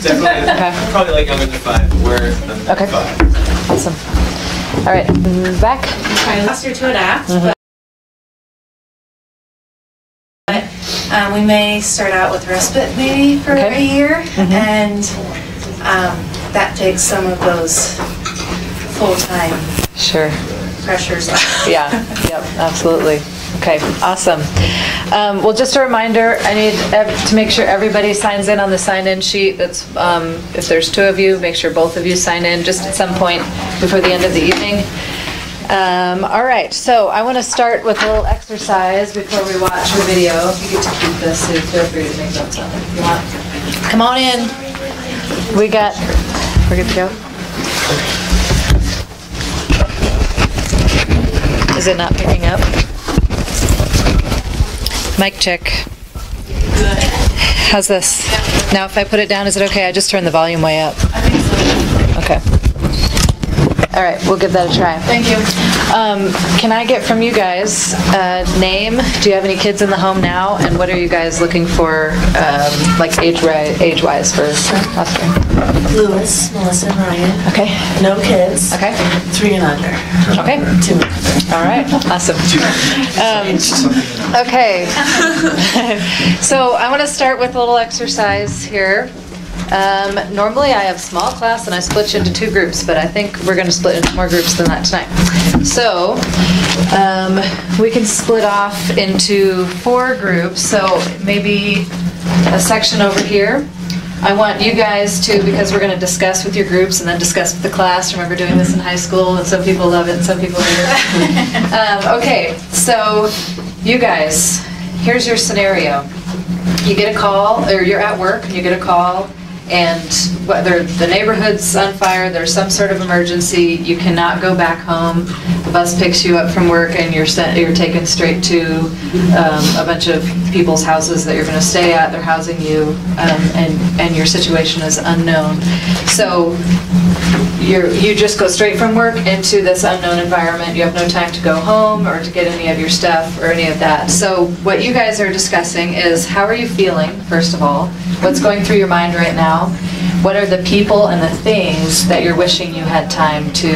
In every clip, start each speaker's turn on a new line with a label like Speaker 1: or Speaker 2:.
Speaker 1: definitely.
Speaker 2: Okay.
Speaker 1: Probably like I'm in the 5. We're in
Speaker 2: Okay.
Speaker 1: 5.
Speaker 2: Awesome. All right, back.
Speaker 3: Faster to adapt, but we may start out with respite maybe for a year, and that takes some of those full-time pressures off.
Speaker 2: Yeah, yep, absolutely. Okay, awesome. Well, just a reminder, I need to make sure everybody signs in on the sign-in sheet. That's if there's 2 of you, make sure both of you sign in just at some point before the end of the evening. All right, so I want to start with a little exercise before we watch the video. You get to keep this, so feel free to make notes on it if you want. Come on in. We're good to go. Is it not picking up? Mic check.
Speaker 3: Good.
Speaker 2: How's this?
Speaker 3: Yeah.
Speaker 2: Now if I put it down, is it okay? I just turned the volume way up.
Speaker 3: I think so.
Speaker 2: Okay. All right, we'll give that a try.
Speaker 3: Thank you.
Speaker 2: Can I get from you guys name? Do you have any kids in the home now? And what are you guys looking for, like age-wise for fostering?
Speaker 4: Lewis, Melissa, and Ryan.
Speaker 2: Okay.
Speaker 4: No kids.
Speaker 2: Okay.
Speaker 4: 3 and under.
Speaker 2: Okay.
Speaker 4: 2 and under.
Speaker 2: All right. Awesome. Okay. So I want to start with a little exercise here. Normally I have small class and I split you into 2 groups, but I think we're going to split into more groups than that tonight. So we can split off into 4 groups. So maybe a section over here. I want you guys to, because we're going to discuss with your groups and then discuss with the class. Remember doing this in high school, and some people love it and some people hate it. Okay, so you guys, here's your scenario. You get a call, or you're at work and you get a call, and whether the neighborhood's on fire, there's some sort of emergency, you cannot go back home. The bus picks you up from work and you're taken straight to a bunch of people's houses that you're going to stay at. They're housing you, and your situation is unknown. So you just go straight from work into this unknown environment. You have no time to go home or to get any of your stuff or any of that. So what you guys are discussing is, how are you feeling, first of all? What's going through your mind right now? What are the people and the things that you're wishing you had time to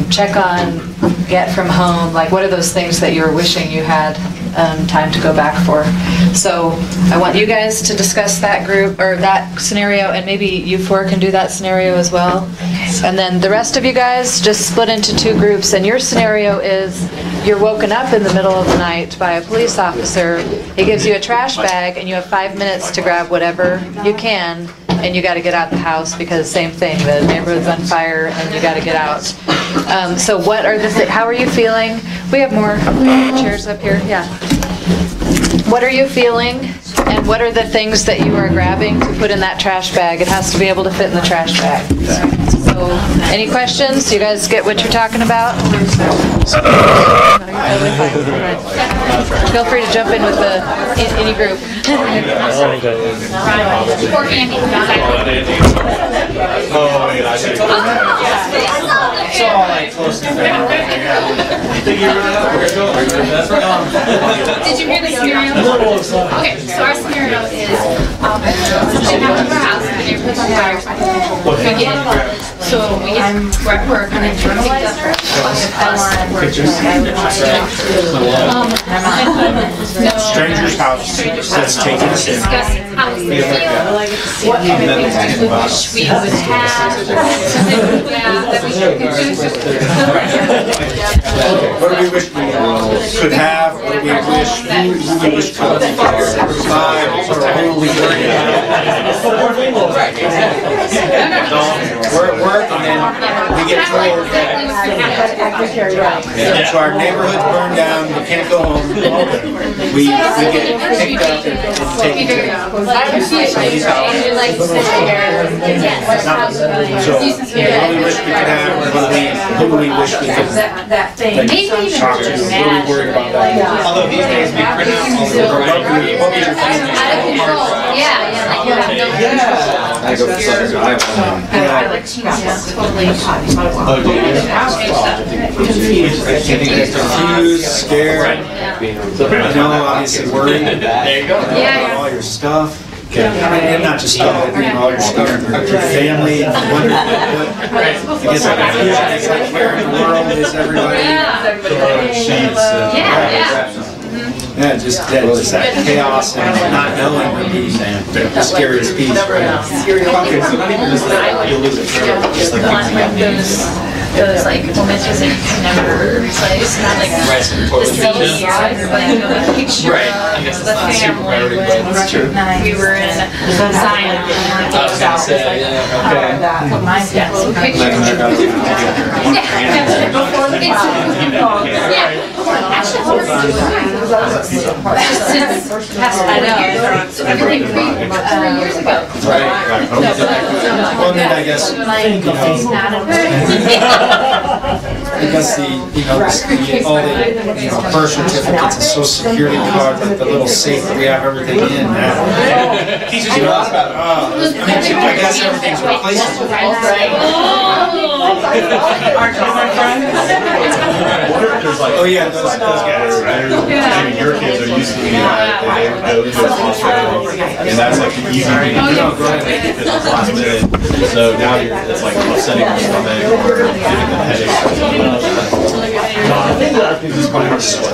Speaker 2: check on, get from home? Like, what are those things that you're wishing you had time to go back for? So I want you guys to discuss that group, or that scenario, and maybe you 4 can do that scenario as well. And then the rest of you guys just split into 2 groups, and your scenario is you're woken up in the middle of the night by a police officer. He gives you a trash bag and you have 5 minutes to grab whatever you can, and you got to get out the house because same thing, the neighborhood's on fire and you got to get out. So what are how are you feeling? We have more chairs up here. Yeah. What are you feeling, and what are the things that you are grabbing to put in that trash bag? It has to be able to fit in the trash bag. So, any questions? You guys get what you're talking about? No, you're totally fine. Feel free to jump in with any group.
Speaker 5: Did you hear the scenario? Okay, so our scenario is they come to our house and the neighborhood's on fire. We get it. So we're at work and then we're picked up on the bus.
Speaker 6: Stranger's house that's taking us in.
Speaker 5: Discuss how we feel, what other things we wish we would have, that we could do.
Speaker 6: What do we wish we could have? What do we wish who we wish could provide? Or who we worry about? We're at work and then we get told that so our neighborhood's burned down, we can't go home. We get picked up and taken to somebody's house. So what do we wish we could have? Who do we wish we could
Speaker 3: That thing.
Speaker 5: Maybe even
Speaker 6: talk to? What are we worried about that?
Speaker 1: Although these days we print out all the
Speaker 6: What was your
Speaker 5: out of control. Yeah, like you have no control.
Speaker 1: I go first.
Speaker 3: I like totally.
Speaker 6: confused, scared, obviously worried about all your stuff. And not just stuff, all your stuff, your family, wonder what, I guess it's like where in the world is everybody? Yeah, just that chaos and not knowing would be the scariest piece.
Speaker 1: Okay, so people just like, you'll lose it forever. Just like
Speaker 5: those like moments was like never replaced, not like the city like the picture
Speaker 1: I guess
Speaker 5: of
Speaker 1: it's
Speaker 5: the
Speaker 1: not super priority,
Speaker 5: family
Speaker 1: but it's true.
Speaker 5: when we were in Zion.
Speaker 1: I was gonna say, okay.
Speaker 5: I know. So everything pre 3 years ago.
Speaker 6: Right. Well, then I guess, I guess all the birth certificates and social security card, like the little safe that we have everything in now.
Speaker 1: Teaches you a lot about it.
Speaker 6: I guess everything's replaceable. Oh yeah, those guys.
Speaker 7: Maybe your kids are used to being like, they go to a hospital, and that's like the easy thing to do because it's last minute. So now it's like upsetting your stomach or giving them headaches. It's probably hard to sweat.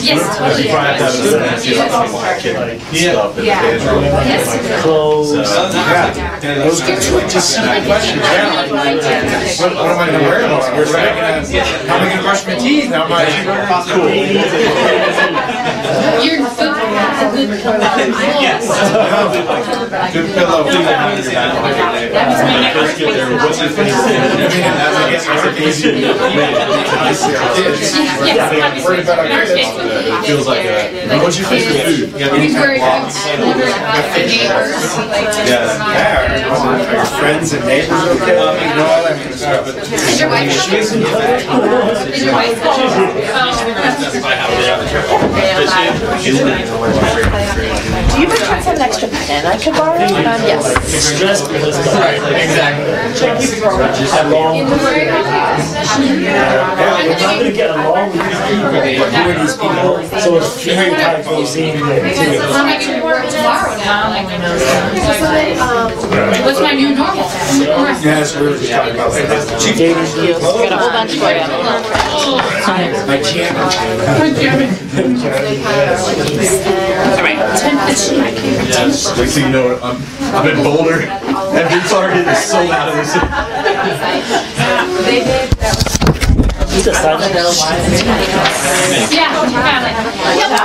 Speaker 5: Yes, totally.
Speaker 7: You probably have to have an emergency like kid stuff in the pantry.
Speaker 6: Those are just simple questions. Yeah. What am I going to wear tomorrow? How am I going to brush my teeth? How am I?
Speaker 5: Your food has a good
Speaker 1: Yes.
Speaker 6: Good pillow.
Speaker 7: First get there, what's your favorite thing?
Speaker 6: I guess worried about our kids.
Speaker 7: It feels like what's your favorite food?
Speaker 6: Yeah. Are your friends and neighbors okay? I mean,
Speaker 5: Is your wife Is your wife
Speaker 4: Do you have an extra pen I could borrow?
Speaker 2: Yes.
Speaker 1: Exactly.
Speaker 8: We're not going to get along with these people. So it's very tight for seeing them too.
Speaker 5: I'm making work tomorrow now. What's my new normal?
Speaker 6: yes, we were just talking about that.
Speaker 2: Got a whole bunch for you.
Speaker 6: My jam.
Speaker 7: Yes. Next thing you know, I'm in Boulder, and Big Target is so out of this.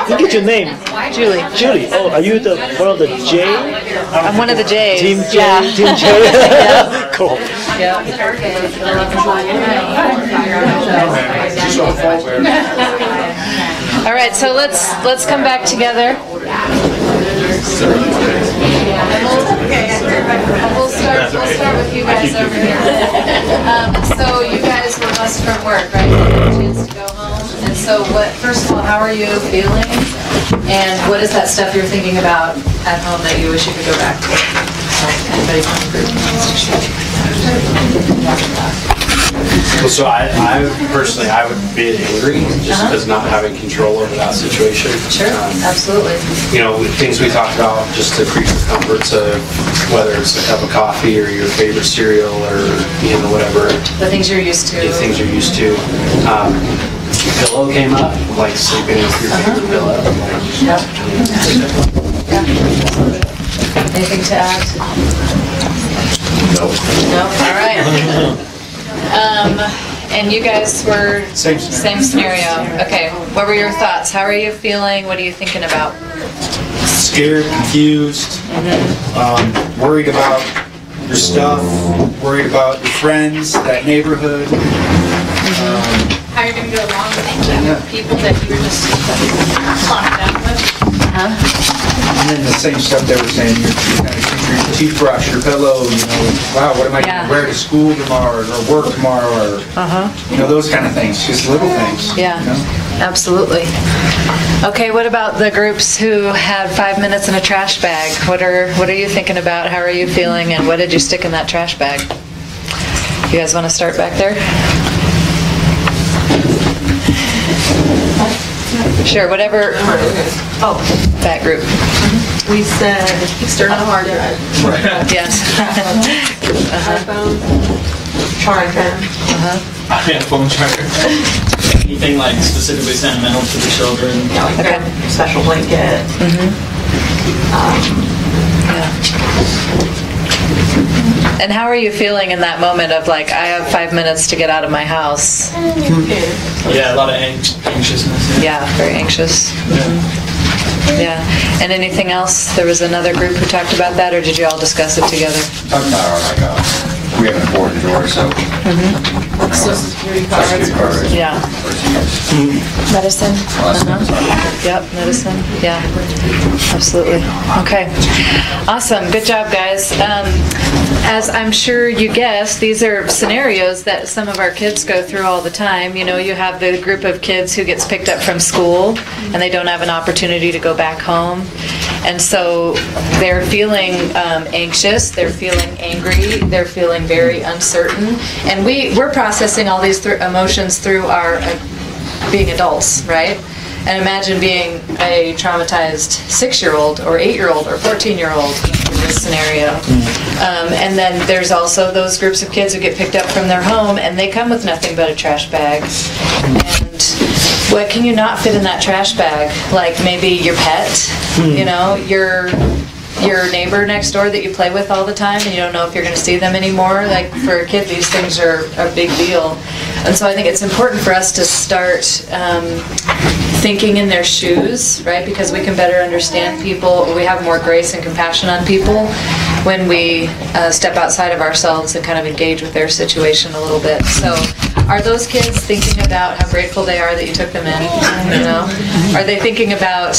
Speaker 8: Look at your name.
Speaker 2: Julie.
Speaker 8: Julie. Oh, are you one of the J?
Speaker 2: I'm one of the J's.
Speaker 8: Team J?
Speaker 2: Yeah.
Speaker 8: Team J? Cool.
Speaker 2: All right, so let's come back together. We'll start with you guys over here. So you guys were bused from work, right? You had a chance to go home. And so first of all, how are you feeling? And what is that stuff you're thinking about at home that you wish you could go back to? Anybody from the group wants to share?
Speaker 9: Well, so I personally, I would be angry just because not having control over that situation.
Speaker 2: Sure, absolutely.
Speaker 9: You know, things we talked about, just the creature comforts of whether it's a cup of coffee or your favorite cereal or, you know, whatever.
Speaker 2: The things you're used to.
Speaker 9: The things you're used to. Pillow came up, like sleeping with your favorite pillow.
Speaker 2: Yep. Anything to add?
Speaker 9: No.
Speaker 2: No? All right. And you guys were
Speaker 6: Same
Speaker 2: scenario. Okay. What were your thoughts? How are you feeling? What are you thinking about?
Speaker 6: Scared, confused, worried about your stuff, worried about your friends, that neighborhood.
Speaker 5: How you're going to go along with people that you were just locked down with?
Speaker 6: And then the same stuff they were saying, your toothbrush, your pillow, you know, wow, what am I going to wear to school tomorrow or work tomorrow or, you know, those kind of things, just little things.
Speaker 2: Yeah,
Speaker 6: you know?
Speaker 2: Absolutely. Okay, what about the groups who had 5 minutes in a trash bag? What are you thinking about? How are you feeling? And what did you stick in that trash bag? You guys want to start back there? Sure, whatever. That group.
Speaker 4: We said external hard drive.
Speaker 2: Yes.
Speaker 4: iPhone, charger.
Speaker 1: Yeah, phone charger. Anything like specifically sentimental to the children?
Speaker 4: Yeah, like
Speaker 2: Okay.
Speaker 4: a special blanket.
Speaker 2: And how are you feeling in that moment of like, I have 5 minutes to get out of my house?
Speaker 1: Yeah, a lot of anxiousness.
Speaker 2: Yeah, very anxious. Yeah. And anything else? There was another group who talked about that, or did you all discuss it together?
Speaker 6: Talking about we have an important door, so.
Speaker 4: Social security cards.
Speaker 2: Yeah.
Speaker 4: Medicine.
Speaker 2: Yep, medicine. Yeah, absolutely. Okay. Awesome. Good job, guys. As I'm sure you guessed, these are scenarios that some of our kids go through all the time. You know, you have the group of kids who gets picked up from school and they don't have an opportunity to go back home. And so they're feeling anxious, they're feeling angry, they're feeling very uncertain. And we're processing all these emotions through our being adults, right? And imagine being a traumatized 6-year-old or 8-year-old or 14-year-old in this scenario. And then there's also those groups of kids who get picked up from their home and they come with nothing but a trash bag. And what can you not fit in that trash bag? Like maybe your pet, you know, your neighbor next door that you play with all the time and you don't know if you're going to see them anymore. Like for a kid, these things are a big deal. And so I think it's important for us to start thinking in their shoes, right? Because we can better understand people. We have more grace and compassion on people when we step outside of ourselves and kind of engage with their situation a little bit. So are those kids thinking about how grateful they are that you took them in? You know? Are they thinking about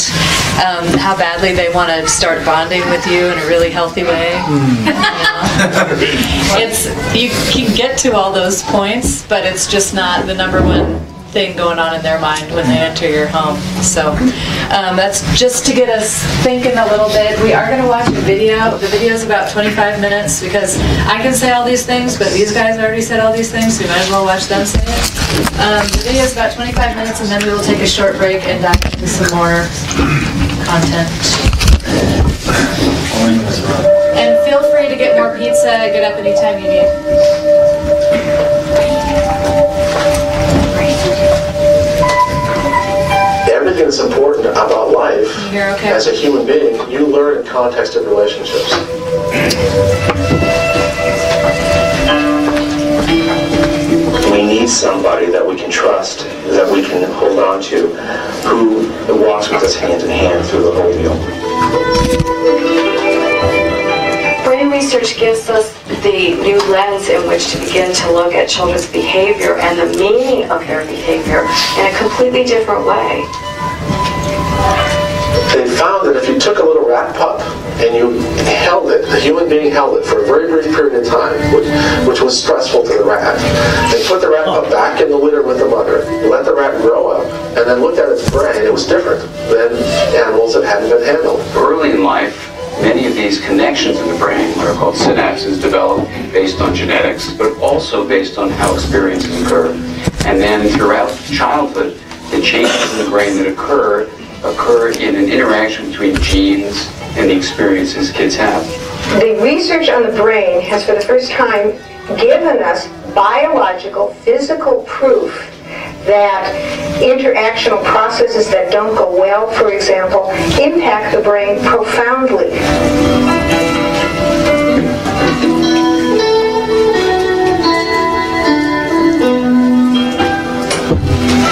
Speaker 2: how badly they want to start bonding with you in a really healthy way? You know? You can get to all those points, but it's just not the number one thing going on in their mind when they enter your home. So that's just to get us thinking a little bit. We are going to watch a video. The video is about 25 minutes because I can say all these things, but these guys already said all these things, so we might as well watch them say it. The video is about 25 minutes, and then we will take a short break and dive into some more content. And feel free to get more pizza. Get up anytime you need.
Speaker 10: Everything that's important about life
Speaker 2: Okay.
Speaker 10: as a human being, you learn in context of relationships. We need somebody that we can trust, that we can hold on to, who walks with us hand in hand through the whole deal.
Speaker 11: Brain research gives us the new lens in which to begin to look at children's behavior and the meaning of their behavior in a completely different way.
Speaker 10: They found that if you took a little rat pup and you held it, the human being held it for a very brief period of time, which was stressful to the rat, and put the rat pup back in the litter with the mother, let the rat grow up, and then looked at its brain, it was different than animals that hadn't been handled.
Speaker 12: Early in life, many of these connections in the brain, what are called synapses, develop based on genetics, but also based on how experiences occur. And then throughout childhood, the changes in the brain that occur in an interaction between genes and the experiences kids have.
Speaker 11: The research on the brain has for the first time given us biological, physical proof that interactional processes that don't go well, for example, impact the brain profoundly.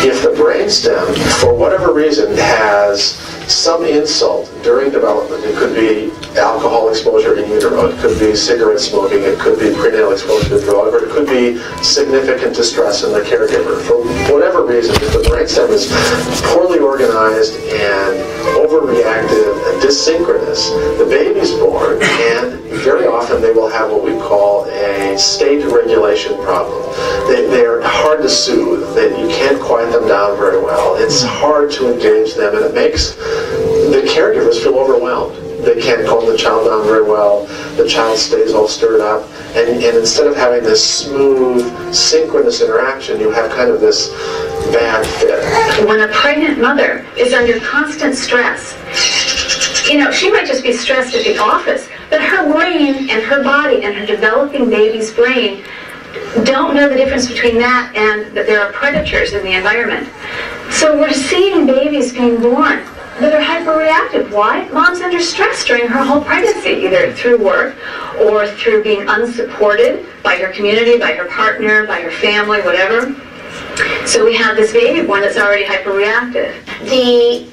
Speaker 10: If the brainstem, for whatever reason, has some insult during development, it could be alcohol exposure in utero, it could be cigarette smoking, it could be prenatal exposure to drug, or it could be significant distress in the caregiver. For whatever reason, if the brainstem is poorly organized and overreactive and dysynchronous, the baby's born, and very often they will have what we call a state regulation problem. They're hard to soothe. You can't quiet them down very well. It's hard to engage them, and it makes the caregivers feel overwhelmed. They can't calm the child down very well. The child stays all stirred up. And instead of having this smooth, synchronous interaction, you have kind of this bad fit.
Speaker 11: When a pregnant mother is under constant stress, she might just be stressed at the office, but her brain and her body and her developing baby's brain don't know the difference between that and that there are predators in the environment. So we're seeing babies being born that are hyperreactive. Why? Mom's under stress during her whole pregnancy, either through work or through being unsupported by her community, by her partner, by her family, whatever. So we have this baby born that's already hyperreactive.
Speaker 13: The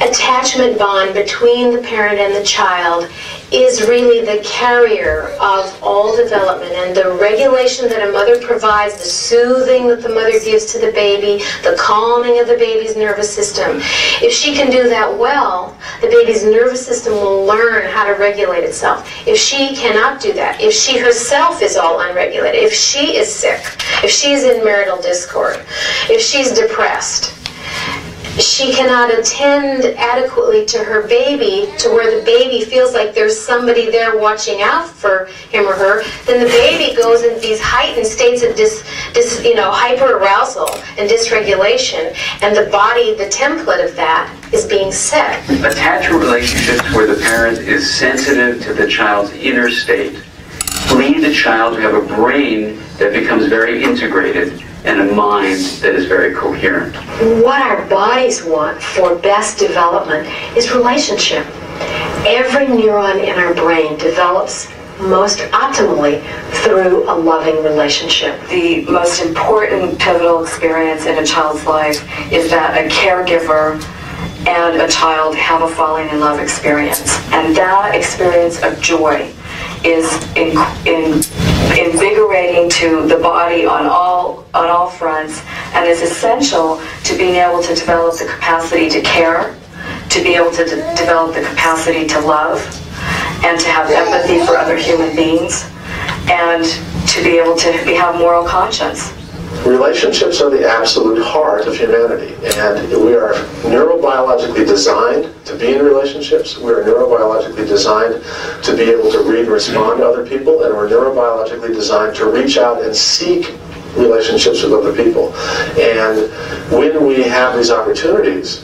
Speaker 13: attachment bond between the parent and the child is really the carrier of all development, and the regulation that a mother provides, the soothing that the mother gives to the baby, the calming of the baby's nervous system. If she can do that well, the baby's nervous system will learn how to regulate itself. If she cannot do that, if she herself is all unregulated, if she is sick, if she's in marital discord, if she's depressed, she cannot attend adequately to her baby to where the baby feels like there's somebody there watching out for him or her, then the baby goes into these heightened states of hyperarousal and dysregulation, and the body, the template of that, is being set.
Speaker 12: Attachment relationships where the parent is sensitive to the child's inner state lead the child to have a brain that becomes very integrated and a mind that is very coherent.
Speaker 11: What our bodies want for best development is relationship. Every neuron in our brain develops most optimally through a loving relationship.
Speaker 14: The most important pivotal experience in a child's life is that a caregiver and a child have a falling in love experience. And that experience of joy is invigorating to the body on all fronts, and is essential to being able to develop the capacity to care, to be able to develop the capacity to love, and to have empathy for other human beings, and to be able to have moral conscience.
Speaker 10: Relationships are the absolute heart of humanity, and we are neurobiologically designed to be in relationships. We are neurobiologically designed to be able to read and respond to other people, and we're neurobiologically designed to reach out and seek relationships with other people. And when we have these opportunities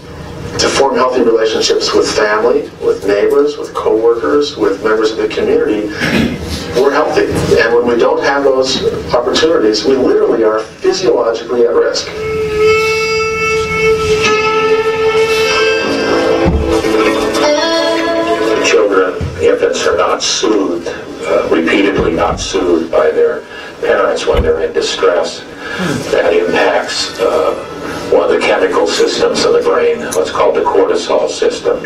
Speaker 10: to form healthy relationships with family, with neighbors, with coworkers, with members of the community, we're healthy. And when we don't have those opportunities, we literally are physiologically at risk.
Speaker 15: Children, infants are not soothed, repeatedly not soothed by their parents when they're in distress. That impacts one of the chemical systems of the brain, what's called the cortisol system.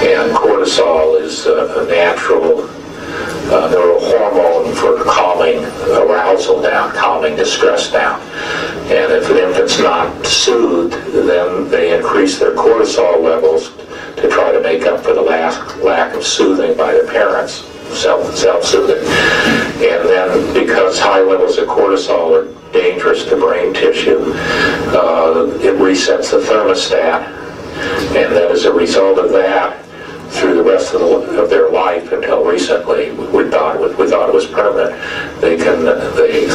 Speaker 15: And cortisol is a natural neurohormone for calming arousal down, calming distress down. And if an infant's not soothed, then they increase their cortisol levels to try to make up for the lack of soothing by their parents, self-soothing. And then because high levels of cortisol are dangerous to brain tissue, it resets the thermostat, and then as a result of that, through the rest of their life until recently, we thought it was permanent, the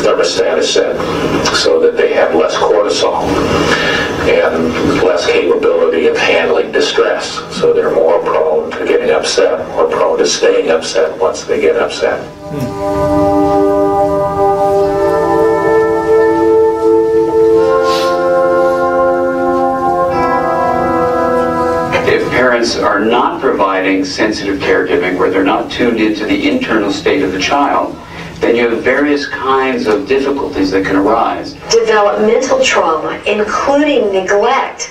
Speaker 15: thermostat is set so that they have less cortisol and less capability of handling distress. So they're more prone to getting upset, more prone to staying upset once they get upset.
Speaker 12: If parents are not providing sensitive caregiving, where they're not tuned into the internal state of the child, then you have various kinds of difficulties that can arise.
Speaker 11: Developmental trauma, including neglect,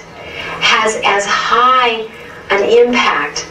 Speaker 11: has as high an impact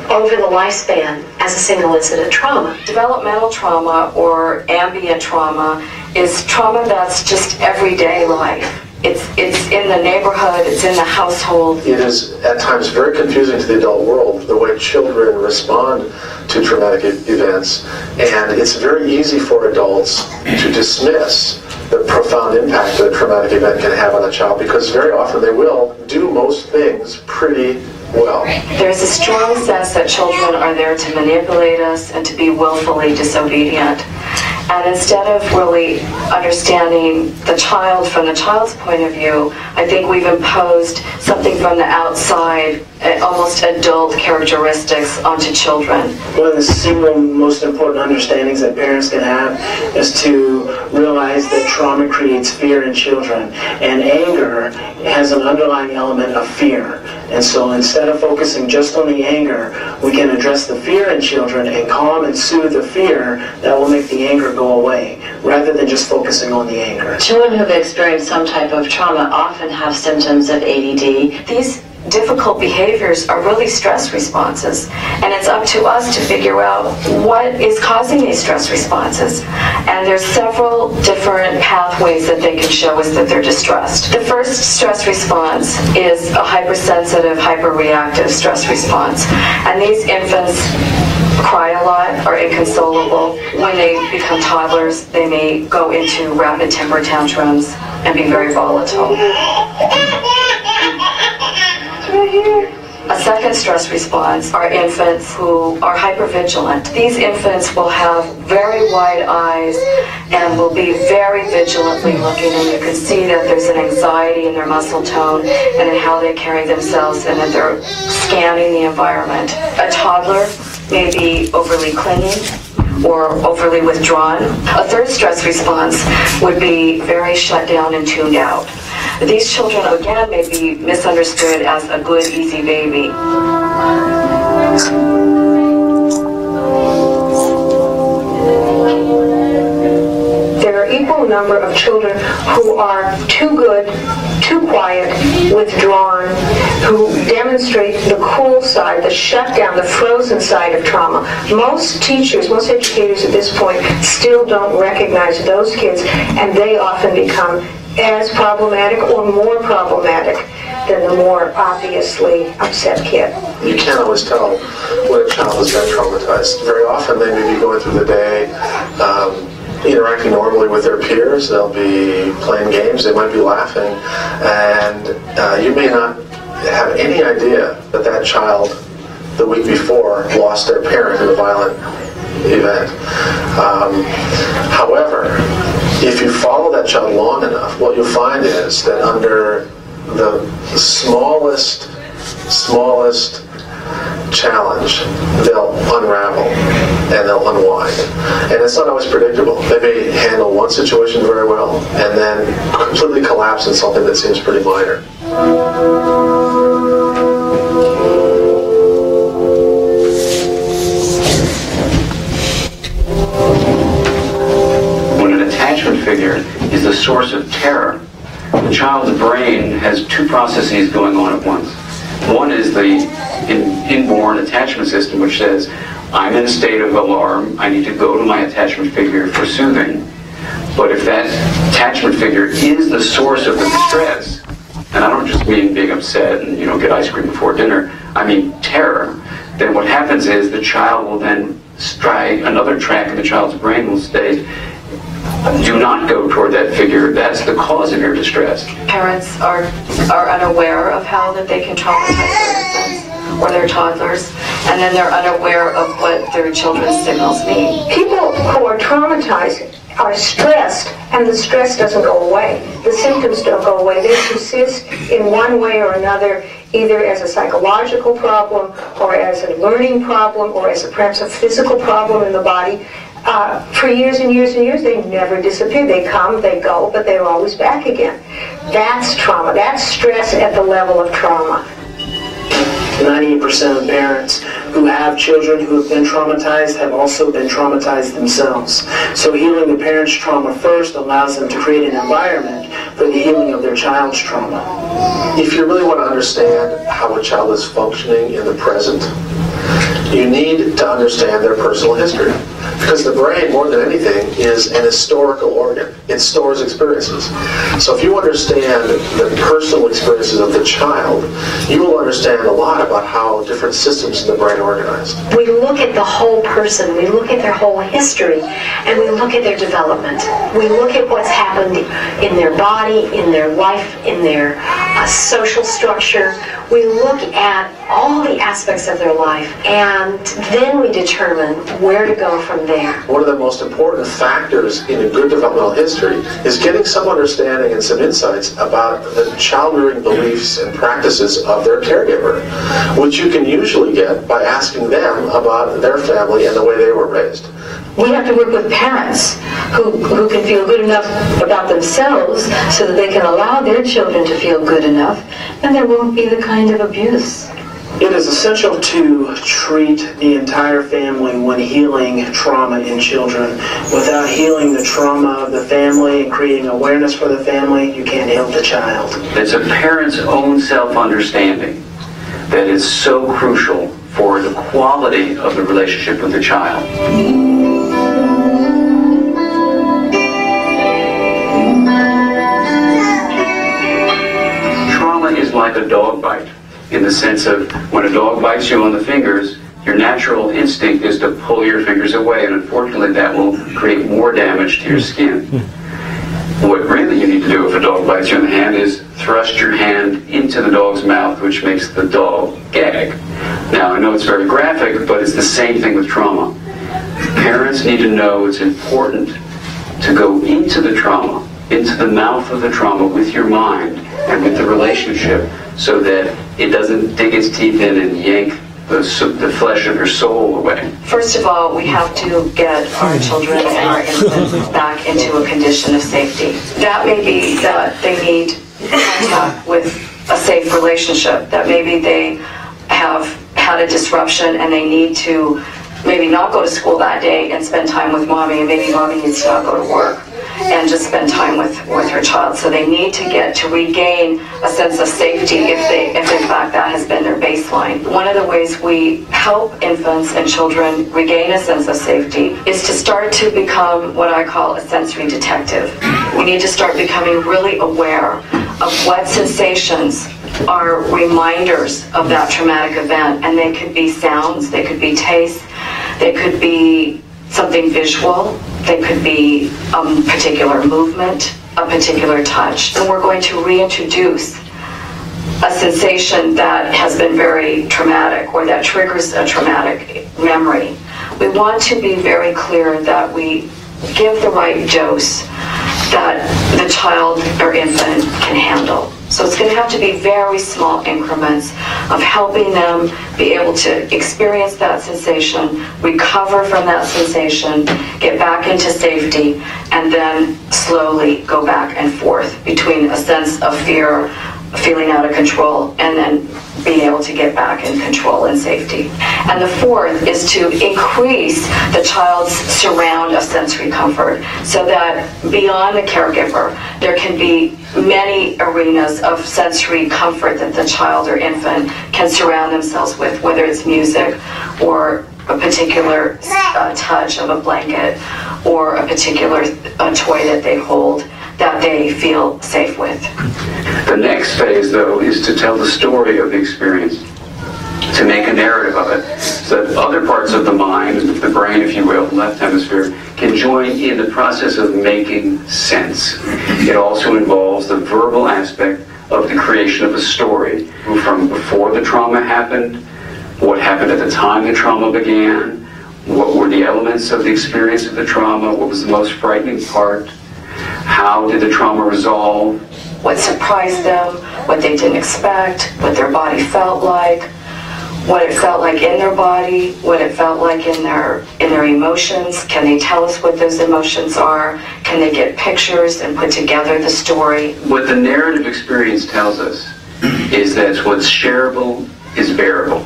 Speaker 11: over the lifespan as a single incident trauma.
Speaker 14: Developmental trauma or ambient trauma is trauma that's just everyday life. It's in the neighborhood, it's in the household.
Speaker 10: It is at times very confusing to the adult world the way children respond to traumatic events, and it's very easy for adults to dismiss the profound impact that a traumatic event can have on a child, because very often they will do most things pretty well.
Speaker 14: There's a strong sense that children are there to manipulate us and to be willfully disobedient. And instead of really understanding the child from the child's point of view, I think we've imposed something from the outside, almost adult characteristics onto children.
Speaker 16: One of the single most important understandings that parents can have is to realize that trauma creates fear in children, and anger has an underlying element of fear. And so instead of focusing just on the anger, we can address the fear in children and calm and soothe the fear that will make the anger go away, rather than just focusing on the anger.
Speaker 17: Children who have experienced some type of trauma often have symptoms of ADD.
Speaker 14: These difficult behaviors are really stress responses, and it's up to us to figure out what is causing these stress responses. And there's several different pathways that they can show us that they're distressed. The first stress response is a hypersensitive, hyperreactive stress response, and these infants cry a lot, are inconsolable. When they become toddlers, they may go into rapid temper tantrums and be very volatile. A second stress response are infants who are hypervigilant. These infants will have very wide eyes and will be very vigilantly looking, and you can see that there's an anxiety in their muscle tone and in how they carry themselves, and that they're scanning the environment. A toddler may be overly clingy or overly withdrawn. A third stress response would be very shut down and tuned out. These children, again, may be misunderstood as a good, easy baby.
Speaker 11: There are equal number of children who are too good, too quiet, withdrawn, who demonstrate the cool side, the shutdown, the frozen side of trauma. Most teachers, most educators at this point still don't recognize those kids, and they often become as problematic or more problematic than the more obviously upset kid.
Speaker 10: You can't always tell when a child has been traumatized. Very often they may be going through the day interacting normally with their peers. They'll be playing games, they might be laughing, and you may not have any idea that that child the week before lost their parent in a violent event. However, if you follow that child long enough, what you'll find is that under the smallest challenge, they'll unravel and they'll unwind. And it's not always predictable. They may handle one situation very well and then completely collapse in something that seems pretty minor.
Speaker 12: Figure is the source of terror. The child's brain has two processes going on at once. One is the inborn attachment system, which says, I'm in a state of alarm, I need to go to my attachment figure for soothing. But if that attachment figure is the source of the distress, and I don't just mean being upset and get ice cream before dinner, I mean terror, then what happens is the child will then strike another track in the child's brain will state, do not go toward that figure. That's the cause of your distress.
Speaker 14: Parents are unaware of how that they can traumatize their infants or their toddlers, and then they're unaware of what their children's signals mean.
Speaker 11: People who are traumatized are stressed, and the stress doesn't go away. The symptoms don't go away. They persist in one way or another, either as a psychological problem or as a learning problem or as perhaps a physical problem in the body. For years and years and years, they never disappear. They come, they go, but they're always back again. That's trauma. That's stress at the level of trauma.
Speaker 16: 90% of parents who have children who have been traumatized have also been traumatized themselves. So healing the parent's trauma first allows them to create an environment for the healing of their child's trauma.
Speaker 10: If you really want to understand how a child is functioning in the present, you need to understand their personal history. Because the brain, more than anything, is an historical organ. It stores experiences. So if you understand the personal experiences of the child, you will understand a lot about how different systems in the brain are organized.
Speaker 13: We look at the whole person, we look at their whole history, and we look at their development. We look at what's happened in their body, in their life, in their social structure. We look at all the aspects of their life, and and then we determine where to go from there.
Speaker 10: One of the most important factors in a good developmental history is getting some understanding and some insights about the child-rearing beliefs and practices of their caregiver, which you can usually get by asking them about their family and the way they were raised.
Speaker 17: We have to work with parents who can feel good enough about themselves so that they can allow their children to feel good enough, and there won't be the kind of abuse.
Speaker 16: It is essential to treat the entire family when healing trauma in children. Without healing the trauma of the family and creating awareness for the family, you can't heal the child.
Speaker 12: It's a parent's own self-understanding that is so crucial for the quality of the relationship with the child. Trauma is like a dog bite, in the sense of when a dog bites you on the fingers, your natural instinct is to pull your fingers away, and unfortunately that will create more damage to your skin. What really you need to do if a dog bites you in the hand is thrust your hand into the dog's mouth, which makes the dog gag. Now, I know it's very graphic, but it's the same thing with trauma. Parents need to know it's important to go into the trauma, into the mouth of the trauma with your mind and with the relationship, so that it doesn't dig its teeth in and yank the flesh of your soul away.
Speaker 14: First of all, we have to get our children and our infants back into a condition of safety. That may be that they need contact with a safe relationship, that maybe they have had a disruption and they need to maybe not go to school that day and spend time with mommy, and maybe mommy needs to not go to work and just spend time with her child. So they need to regain a sense of safety if in fact that has been their baseline. One of the ways we help infants and children regain a sense of safety is to start to become what I call a sensory detective. We need to start becoming really aware of what sensations are reminders of that traumatic event, and they could be sounds, they could be tastes, they could be something visual, they could be a particular movement, a particular touch, and we're going to reintroduce a sensation that has been very traumatic or that triggers a traumatic memory. We want to be very clear that we give the right dose that the child or infant can handle. So it's going to have to be very small increments of helping them be able to experience that sensation, recover from that sensation, get back into safety, and then slowly go back and forth between a sense of fear, feeling out of control, and then being able to get back in control and safety. And the fourth is to increase the child's surround of sensory comfort, so that beyond the caregiver, there can be many arenas of sensory comfort that the child or infant can surround themselves with, whether it's music or a particular touch of a blanket or a particular toy that they hold that they feel safe with.
Speaker 12: The next phase, though, is to tell the story of the experience, to make a narrative of it, so that other parts of the mind, the brain, if you will, left hemisphere, can join in the process of making sense. It also involves the verbal aspect of the creation of a story, from before the trauma happened, what happened at the time the trauma began, what were the elements of the experience of the trauma, what was the most frightening part, how did the trauma resolve,
Speaker 14: what surprised them, what they didn't expect, what their body felt like, what it felt like in their body, what it felt like in their emotions. Can they tell us what those emotions are? Can they get pictures and put together the story?
Speaker 12: What the narrative experience tells us is that what's shareable is bearable.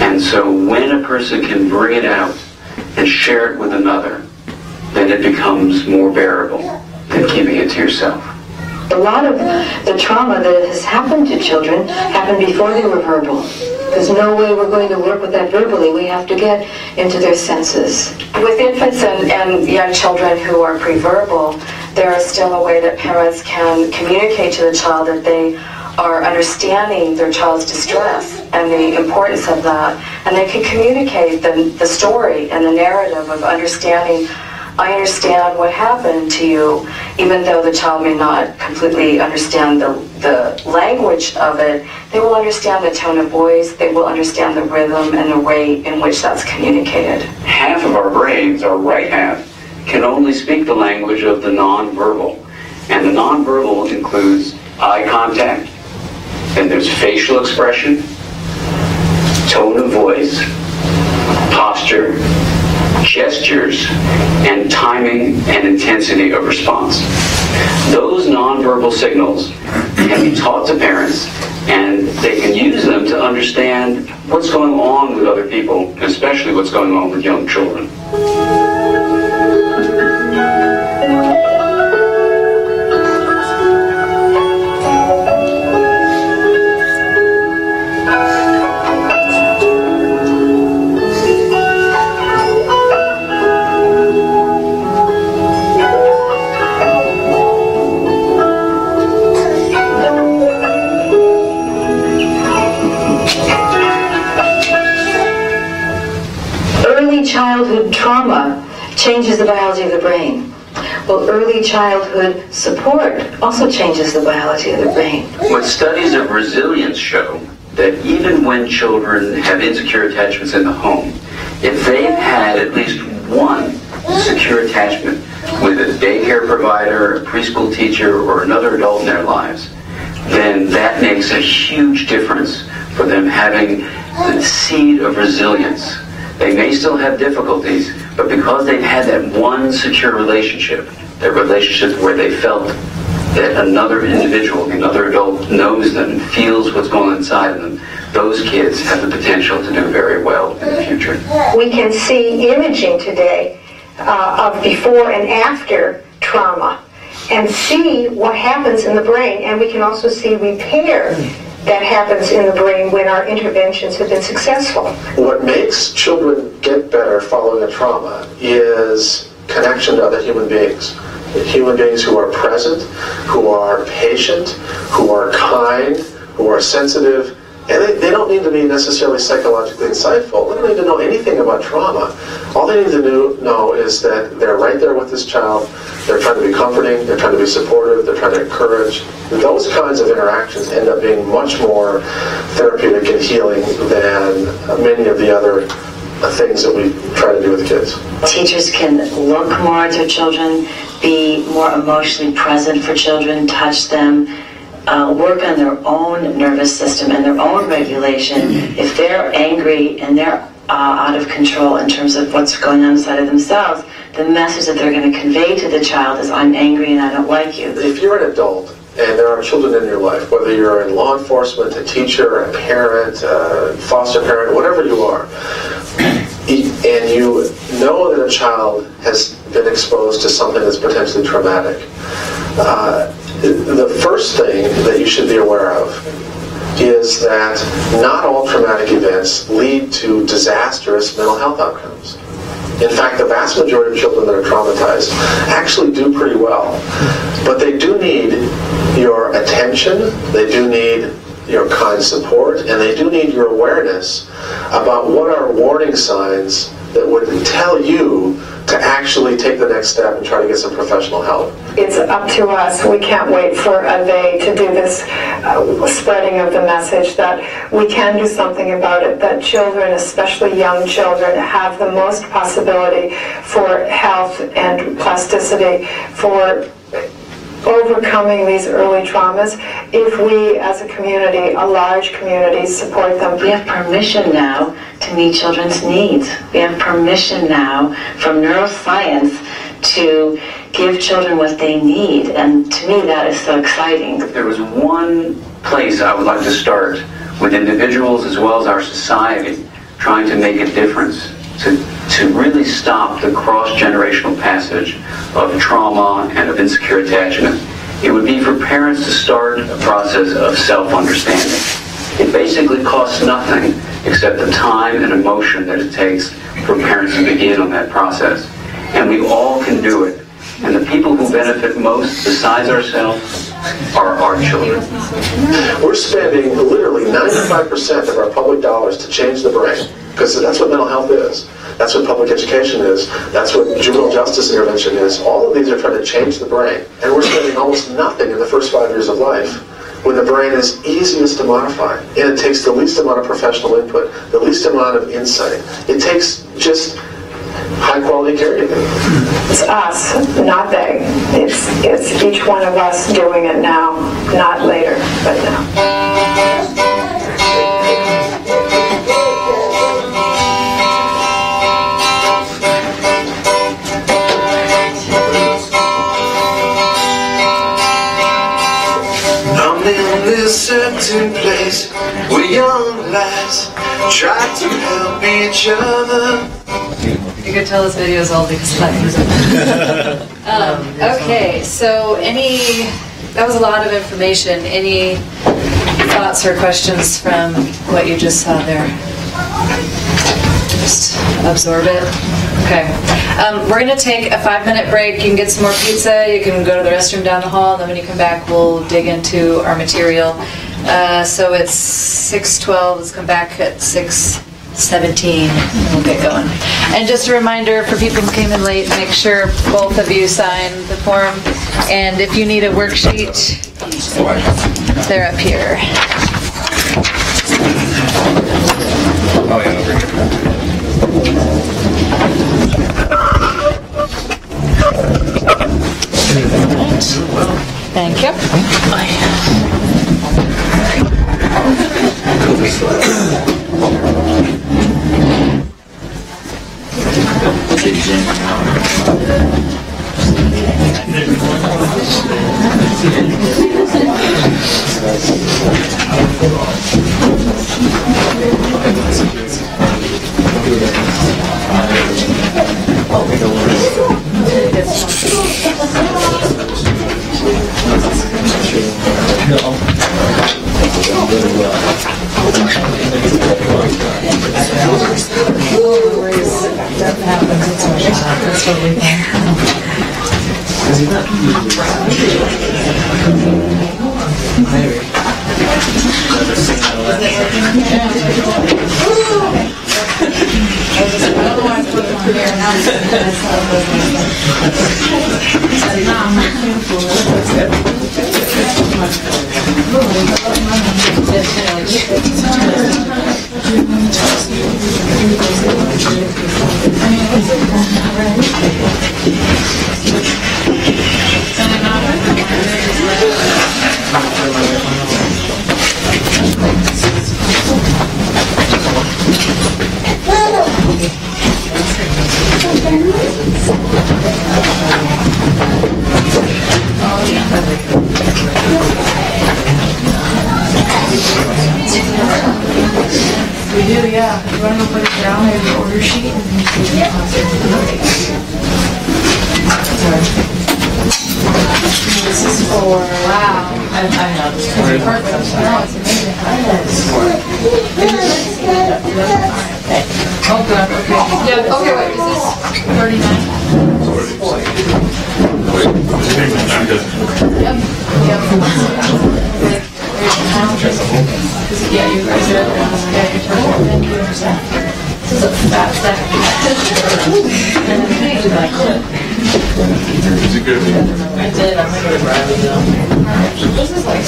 Speaker 12: And so when a person can bring it out and share it with another, then it becomes more bearable than keeping it to yourself.
Speaker 17: A lot of the trauma that has happened to children happened before they were verbal. There's no way we're going to work with that verbally. We have to get into their senses.
Speaker 14: With infants and young children who are pre-verbal, there is still a way that parents can communicate to the child that they are understanding their child's distress and the importance of that. And they can communicate the story and the narrative of understanding, I understand what happened to you, even though the child may not completely understand the language of it, they will understand the tone of voice, they will understand the rhythm and the way in which that's communicated.
Speaker 12: Half of our brains, our right half, can only speak the language of the nonverbal. And the nonverbal includes eye contact, then there's facial expression, tone of voice, posture, gestures, and timing and intensity of response. Those nonverbal signals can be taught to parents, and they can use them to understand what's going on with other people, especially what's going on with young children.
Speaker 17: Childhood trauma changes the biology of the brain. Well, early childhood support also changes the biology of the brain.
Speaker 12: What studies of resilience show that even when children have insecure attachments in the home, if they've had at least one secure attachment with a daycare provider, a preschool teacher, or another adult in their lives, then that makes a huge difference for them having the seed of resilience. They may still have difficulties, but because they've had that one secure relationship, that relationship where they felt that another individual, another adult knows them and feels what's going on inside of them, those kids have the potential to do very well in the future.
Speaker 11: We can see imaging today of before and after trauma and see what happens in the brain, and we can also see repair that happens in the brain when our interventions have been successful.
Speaker 10: What makes children get better following a trauma is connection to other human beings. Human beings who are present, who are patient, who are kind, who are sensitive, and they don't need to be necessarily psychologically insightful. They don't need to know anything about trauma. All they need to know is that they're right there with this child. They're trying to be comforting, they're trying to be supportive, they're trying to encourage. Those kinds of interactions end up being much more therapeutic and healing than many of the other things that we try to do with kids.
Speaker 17: Teachers can look more at their children, be more emotionally present for children, touch them, work on their own nervous system and their own regulation. If they're angry and they're out of control in terms of what's going on inside of themselves, the message that they're going to convey to the child is, I'm angry and I don't like you.
Speaker 10: If you're an adult and there are children in your life, whether you're in law enforcement, a teacher, a parent, a foster parent, whatever you are, and you know that a child has been exposed to something that's potentially traumatic, the first thing that you should be aware of is that not all traumatic events lead to disastrous mental health outcomes. In fact, the vast majority of children that are traumatized actually do pretty well. But they do need your attention, they do need your kind support, and they do need your awareness about what are warning signs that would tell you to actually take the next step and try to get some professional help.
Speaker 11: It's up to us. We can't wait for a they to do this spreading of the message that we can do something about it, that children, especially young children, have the most possibility for health and plasticity, for overcoming these early traumas if we as a community, a large community, support them.
Speaker 17: We have permission now to meet children's needs. We have permission now from neuroscience to give children what they need, and to me that is so exciting.
Speaker 12: If there was one place I would like to start with individuals as well as our society trying to make a difference, to really stop the cross-generational passage of trauma and of insecure attachment, it would be for parents to start a process of self-understanding. It basically costs nothing except the time and emotion that it takes for parents to begin on that process. And we all can do it. And the people who benefit most, besides ourselves, are our children.
Speaker 10: We're spending literally 95% of our public dollars to change the brain, because that's what mental health is. That's what public education is. That's what juvenile justice intervention is. All of these are trying to change the brain. And we're spending almost nothing in the first 5 years of life when the brain is easiest to modify, and it takes the least amount of professional input, the least amount of insight. It takes just high-quality caregiving.
Speaker 11: It's us, not they. It's each one of us doing it now, not later, but now.
Speaker 18: Certain place where young lads try to help each other.
Speaker 2: You could tell this video is old because that music. Okay, so that was a lot of information. Any thoughts or questions from what you just saw there? Just absorb it. Okay. We're going to take a 5-minute break. You can get some more pizza. You can go to the restroom down the hall. And then when you come back, we'll dig into our material. So it's 6:12. Let's come back at 6:17. And we'll get going. And just a reminder for people who came in late, make sure both of you sign the form. And if you need a worksheet, they're up here.
Speaker 7: Oh, yeah, over here.
Speaker 2: Thank you.
Speaker 3: We do, yeah. You want to put it down in the order sheet? This is for... Wow. I know. This is perfect. No, it's amazing. Oh, good. Okay. Yeah, okay, wait. Is this 39? Yep. Yeah, you guys are thank you. This is a fat stack.
Speaker 7: Is it good?
Speaker 3: I did. I'm going to go to Bradley though. This is like...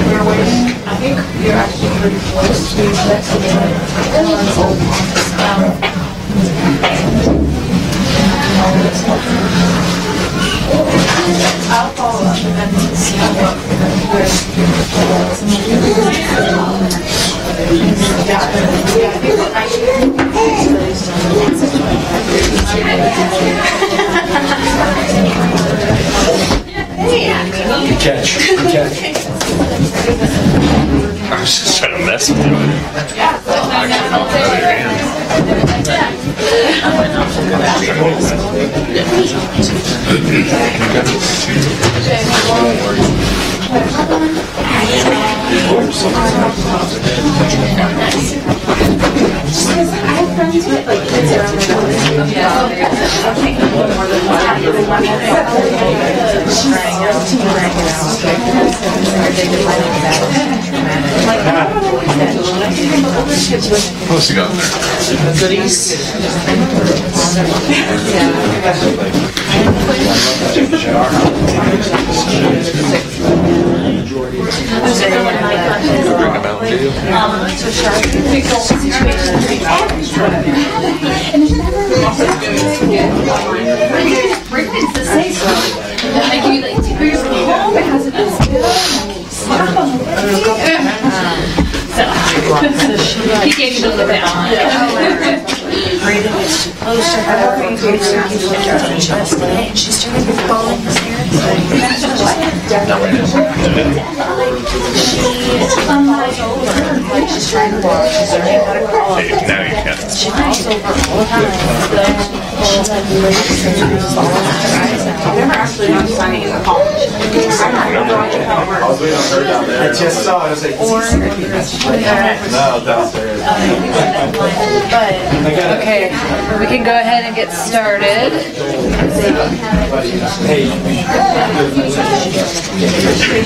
Speaker 3: We're waiting. I think you're actually pretty close to next I'll follow up and then see how
Speaker 8: Good catch. Good catch.
Speaker 7: I was just trying to mess with you.
Speaker 3: I have friends with like kids around my
Speaker 7: What's he got there?
Speaker 2: Goodies.
Speaker 5: He gave me the look
Speaker 3: She started bawling his hair. She's trying to walk. She's learning how to crawl.
Speaker 7: Now you can.
Speaker 3: She falls over all the time.
Speaker 4: I've never actually done sunny in the college.
Speaker 6: I just saw it. I was like, no, downstairs.
Speaker 2: Okay, we can go ahead and get started.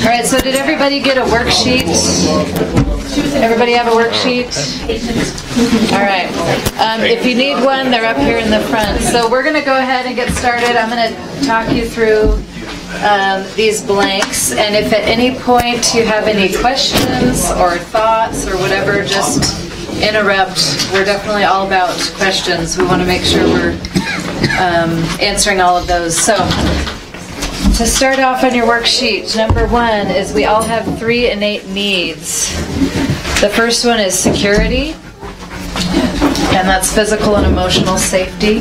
Speaker 2: All right, so did everybody get a worksheet? Everybody have a worksheet? All right. If you need one, they're up here in the front. So we're going to go ahead and get started. I'm going to talk you through these blanks, and if at any point you have any questions or thoughts or whatever, just interrupt. We're definitely all about questions. We want to make sure we're answering all of those. So to start off on your worksheet, number 1 is we all have 3 innate needs. The first one is security, and that's physical and emotional safety.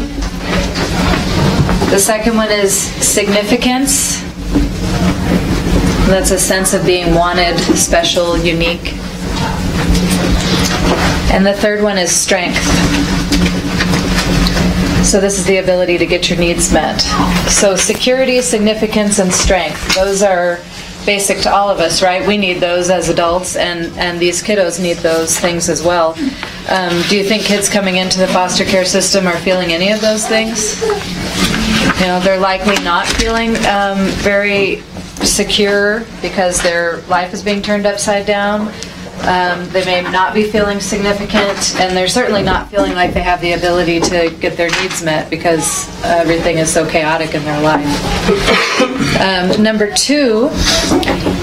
Speaker 2: The second one is significance. That's a sense of being wanted, special, unique. And the third one is strength. So this is the ability to get your needs met. So security, significance, and strength. Those are basic to all of us, right? We need those as adults, and these kiddos need those things as well. Do you think kids coming into the foster care system are feeling any of those things? You know, they're likely not feeling very secure because their life is being turned upside down. They may not be feeling significant, and they're certainly not feeling like they have the ability to get their needs met because everything is so chaotic in their life. Number 2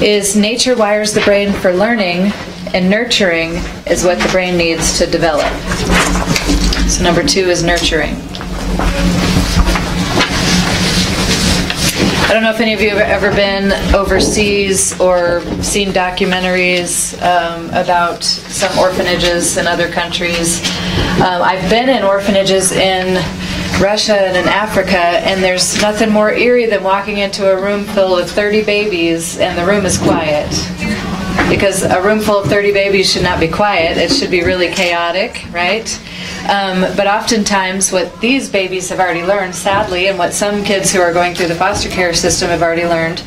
Speaker 2: is nature wires the brain for learning, and nurturing is what the brain needs to develop. So number 2 is nurturing. I don't know if any of you have ever been overseas or seen documentaries about some orphanages in other countries. I've been in orphanages in Russia and in Africa, and there's nothing more eerie than walking into a room filled with 30 babies and the room is quiet. Because a room full of 30 babies should not be quiet. It should be really chaotic, right? But oftentimes what these babies have already learned, sadly, and what some kids who are going through the foster care system have already learned,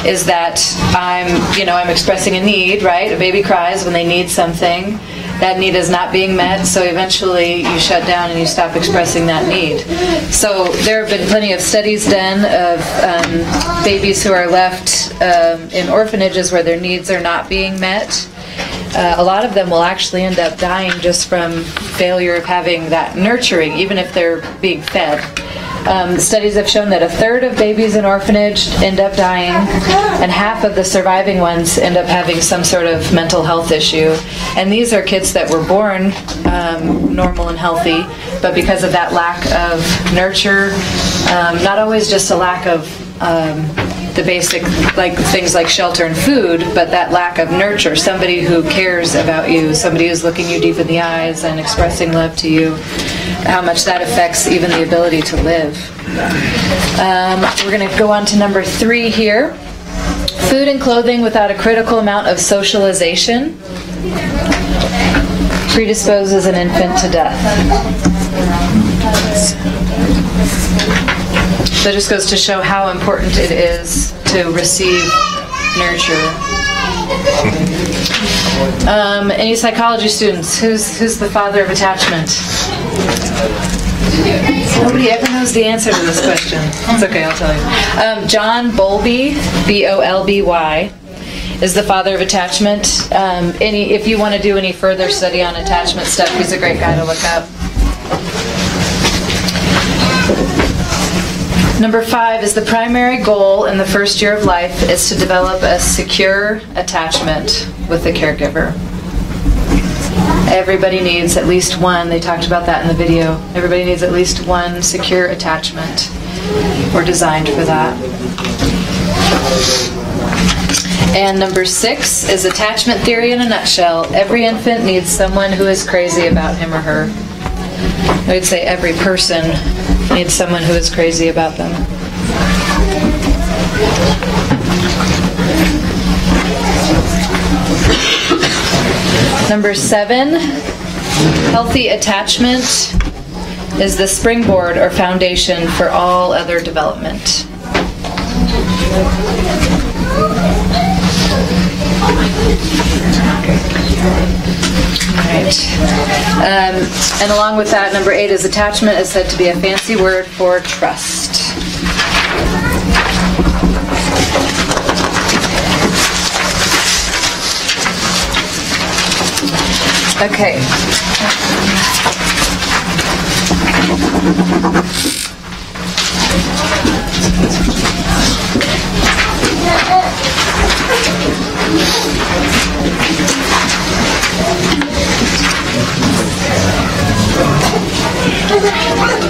Speaker 2: is that I'm expressing a need, right? A baby cries when they need something. That need is not being met, so eventually you shut down and you stop expressing that need. So there have been plenty of studies done of babies who are left in orphanages where their needs are not being met. A lot of them will actually end up dying just from failure of having that nurturing, even if they're being fed. Studies have shown that 1/3 of babies in orphanage end up dying, and half of the surviving ones end up having some sort of mental health issue. And these are kids that were born normal and healthy, but because of that lack of nurture, not always just a lack of the basic things like shelter and food, but that lack of nurture, somebody who cares about you, somebody who's looking you deep in the eyes and expressing love to you, how much that affects even the ability to live. We're going to go on to number 3 here. Food and clothing without a critical amount of socialization predisposes an infant to death. So it just goes to show how important it is to receive nurture. Any psychology students? Who's the father of attachment? Nobody ever knows the answer to this question. It's okay, I'll tell you. John Bowlby, B-O-L-B-Y, is the father of attachment. If you want to do any further study on attachment stuff, he's a great guy to look up. Number 5 is the primary goal in the first year of life is to develop a secure attachment with the caregiver. Everybody needs at least one. They talked about that in the video. Everybody needs at least one secure attachment. We're designed for that. And number 6 is attachment theory in a nutshell. Every infant needs someone who is crazy about him or her. I would say every person needs someone who is crazy about them. Number 7, healthy attachment is the springboard or foundation for all other development. Right. And along with that, number 8 is attachment is said to be a fancy word for trust. Okay.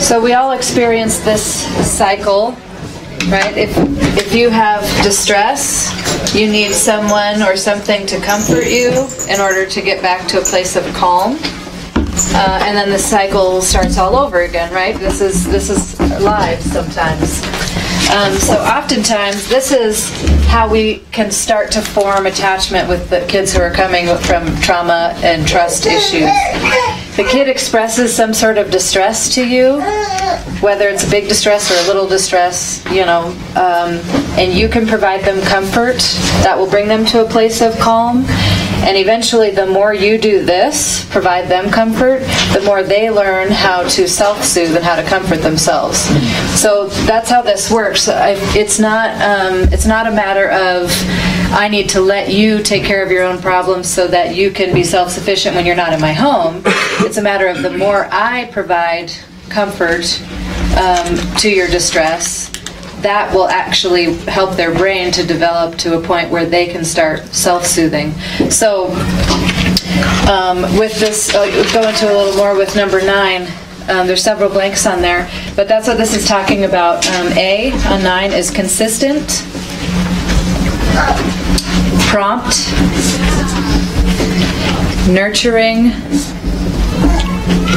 Speaker 2: So we all experience this cycle, right? If you have distress, you need someone or something to comfort you in order to get back to a place of calm. And then the cycle starts all over again, right? This is live sometimes. So oftentimes, this is how we can start to form attachment with the kids who are coming from trauma and trust issues. The kid expresses some sort of distress to you, whether it's a big distress or a little distress, and you can provide them comfort that will bring them to a place of calm. And eventually, the more you do this, provide them comfort, the more they learn how to self-soothe and how to comfort themselves. So that's how this works. It's not a matter of I need to let you take care of your own problems so that you can be self-sufficient when you're not in my home. It's a matter of the more I provide comfort to your distress, that will actually help their brain to develop to a point where they can start self-soothing. So with this, go into a little more with number 9. There's several blanks on there, but that's what this is talking about. A on 9 is consistent, prompt, nurturing,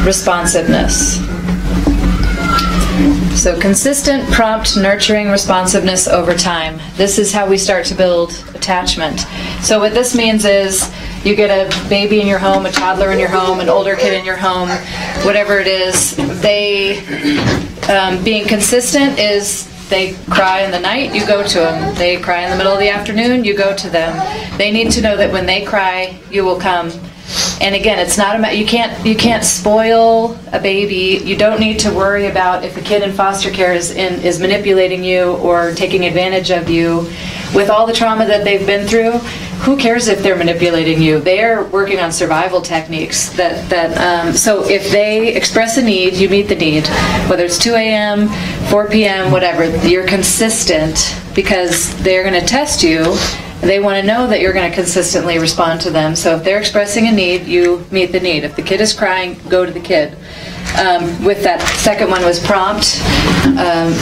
Speaker 2: responsiveness. So consistent, prompt, nurturing, responsiveness over time. This is how we start to build attachment. So what this means is you get a baby in your home, a toddler in your home, an older kid in your home, whatever it is. They, being consistent is they cry in the night, you go to them. They cry in the middle of the afternoon, you go to them. They need to know that when they cry, you will come. And again, it's not about you can't spoil a baby. You don't need to worry about if a kid in foster care is manipulating you or taking advantage of you. With all the trauma that they've been through, who cares if they're manipulating you? They're working on survival techniques. So if they express a need, you meet the need. Whether it's 2 a.m., 4 p.m., whatever, you're consistent because they're going to test you. They want to know that you're going to consistently respond to them. So if they're expressing a need, you meet the need. If the kid is crying, go to the kid. With that second one was prompt,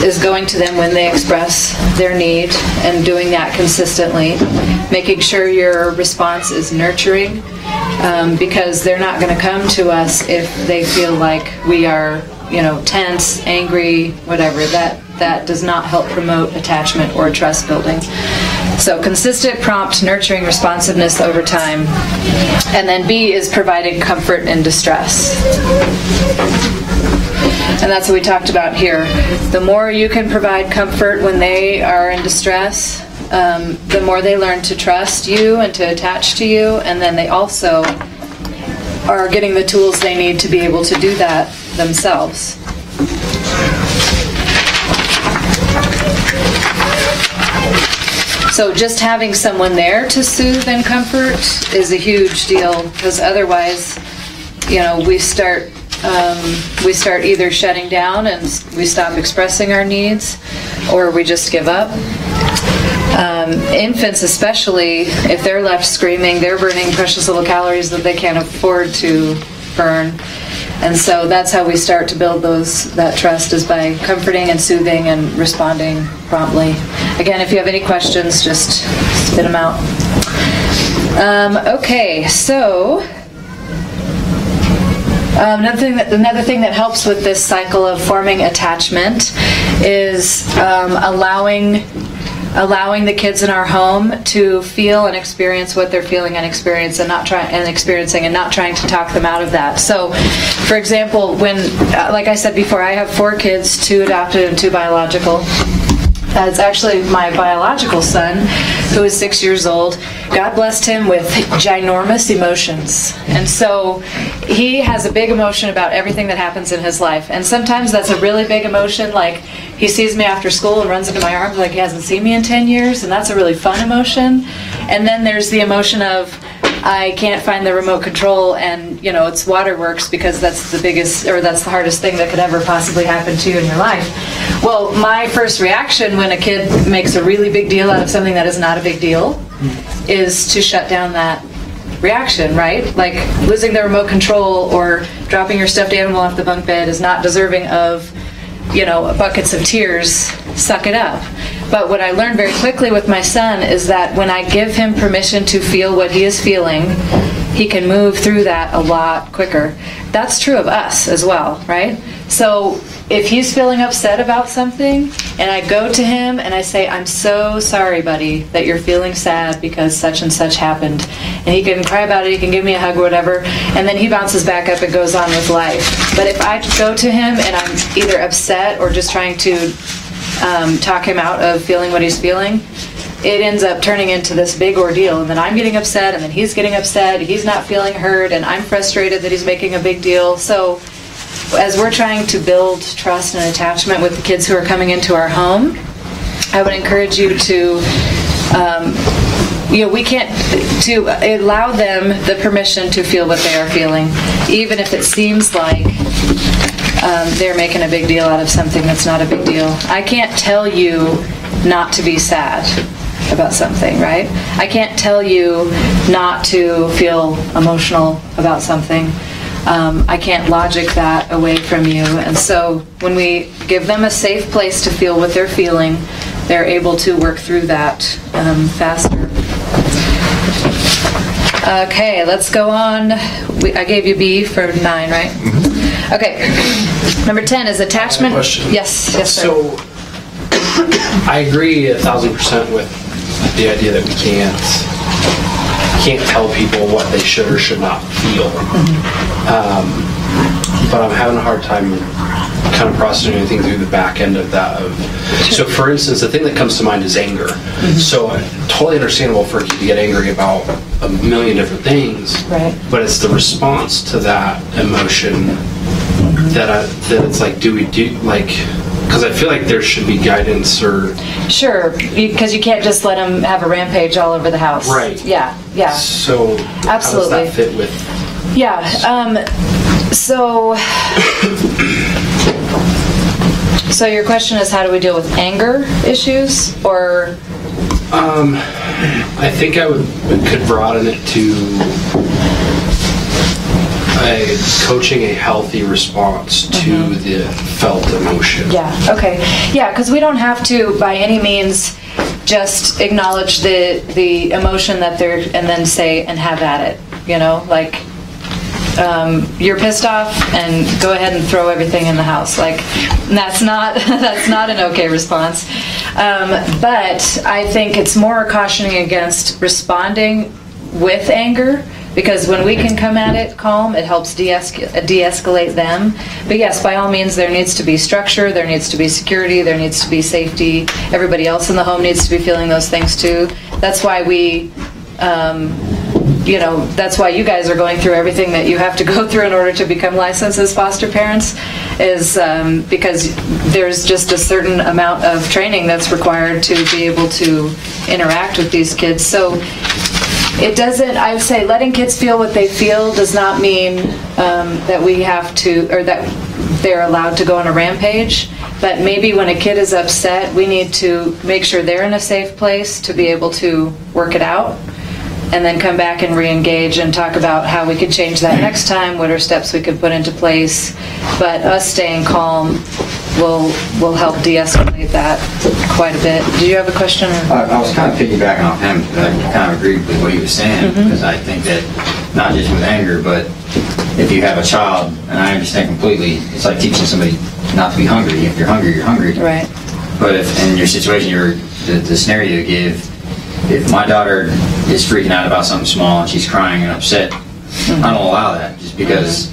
Speaker 2: is going to them when they express their need and doing that consistently. Making sure your response is nurturing because they're not going to come to us if they feel like we are, tense, angry, whatever. That does not help promote attachment or trust building. So consistent, prompt, nurturing, responsiveness over time. And then B is providing comfort in distress. And that's what we talked about here. The more you can provide comfort when they are in distress, the more they learn to trust you and to attach to you, and then they also are getting the tools they need to be able to do that themselves. So just having someone there to soothe and comfort is a huge deal, because otherwise, we start either shutting down and we stop expressing our needs, or we just give up. Infants especially, if they're left screaming, they're burning precious little calories that they can't afford to burn. And so that's how we start to build that trust, is by comforting and soothing and responding promptly. Again, if you have any questions, just spit them out. Okay, so another thing that helps with this cycle of forming attachment is allowing the kids in our home to feel and experience what they're feeling and experiencing, and not trying to talk them out of that. So, for example, when, like I said before, I have 4 kids, 2 adopted and 2 biological. It's actually my biological son, who is 6 years old. God blessed him with ginormous emotions. And so he has a big emotion about everything that happens in his life. And sometimes that's a really big emotion, like he sees me after school and runs into my arms like he hasn't seen me in 10 years, and that's a really fun emotion. And then there's the emotion of, I can't find the remote control, and it's waterworks, because that's the hardest thing that could ever possibly happen to you in your life. Well, my first reaction when a kid makes a really big deal out of something that is not a big deal is to shut down that reaction, right? Like losing the remote control or dropping your stuffed animal off the bunk bed is not deserving of, buckets of tears. Suck it up. But what I learned very quickly with my son is that when I give him permission to feel what he is feeling, he can move through that a lot quicker. That's true of us as well, right? So if he's feeling upset about something, and I go to him and I say, I'm so sorry, buddy, that you're feeling sad because such and such happened. And he can cry about it, he can give me a hug or whatever, and then he bounces back up and goes on with life. But if I go to him and I'm either upset or just trying to talk him out of feeling what he's feeling, it ends up turning into this big ordeal, and then I'm getting upset, and then he's getting upset, he's not feeling heard, and I'm frustrated that he's making a big deal. So as we're trying to build trust and attachment with the kids who are coming into our home, I would encourage you to allow them the permission to feel what they are feeling, even if it seems like they're making a big deal out of something that's not a big deal. I can't tell you not to be sad about something, right? I can't tell you not to feel emotional about something. I can't logic that away from you. And so when we give them a safe place to feel what they're feeling, they're able to work through that faster. Okay, let's go on. I gave you B for 9, right? Mm-hmm. Okay. Number 10 is attachment.
Speaker 9: Question.
Speaker 2: Yes, sir.
Speaker 9: So I agree 1,000% with the idea that we can't tell people what they should or should not feel. But I'm having a hard time kind of processing anything through the back end of that. So for instance, the thing that comes to mind is anger. So totally understandable for a kid to get angry about a million different things,
Speaker 2: right?
Speaker 9: But it's the response to that emotion that it's like, because I feel like there should be guidance or... Sure,
Speaker 2: because you can't just let them have a rampage all over the house.
Speaker 9: Right.
Speaker 2: Yeah.
Speaker 9: So
Speaker 2: absolutely. How does
Speaker 9: that fit with...
Speaker 2: Yeah, so your question is, how do we deal with anger issues, or?
Speaker 9: I think could broaden it to coaching a healthy response to the felt emotion.
Speaker 2: Yeah, okay. Yeah, because we don't have to, by any means, just acknowledge the emotion that they're, and then say, and have at it, like, you're pissed off, and go ahead and throw everything in the house. Like, that's not an okay response. But I think it's more cautioning against responding with anger, because when we can come at it calm, it helps de-escalate them. But yes, by all means, there needs to be structure, there needs to be security, there needs to be safety. Everybody else in the home needs to be feeling those things too. That's why we you know, that's why you guys are going through everything that you have to go through in order to become licensed as foster parents, is because there's just a certain amount of training that's required to be able to interact with these kids. So it doesn't, I would say letting kids feel what they feel does not mean that we have to, or that they're allowed to go on a rampage. But maybe when a kid is upset, we need to make sure they're in a safe place to be able to work it out, and then come back and re-engage and talk about how we could change that next time, what are steps we could put into place. But us staying calm will help de-escalate that quite a bit. Do you have a question?
Speaker 19: I was kind of piggybacking off him, because I kind of agreed with what he was saying, because I think that not just with anger, but if you have a child, and I understand completely, it's like teaching somebody not to be hungry. If you're hungry, you're hungry.
Speaker 2: Right.
Speaker 19: But if in your situation, the scenario you give, if my daughter is freaking out about something small and she's crying and upset, I don't allow that, just because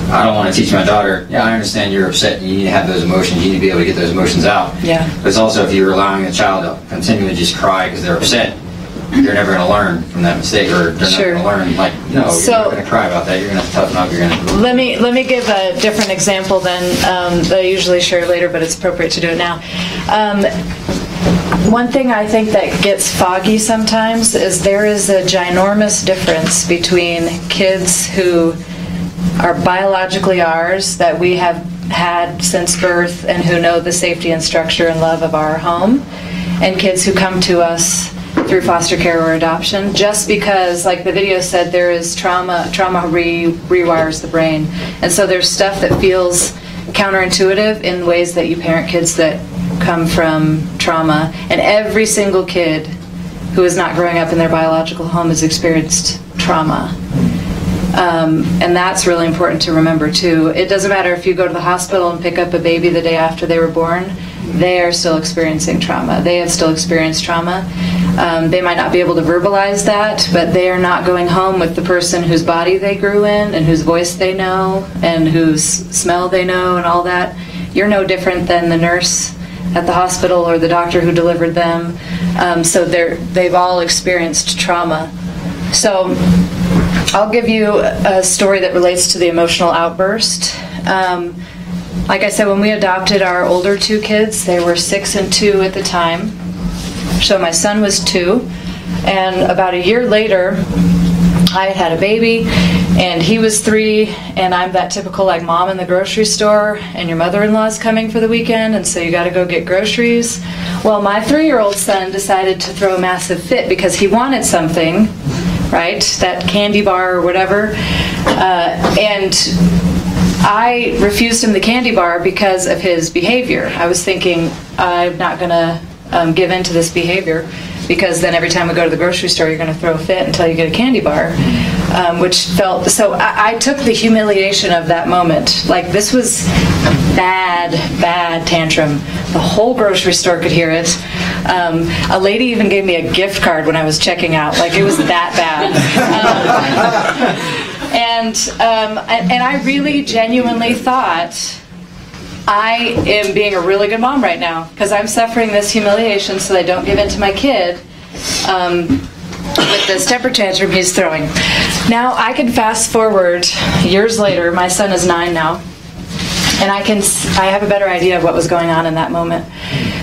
Speaker 19: I don't want to teach my daughter, yeah, I understand you're upset, you need to have those emotions, you need to be able to get those emotions out.
Speaker 2: Yeah.
Speaker 19: But it's also, if you're allowing a child to continually just cry because they're upset, you're never going to learn from that mistake, or they're not going to learn, like, no, you're not going to cry about that, you're going to toughen up, you're going to...
Speaker 2: Let me give a different example than that I usually share later, but it's appropriate to do it now. One thing I think that gets foggy sometimes is there is a ginormous difference between kids who are biologically ours, that we have had since birth, and who know the safety and structure and love of our home, and kids who come to us through foster care or adoption, just because, like the video said, there is trauma rewires the brain. And so there's stuff that feels counterintuitive in ways that you parent kids that come from trauma, and every single kid who is not growing up in their biological home has experienced trauma. And that's really important to remember too. It doesn't matter if you go to the hospital and pick up a baby the day after they were born, they are still experiencing trauma. They have still experienced trauma. They might not be able to verbalize that, but they are not going home with the person whose body they grew in, and whose voice they know, and whose smell they know, and all that. You're no different than the nurse at the hospital or the doctor who delivered them. So they've all experienced trauma. So I'll give you a story that relates to the emotional outburst. Like I said, when we adopted our older two kids, they were 6 and 2 at the time. So my son was 2, and about a year later, I had a baby, and he was 3, and I'm that typical like mom in the grocery store, and your mother-in-law's coming for the weekend, and so you got to go get groceries. Well, my 3-year-old son decided to throw a massive fit because he wanted something, right? That candy bar or whatever, and I refused him the candy bar because of his behavior. I was thinking, I'm not going to give in to this behavior, because then every time we go to the grocery store, you're going to throw a fit until you get a candy bar, which felt, so I took the humiliation of that moment. Like, this was bad tantrum. The whole grocery store could hear it. A lady even gave me a gift card when I was checking out. Like, it was that bad. And I really genuinely thought, I am being a really good mom right now, because I'm suffering this humiliation so I don't give in to my kid with this temper tantrum he's throwing. Now I can fast forward years later. My son is 9 now, and I have a better idea of what was going on in that moment.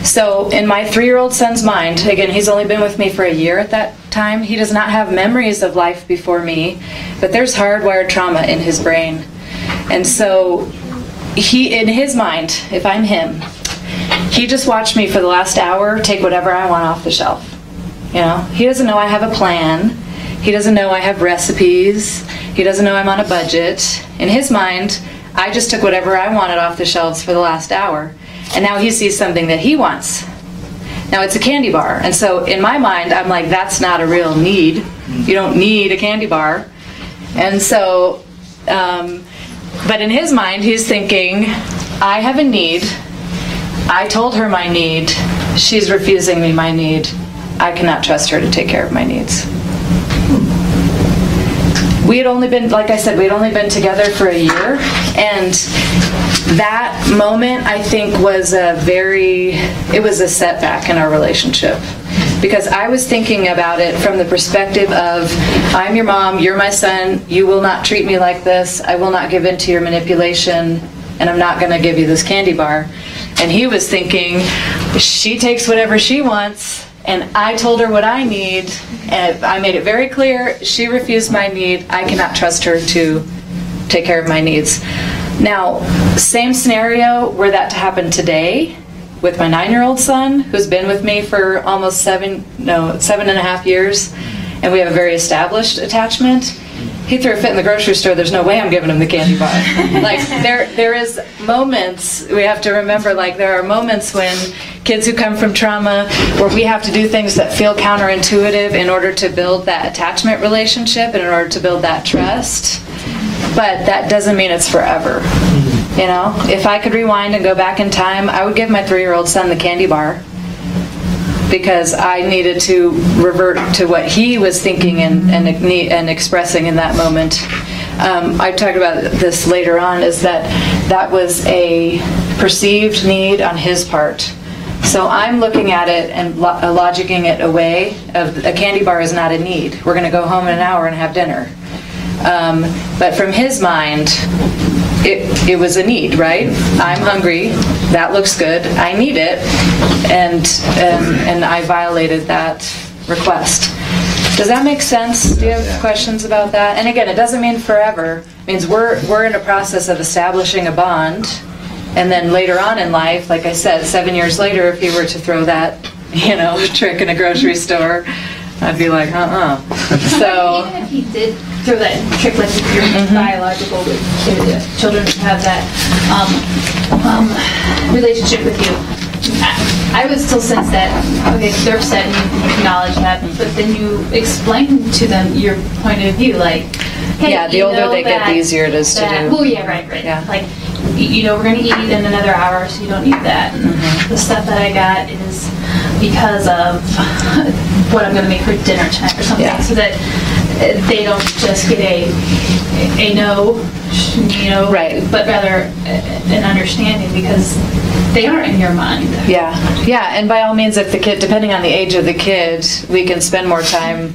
Speaker 2: So in my 3-year-old son's mind, again, he's only been with me for a year at that time. He does not have memories of life before me, but there's hardwired trauma in his brain. And so he, in his mind, if I'm him, he just watched me for the last hour take whatever I want off the shelf. You know, he doesn't know I have a plan. He doesn't know I have recipes. He doesn't know I'm on a budget. In his mind, I just took whatever I wanted off the shelves for the last hour. And now he sees something that he wants. Now it's a candy bar. And so in my mind, I'm like, that's not a real need. You don't need a candy bar. And so, but in his mind, he's thinking, I have a need. I told her my need. She's refusing me my need. I cannot trust her to take care of my needs. We had only been, like I said, we had only been together for a year, and that moment, I think, was it was a setback in our relationship, because I was thinking about it from the perspective of, I'm your mom, you're my son, you will not treat me like this, I will not give in to your manipulation, and I'm not going to give you this candy bar. And he was thinking, she takes whatever she wants, and I told her what I need, and I made it very clear, she refused my need, I cannot trust her to take care of my needs. Now, same scenario were that to happen today with my 9-year-old son, who's been with me for almost 7.5 years, and we have a very established attachment. He threw a fit in the grocery store, there's no way I'm giving him the candy bar. Like, there is moments, we have to remember, like, there are moments when kids who come from trauma where we have to do things that feel counterintuitive in order to build that attachment relationship and in order to build that trust. But that doesn't mean it's forever. You know, if I could rewind and go back in time, I would give my 3-year-old son the candy bar because I needed to revert to what he was thinking and expressing in that moment. I talked about this later on, is that was a perceived need on his part. So I'm looking at it and logicking it away of a candy bar is not a need. We're going to go home in an hour and have dinner. But from his mind, it was a need, right? I'm hungry, that looks good, I need it, and I violated that request. Does that make sense? Do you have questions about that? And again, it doesn't mean forever. It means we're in a process of establishing a bond, and then later on in life, like I said, 7 years later, if he were to throw that, trick in a grocery store, I'd be like, So
Speaker 5: even if he did throw that trick, like if you're biological with children who have that relationship with you, I would still sense that, okay, they're upset and you acknowledge that, but then you explain to them your point of view, like, hey,
Speaker 2: yeah, the older they get, the easier it is to do.
Speaker 5: Well, yeah, right. Yeah. Like, we're going to eat in another hour, so you don't need that. The stuff that I got is because of what I'm going to make for dinner tonight or something, so that they don't just get a no, right, but rather an understanding, because they are in your mind.
Speaker 2: Yeah, and by all means, if the kid, depending on the age of the kid, we can spend more time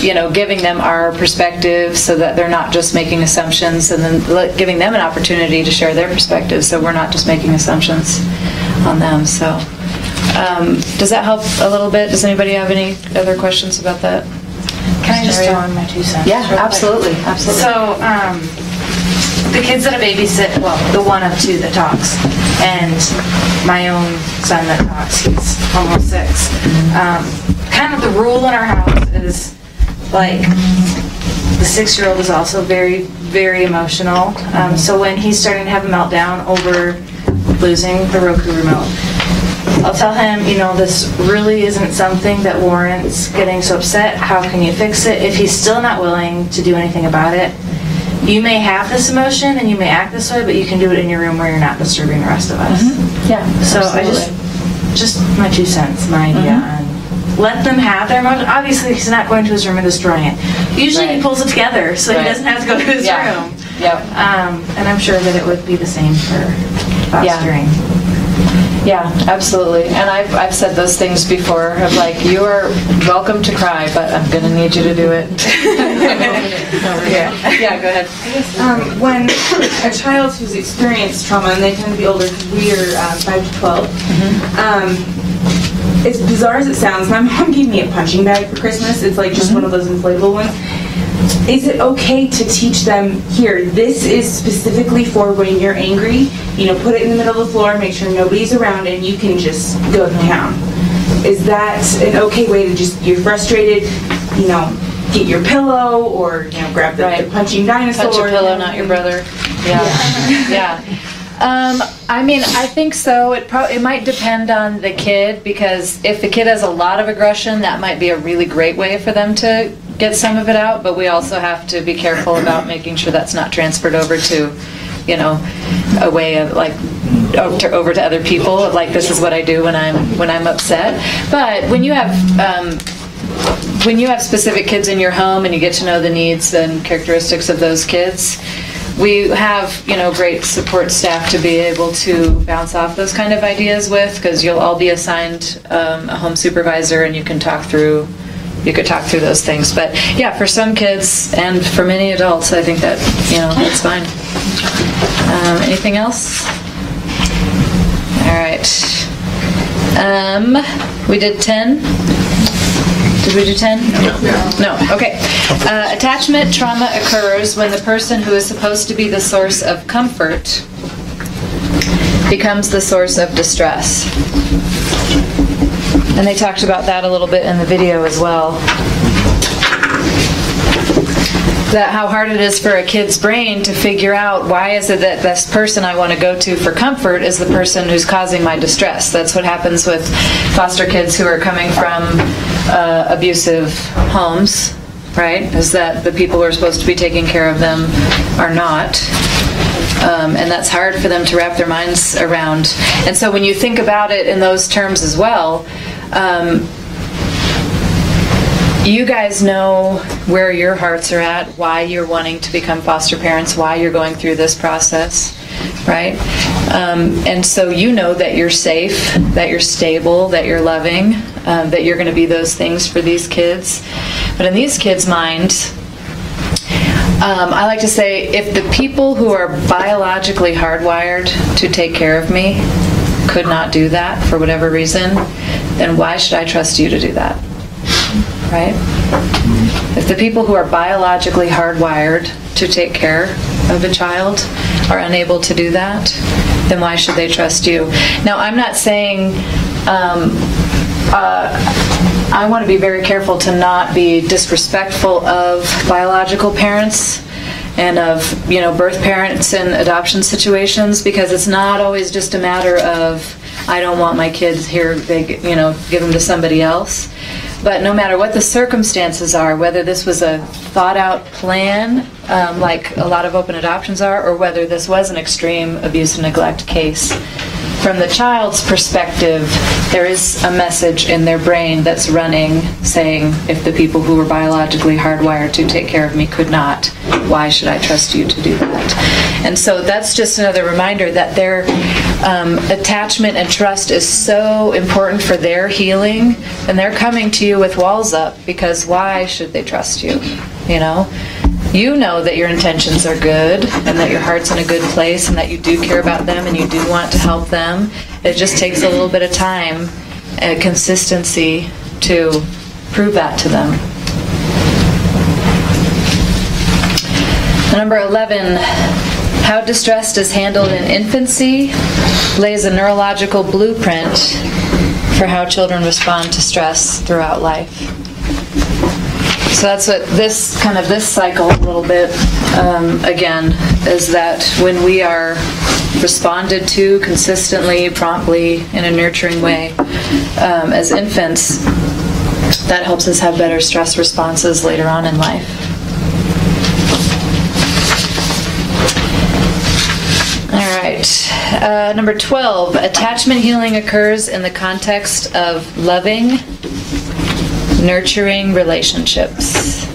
Speaker 2: giving them our perspective so that they're not just making assumptions, and then giving them an opportunity to share their perspective so we're not just making assumptions on them. So does that help a little bit? Does anybody have any other questions about that?
Speaker 4: Can I just throw in my 2 cents?
Speaker 2: Yeah, absolutely.
Speaker 4: So the kids that I babysit, well, the one of 2 that talks, and my own son that talks, he's almost 6. Kind of the rule in our house is, like, the 6-year-old is also very, very emotional. So when he's starting to have a meltdown over losing the Roku remote, I'll tell him, this really isn't something that warrants getting so upset. How can you fix it? If he's still not willing to do anything about it, you may have this emotion and you may act this way, but you can do it in your room where you're not disturbing the rest of us.
Speaker 2: Yeah,
Speaker 4: so
Speaker 2: absolutely.
Speaker 4: I just my 2 cents, my idea on let them have their emotion. Obviously, he's not going to his room and destroying it. Usually he pulls it together so he doesn't have to go to his room. And I'm sure that it would be the same for fostering.
Speaker 2: Yeah, absolutely. And I've said those things before of like, you are welcome to cry, but I'm going to need you to do it. Yeah, go ahead.
Speaker 20: When a child who's experienced trauma, and they tend to be older because we are 5 to 12, as bizarre as it sounds, my mom gave me a punching bag for Christmas. It's like just one of those inflatable ones. Is it okay to teach them, here, this is specifically for when you're angry, put it in the middle of the floor, make sure nobody's around, and you can just go to town? Is that an okay way to just, you're frustrated, get your pillow, or, grab the punching dinosaur?
Speaker 2: Punch your pillow, not your brother. Yeah. I mean, I think so. It might depend on the kid, because if the kid has a lot of aggression, that might be a really great way for them to get some of it out, but we also have to be careful about making sure that's not transferred over to, a way of like over to other people. Like, this is what I do when I'm upset. But when you have specific kids in your home and you get to know the needs and characteristics of those kids, we have, great support staff to be able to bounce off those kind of ideas with, because you'll all be assigned a home supervisor, and you could talk through those things. But yeah, for some kids and for many adults, I think that, that's fine. Anything else? All right. We did 10. Did we do 10? No. Okay. Attachment trauma occurs when the person who is supposed to be the source of comfort becomes the source of distress. And they talked about that a little bit in the video as well. That how hard it is for a kid's brain to figure out, why is it that this person I want to go to for comfort is the person who's causing my distress. That's what happens with foster kids who are coming from abusive homes, right? Is that the people who are supposed to be taking care of them are not. And that's hard for them to wrap their minds around. And so when you think about it in those terms as well, you guys know where your hearts are at, why you're wanting to become foster parents, why you're going through this process, right? And so you know that you're safe, that you're stable, that you're loving, that you're going to be those things for these kids. But in these kids' minds, I like to say, if the people who are biologically hardwired to take care of me could not do that for whatever reason, then why should I trust you to do that? Right? If the people who are biologically hardwired to take care of a child are unable to do that, then why should they trust you? Now, I'm not saying I want to be very careful to not be disrespectful of biological parents and of birth parents in adoption situations, because it's not always just a matter of I don't want my kids here, they give them to somebody else. But no matter what the circumstances are, whether this was a thought-out plan, like a lot of open adoptions are, or whether this was an extreme abuse and neglect case, from the child's perspective, there is a message in their brain that's running saying, if the people who were biologically hardwired to take care of me could not, why should I trust you to do that? And so that's just another reminder that their attachment and trust is so important for their healing, and they're coming to you with walls up, because why should they trust you? You know that your intentions are good and that your heart's in a good place and that you do care about them and you do want to help them. It just takes a little bit of time and consistency to prove that to them. Number 11, how distress is handled in infancy lays a neurological blueprint for how children respond to stress throughout life. So that's what this cycle a little bit, again, is that when we are responded to consistently, promptly, in a nurturing way as infants, that helps us have better stress responses later on in life. All right. Number 12, attachment healing occurs in the context of loving, nurturing relationships.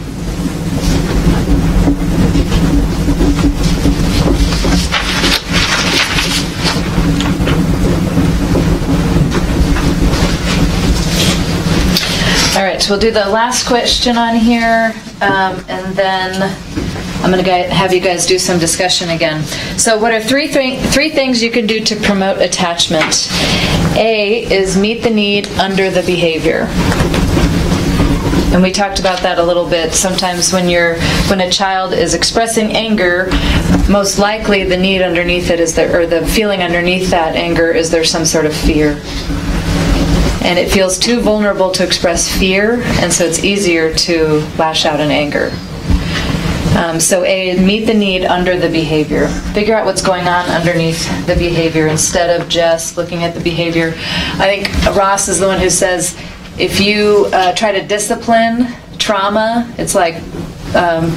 Speaker 2: All right, so we'll do the last question on here, and then I'm going to have you guys do some discussion again. So what are three things you can do to promote attachment? A is meet the need under the behavior. And we talked about that a little bit. Sometimes when a child is expressing anger, most likely the need underneath it is the feeling underneath that anger is there's some sort of fear. And it feels too vulnerable to express fear, and so it's easier to lash out in anger. So A, meet the need under the behavior. Figure out what's going on underneath the behavior instead of just looking at the behavior. I think Ross is the one who says, if you try to discipline trauma, it's like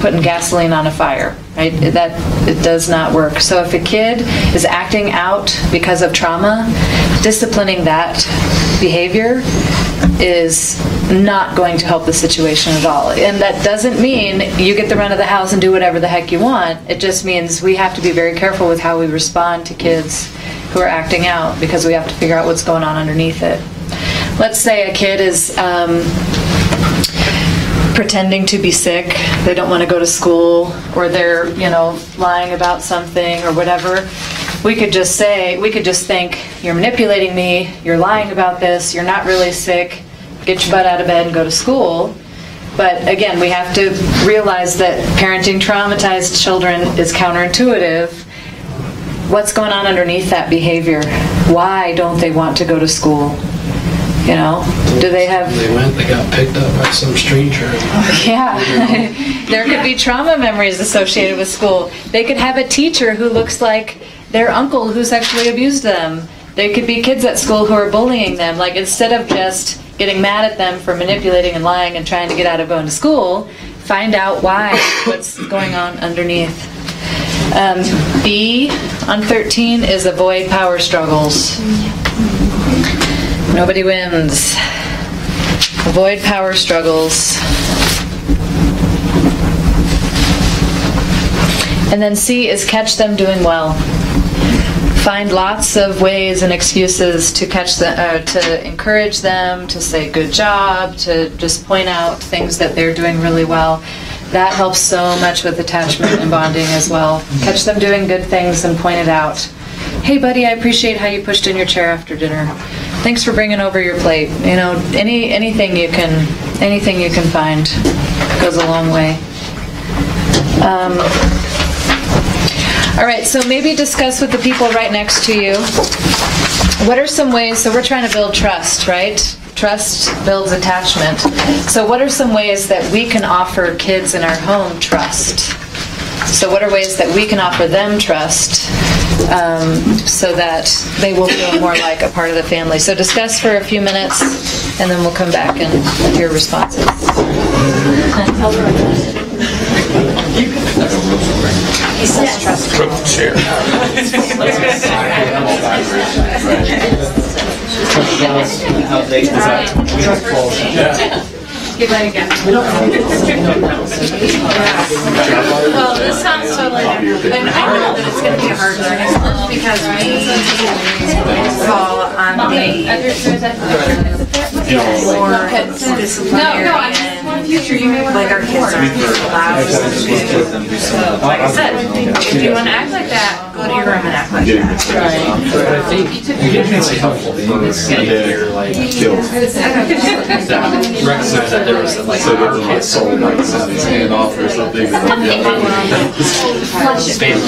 Speaker 2: putting gasoline on a fire, right? It does not work. So if a kid is acting out because of trauma, disciplining that behavior is not going to help the situation at all. And that doesn't mean you get the run of the house and do whatever the heck you want. It just means we have to be very careful with how we respond to kids who are acting out, because we have to figure out what's going on underneath it. Let's say a kid is pretending to be sick, they don't want to go to school, or they're, lying about something or whatever. We could just think, you're manipulating me, you're lying about this, you're not really sick, get your butt out of bed and go to school. But again, we have to realize that parenting traumatized children is counterintuitive. What's going on underneath that behavior? Why don't they want to go to school? Do they have...
Speaker 9: They got picked up by some stranger.
Speaker 2: Yeah. There could be trauma memories associated with school. They could have a teacher who looks like their uncle who sexually abused them. There could be kids at school who are bullying them. Like, instead of just getting mad at them for manipulating and lying and trying to get out of going to school, find out why, what's going on underneath. B on 13 is avoid power struggles. Nobody wins. Avoid power struggles. And then C is catch them doing well. Find lots of ways and excuses to catch them, to encourage them, to say good job, to just point out things that they're doing really well. That helps so much with attachment and bonding as well. Catch them doing good things and point it out. Hey buddy, I appreciate how you pushed in your chair after dinner. Thanks for bringing over your plate. Anything you can find goes a long way. All right, so maybe discuss with the people right next to you. What are some ways, so we're trying to build trust, right? Trust builds attachment. So what are some ways that we can offer kids in our home trust? So what are ways that we can offer them trust so that they will feel more like a part of the family? So discuss for a few minutes, and then we'll come back and hear responses.
Speaker 4: He says trust.
Speaker 7: Chair.
Speaker 1: How they
Speaker 5: Give that again. Well, this sounds totally different. And I know that it's going to be a hard learning because we fall on the disciplinary and like our kids are allowed to like I said, if you want to act like that, go to your room and act like that.
Speaker 9: But I think it's helpful things here, like recognize that there was like a soul like hand off or something. Family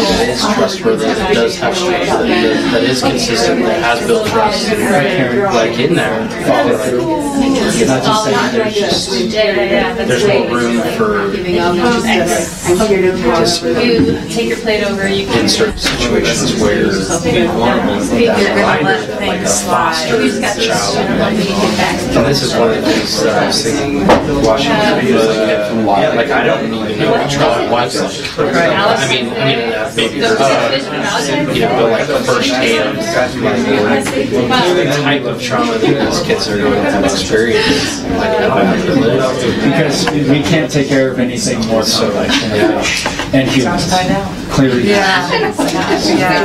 Speaker 9: that is trustworthy, that does have strength, that is consistent, that has built trust, like in there, follow through. Not just saying there's more room for
Speaker 5: You take your plate over, you can
Speaker 9: in certain situations where you're going to let things slide. And this is one of the things that I was thinking watching the videos like I don't even know what trauma was. I mean maybe there's but like the first hand the type of trauma that these kids are going to experience, like
Speaker 6: because we can't take care of anything more complex and humans. Clearly.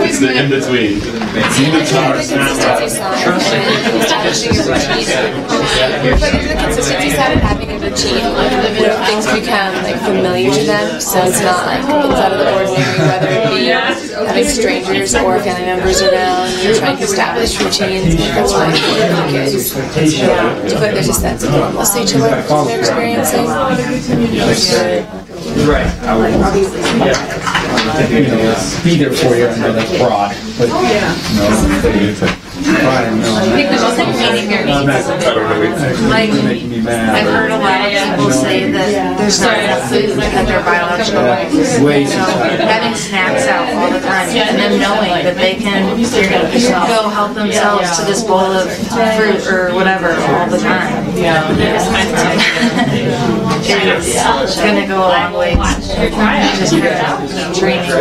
Speaker 7: It's the in between.
Speaker 21: The consistency side of having a routine, things become like familiar to them, so it's not like it's out of the ordinary, whether it be having strangers or family members around, you're trying to establish routines. That's why for kids, to put there's a sense of normalcy to what they're experiencing.
Speaker 6: Right. I would, be there for you. I know that's broad, but
Speaker 4: I think the most important here like I've heard a lot of people say that there's not enough food at their biological life. Having snacks out all the time and then knowing that they can go help themselves to this bowl of fruit or whatever all the time. is going to go a long way. Just kind of training the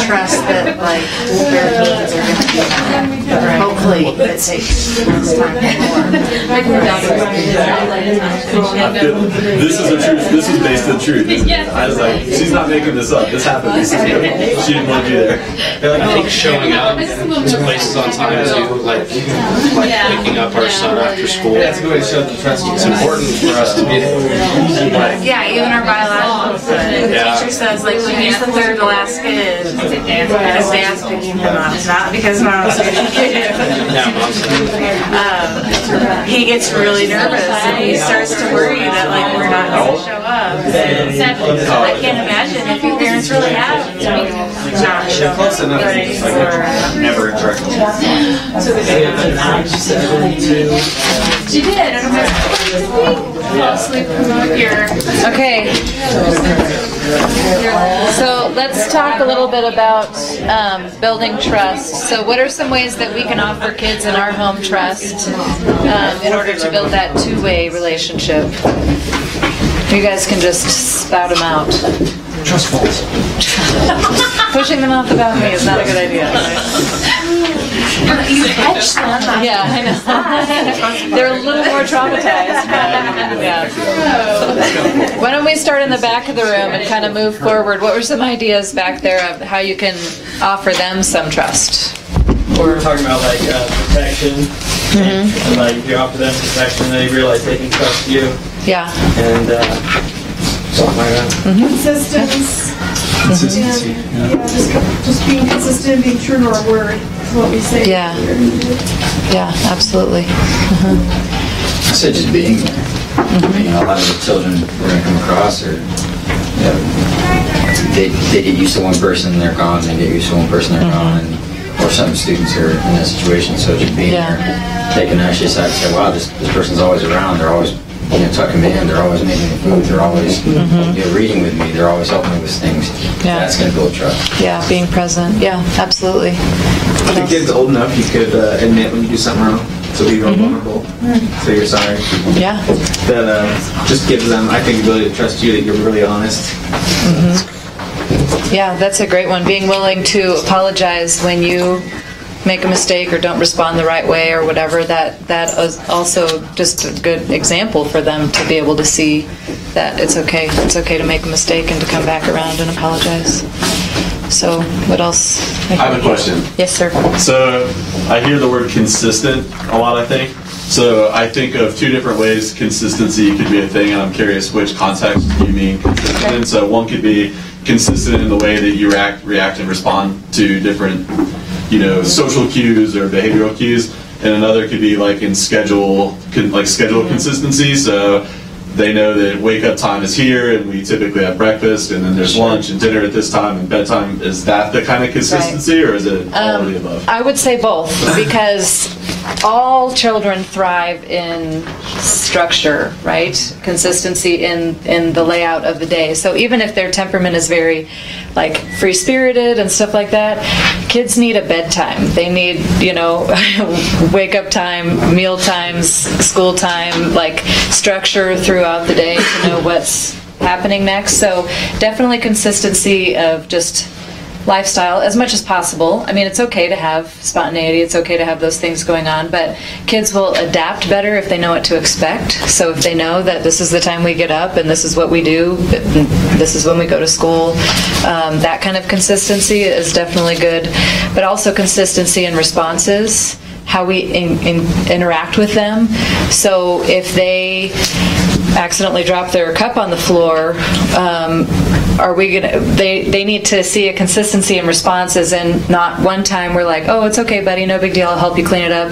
Speaker 4: trust that like their needs are going to be met. Hopefully, it takes less time
Speaker 7: This is the truth. This is based on the truth. I was like, she's not making this up. This happened. This is good. She didn't want to be there.
Speaker 9: I think showing up to places on time too, like picking up our son after school.
Speaker 6: That's a good way to show the trust.
Speaker 9: It's important for us to be like,
Speaker 4: even our biological son. The teacher says, like, when he's the third to last kid, because dad's picking him up, not because mom's picking him. He gets really nervous and he starts to worry that like we're not going to show up. I can't imagine if your parents really have not shown up.
Speaker 7: Never correct.
Speaker 5: She did.
Speaker 2: Okay. So let's talk a little bit about building trust. So what are some ways that we can offer kids in our home trust in order to build that two-way relationship? You guys can just spout them out.
Speaker 6: Trust falls.
Speaker 2: Pushing them off the balcony is not a good idea.
Speaker 4: You catch them.
Speaker 2: Yeah, I know. They're a little more traumatized. Yeah. Why don't we start in the back of the room and kind of move forward? What were some ideas back there of how you can offer them some trust?
Speaker 1: We were talking about like protection, and like if you offer them protection, they realize they can trust you.
Speaker 2: Yeah.
Speaker 1: And something like that.
Speaker 15: Consistency. Yeah, just being consistent and being true to our word is what we say.
Speaker 2: Yeah. Yeah, absolutely.
Speaker 19: I said just being there. You know, a lot of the children we're going to come across are, you know, they get used to one person and they're gone, they get used to one person and they're gone, or some students are in that situation, so just being there, they can actually decide to say, wow, this person's always around, they're always tucking me in, they're always making me food, they're always reading with me, they're always helping me with things.
Speaker 2: Yeah.
Speaker 19: That's going to build trust.
Speaker 2: Yeah, being present. Yeah, absolutely.
Speaker 6: If the kid's old enough, you could admit when you do something wrong. So be real vulnerable. So you're sorry.
Speaker 2: Yeah.
Speaker 6: That just gives them, I think, the ability to trust you, that you're really honest.
Speaker 2: Yeah, that's a great one. Being willing to apologize when you make a mistake or don't respond the right way or whatever, that is also just a good example for them to be able to see that it's okay. It's okay to make a mistake and to come back around and apologize. So what else?
Speaker 7: I have a question.
Speaker 2: Yes, sir.
Speaker 7: So I hear the word consistent a lot, I think. So I think of two different ways consistency could be a thing, and I'm curious which context you mean consistent in. So one could be consistent in the way that you react and respond to different, social cues or behavioral cues, and another could be like in schedule consistency. So they know that wake up time is here, and we typically have breakfast, and then there's lunch and dinner at this time, and bedtime. Is that the kind of consistency, or is it all of the above?
Speaker 2: I would say both, because all children thrive in structure, right? Consistency in the layout of the day. So even if their temperament is very free-spirited and stuff like that, kids need a bedtime. They need, wake up time, meal times, school time, structure throughout the day to know what's happening next. So definitely consistency of just lifestyle as much as possible. I mean, it's okay to have spontaneity, it's okay to have those things going on, but kids will adapt better if they know what to expect. So if they know that this is the time we get up and this is what we do, this is when we go to school, that kind of consistency is definitely good. But also consistency in responses, how we interact with them. So if they accidentally drop their cup on the floor, they need to see a consistency in responses, and not one time we're like, oh, it's okay, buddy, no big deal, I'll help you clean it up,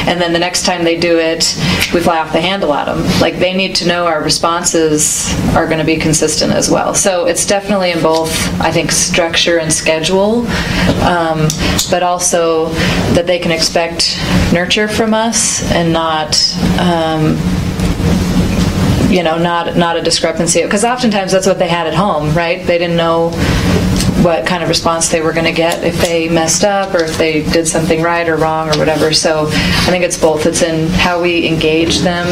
Speaker 2: and then the next time they do it, we fly off the handle at them. They need to know our responses are going to be consistent as well. So it's definitely in both, I think, structure and schedule, but also that they can expect nurture from us and not not a discrepancy, because oftentimes that's what they had at home, right? They didn't know what kind of response they were going to get if they messed up or if they did something right or wrong or whatever. So I think it's both. It's in how we engage them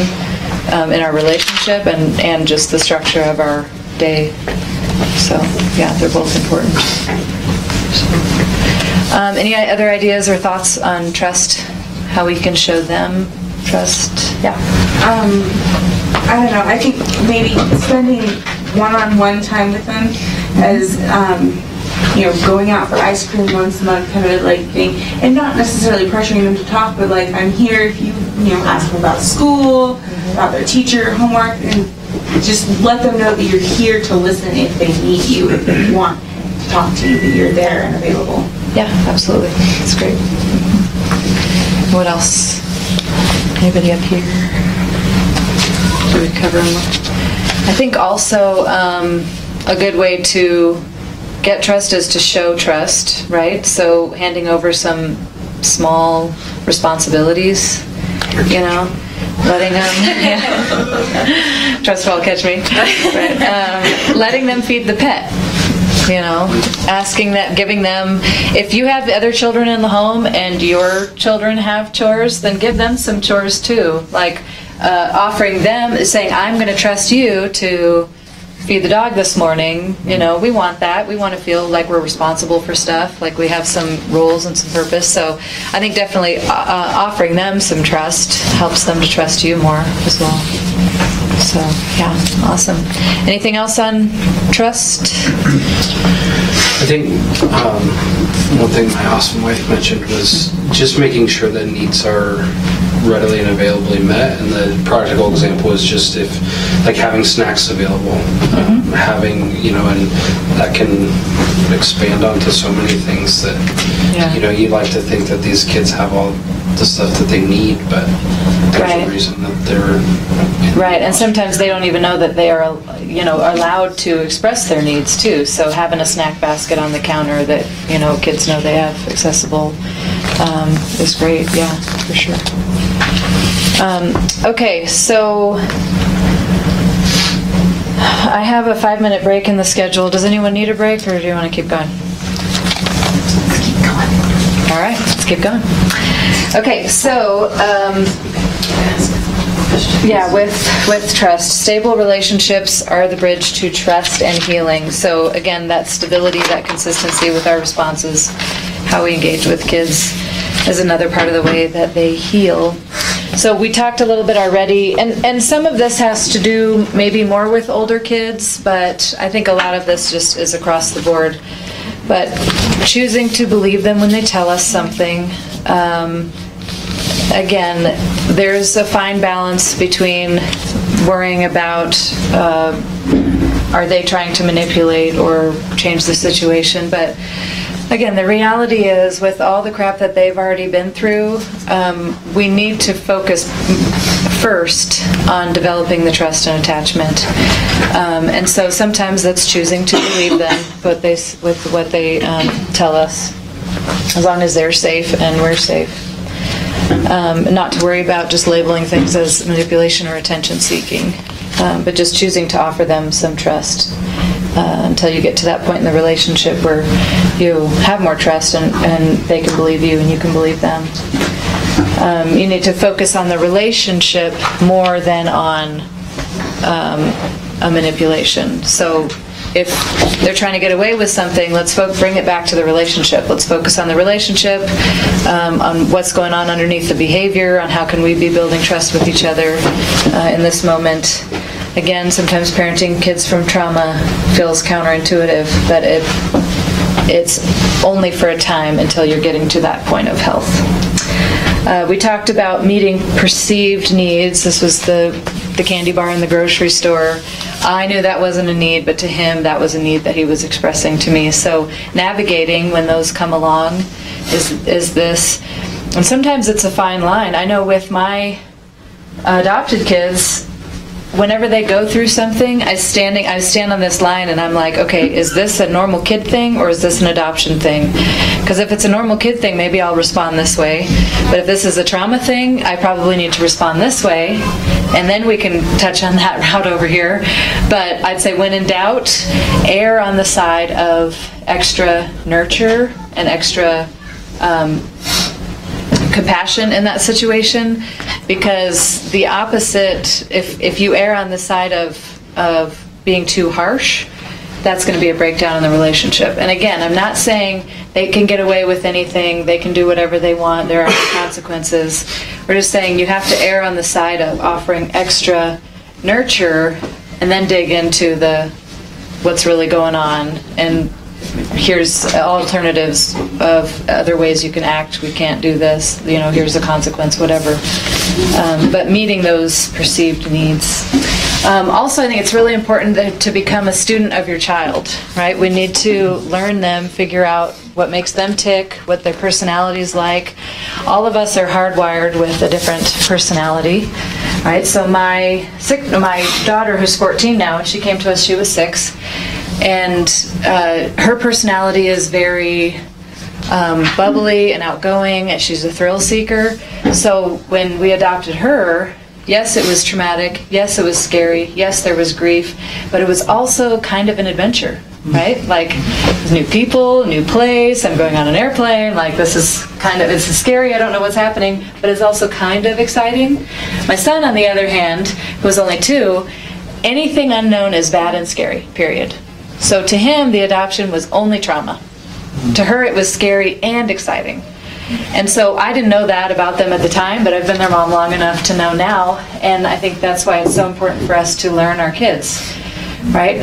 Speaker 2: in our relationship and just the structure of our day. So, yeah, they're both important. So, any other ideas or thoughts on trust? How we can show them trust? Yeah.
Speaker 20: I don't know. I think maybe spending one-on-one time with them as, going out for ice cream once a month kind of like thing, and not necessarily pressuring them to talk, but like, I'm here if you ask them about school, about their teacher, homework, and just let them know that you're here to listen if they need you, if they want to talk to you, that you're there and available.
Speaker 2: Yeah, absolutely. That's great. What else? Anybody up here? Do we cover them? I think also a good way to get trust is to show trust, right? So handing over some small responsibilities, letting them, trust fall, catch me, right? Letting them feed the pet, asking that, giving them, if you have other children in the home and your children have chores, then give them some chores too. Like offering them, saying, I'm going to trust you to feed the dog this morning. We want that. We want to feel like we're responsible for stuff, like we have some roles and some purpose. So I think definitely offering them some trust helps them to trust you more as well. So, yeah, awesome. Anything else on trust?
Speaker 9: I think one thing my awesome wife mentioned was just making sure that needs are readily and availably met. And the practical example is just if, like, having snacks available, having, and that can expand onto so many things that, you like to think that these kids have all the stuff that they need, but there's a reason that they're
Speaker 2: right. And sometimes they don't even know that they are, allowed to express their needs too. So having a snack basket on the counter that, kids know they have accessible is great. Yeah, for sure. Okay, so I have a 5-minute break in the schedule. Does anyone need a break, or do you want to keep going? Let's keep going. All right, let's keep going. Okay, so with trust, stable relationships are the bridge to trust and healing. So again, that stability, that consistency with our responses, how we engage with kids, is another part of the way that they heal. So we talked a little bit already, and some of this has to do maybe more with older kids, but I think a lot of this just is across the board. But choosing to believe them when they tell us something. Again, there's a fine balance between worrying about are they trying to manipulate or change the situation, but again, the reality is, with all the crap that they've already been through, we need to focus first on developing the trust and attachment. And so sometimes that's choosing to believe them with what they tell us, as long as they're safe and we're safe. Not to worry about just labeling things as manipulation or attention seeking, but just choosing to offer them some trust. Until you get to that point in the relationship where you have more trust and they can believe you and you can believe them. You need to focus on the relationship more than on a manipulation. So if they're trying to get away with something, let's bring it back to the relationship. Let's focus on the relationship, on what's going on underneath the behavior, on how can we be building trust with each other in this moment. Again, sometimes parenting kids from trauma feels counterintuitive, but it's only for a time until you're getting to that point of health. We talked about meeting perceived needs. This was the candy bar in the grocery store. I knew that wasn't a need, but to him that was a need that he was expressing to me. So navigating when those come along is this. And sometimes it's a fine line. I know with my adopted kids, whenever they go through something, I stand on this line and I'm like, okay, is this a normal kid thing or is this an adoption thing? Because if it's a normal kid thing, maybe I'll respond this way. But if this is a trauma thing, I probably need to respond this way. And then we can touch on that route over here. But I'd say when in doubt, err on the side of extra nurture and extra compassion in that situation, because the opposite, if you err on the side of being too harsh, that's going to be a breakdown in the relationship. And again, I'm not saying they can get away with anything, they can do whatever they want, there are no consequences. We're just saying you have to err on the side of offering extra nurture and then dig into what's really going on, and here's alternatives of other ways you can act. We can't do this, here's the consequence, whatever. But meeting those perceived needs. Also, I think it's really important to become a student of your child, right? We need to learn them, figure out what makes them tick, what their personality is like. All of us are hardwired with a different personality, right? So my daughter, who's 14 now, when she came to us, she was 6, and her personality is very bubbly and outgoing, and she's a thrill seeker. So when we adopted her, yes, it was traumatic. Yes, it was scary. Yes, there was grief. But it was also kind of an adventure, right? Like, new people, new place, I'm going on an airplane. Like, this is it's scary. I don't know what's happening. But it's also kind of exciting. My son, on the other hand, who was only 2, anything unknown is bad and scary, period. So to him, the adoption was only trauma. To her, it was scary and exciting. And so I didn't know that about them at the time, but I've been their mom long enough to know now, and I think that's why it's so important for us to learn our kids, right?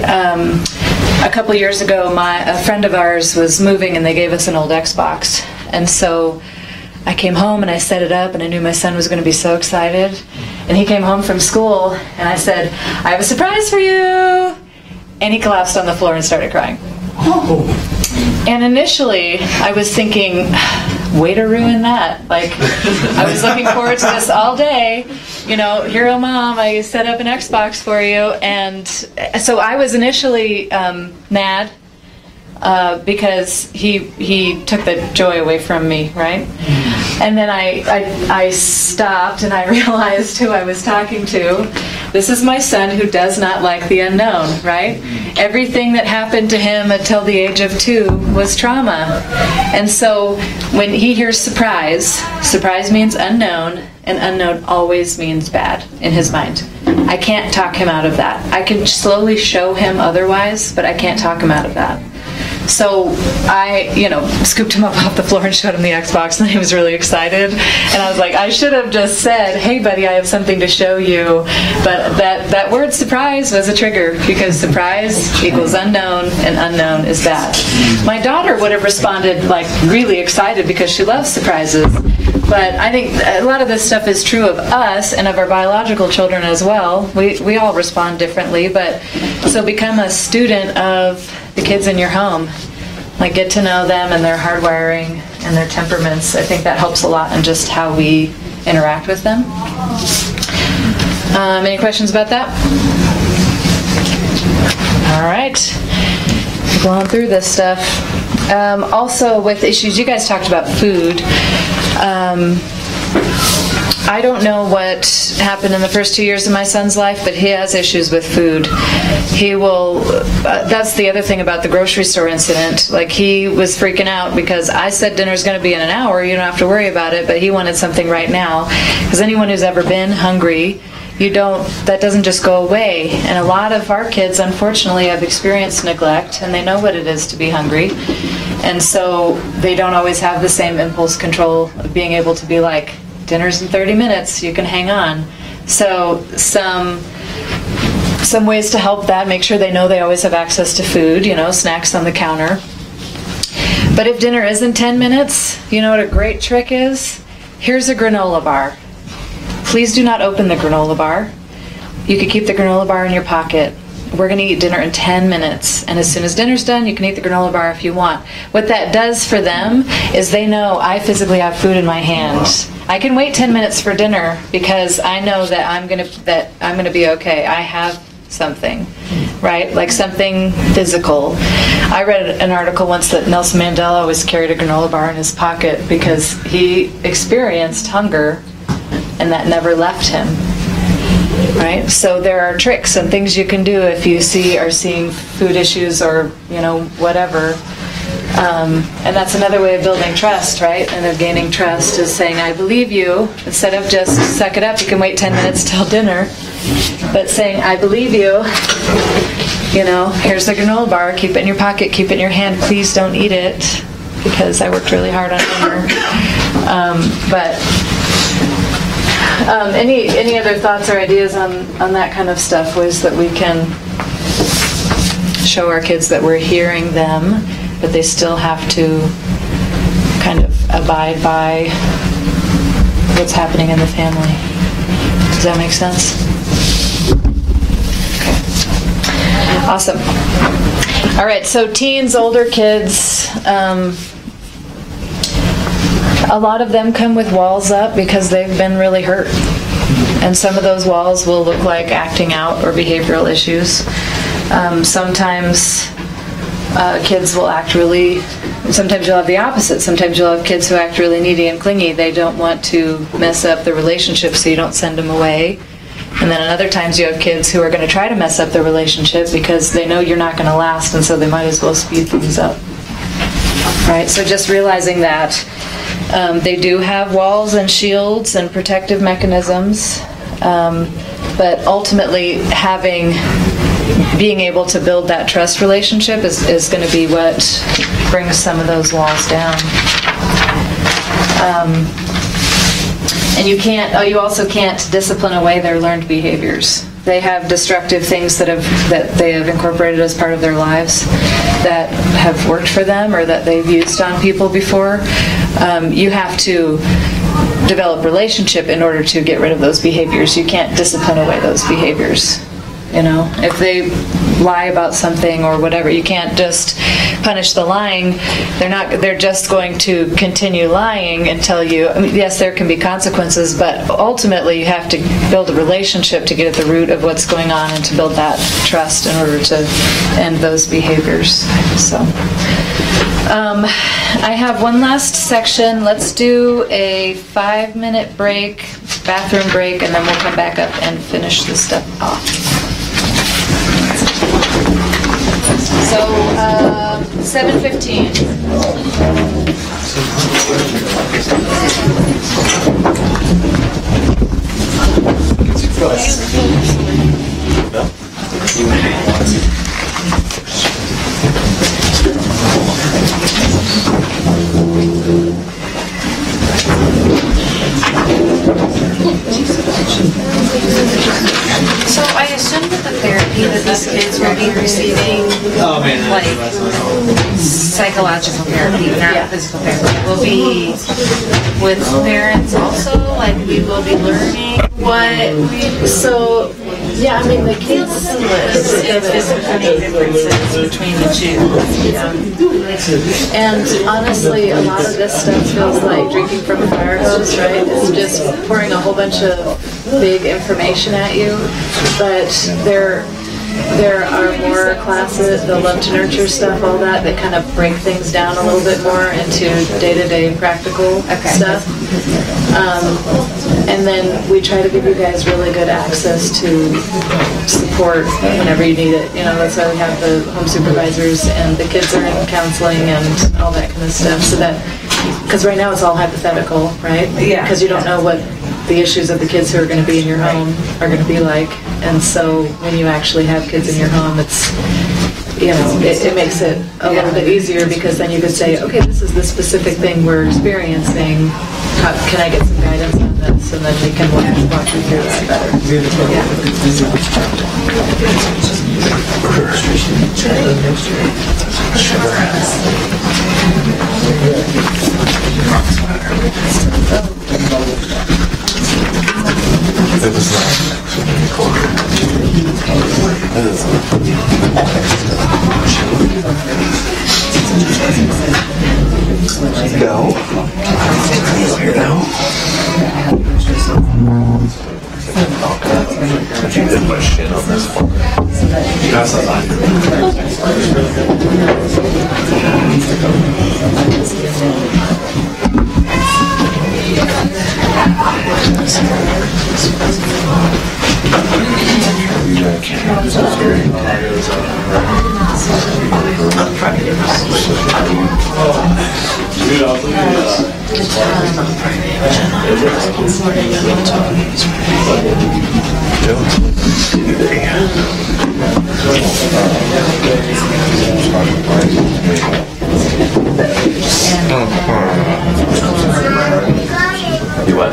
Speaker 2: A couple years ago, a friend of ours was moving, and they gave us an old Xbox, and so I came home and I set it up, and I knew my son was going to be so excited, and he came home from school, and I said, "I have a surprise for you," and he collapsed on the floor and started crying. And initially, I was thinking, way to ruin that. Like, I was looking forward to this all day. Hero mom, I set up an Xbox for you. And so I was initially mad because he took the joy away from me, right? And then I stopped and I realized who I was talking to. This is my son who does not like the unknown, right? Everything that happened to him until the age of 2 was trauma. And so when he hears surprise means unknown, and unknown always means bad in his mind. I can't talk him out of that. I can slowly show him otherwise, but I can't talk him out of that. So I, scooped him up off the floor and showed him the Xbox, and he was really excited. And I was like, I should have just said, "Hey, buddy, I have something to show you." But that word surprise was a trigger, because surprise equals unknown, and unknown is bad. My daughter would have responded like really excited because she loves surprises. But I think a lot of this stuff is true of us and of our biological children as well. We all respond differently, but so become a student of the kids in your home. Like, get to know them and their hardwiring and their temperaments. I think that helps a lot in just how we interact with them. Any questions about that? All right. Going through this stuff. Also, with issues, you guys talked about food. I don't know what happened in the first 2 years of my son's life, but he has issues with food. He will, that's the other thing about the grocery store incident. Like, he was freaking out because I said dinner's going to be in an hour, you don't have to worry about it, but he wanted something right now. Because anyone who's ever been hungry, that doesn't just go away. And a lot of our kids, unfortunately, have experienced neglect, and they know what it is to be hungry. And so they don't always have the same impulse control of being able to be like, dinner's in 30 minutes, you can hang on. So some ways to help that, make sure they know they always have access to food, snacks on the counter. But if dinner is in 10 minutes, you know what a great trick is? Here's a granola bar. Please do not open the granola bar. You could keep the granola bar in your pocket. We're going to eat dinner in 10 minutes. And as soon as dinner's done, you can eat the granola bar if you want. What that does for them is they know I physically have food in my hand. I can wait 10 minutes for dinner because I know that I'm going to be okay. I have something, right? Like something physical. I read an article once that Nelson Mandela always carried a granola bar in his pocket because he experienced hunger and that never left him. Right? So there are tricks and things you can do if you are seeing food issues or, whatever. And that's another way of building trust, right? And of gaining trust is saying, I believe you, instead of just suck it up, you can wait 10 minutes till dinner, but saying, I believe you, you know, here's the granola bar, keep it in your pocket, keep it in your hand, please don't eat it, because I worked really hard on dinner. Any other thoughts or ideas on that kind of stuff, ways that we can show our kids that we're hearing them, but they still have to kind of abide by what's happening in the family. Does that make sense? Okay. Awesome. All right, so teens, older kids, a lot of them come with walls up because they've been really hurt. And some of those walls will look like acting out or behavioral issues. Sometimes kids will act really, sometimes you'll have the opposite. Sometimes you'll have kids who act really needy and clingy. They don't want to mess up the relationship, so you don't send them away. And then other times you have kids who are going to try to mess up their relationship because they know you're not going to last, and so they might as well speed things up. Right? So just realizing that they do have walls and shields and protective mechanisms, but ultimately being able to build that trust relationship is going to be what brings some of those walls down. And you also can't discipline away their learned behaviors. They have destructive things that they have incorporated as part of their lives that have worked for them or that they've used on people before. You have to develop relationship in order to get rid of those behaviors. You can't discipline away those behaviors. You know, if they lie about something or whatever, you can't just punish the lying. They're just going to continue lying until yes, there can be consequences, but ultimately you have to build a relationship to get at the root of what's going on and to build that trust in order to end those behaviors. So, I have one last section. Let's do a 5-minute break, bathroom break, and then we'll come back up and finish this stuff off. So, 7:15.
Speaker 3: So I assume that the therapy that these kids will be receiving, like psychological therapy, not physical therapy, will be with parents also? Like we will be learning what we... So, yeah, I mean the kids... It's differences between the two. Yeah. And honestly, a lot of this stuff feels like drinking from a fire hose, right? It's just pouring a whole bunch of big information at you, but there are more classes, the love to nurture stuff, all that kind of break things down a little bit more into day-to-day practical stuff. And then we try to give you guys really good access to support whenever you need it. You know, that's why we have the home supervisors and the kids are in counseling and all that kind of stuff. So that, because right now it's all hypothetical, right? Yeah. Because you don't know what the issues of the kids who are going to be in your home are going to be like. And so when you actually have kids in your home, it's, you know, it makes it a little bit easier because then you could say, okay, this is the specific thing we're experiencing. How can I get some guidance on this? And then we can walk you through that better.
Speaker 18: No. If you did my shit on this one, pass that on.
Speaker 13: You what?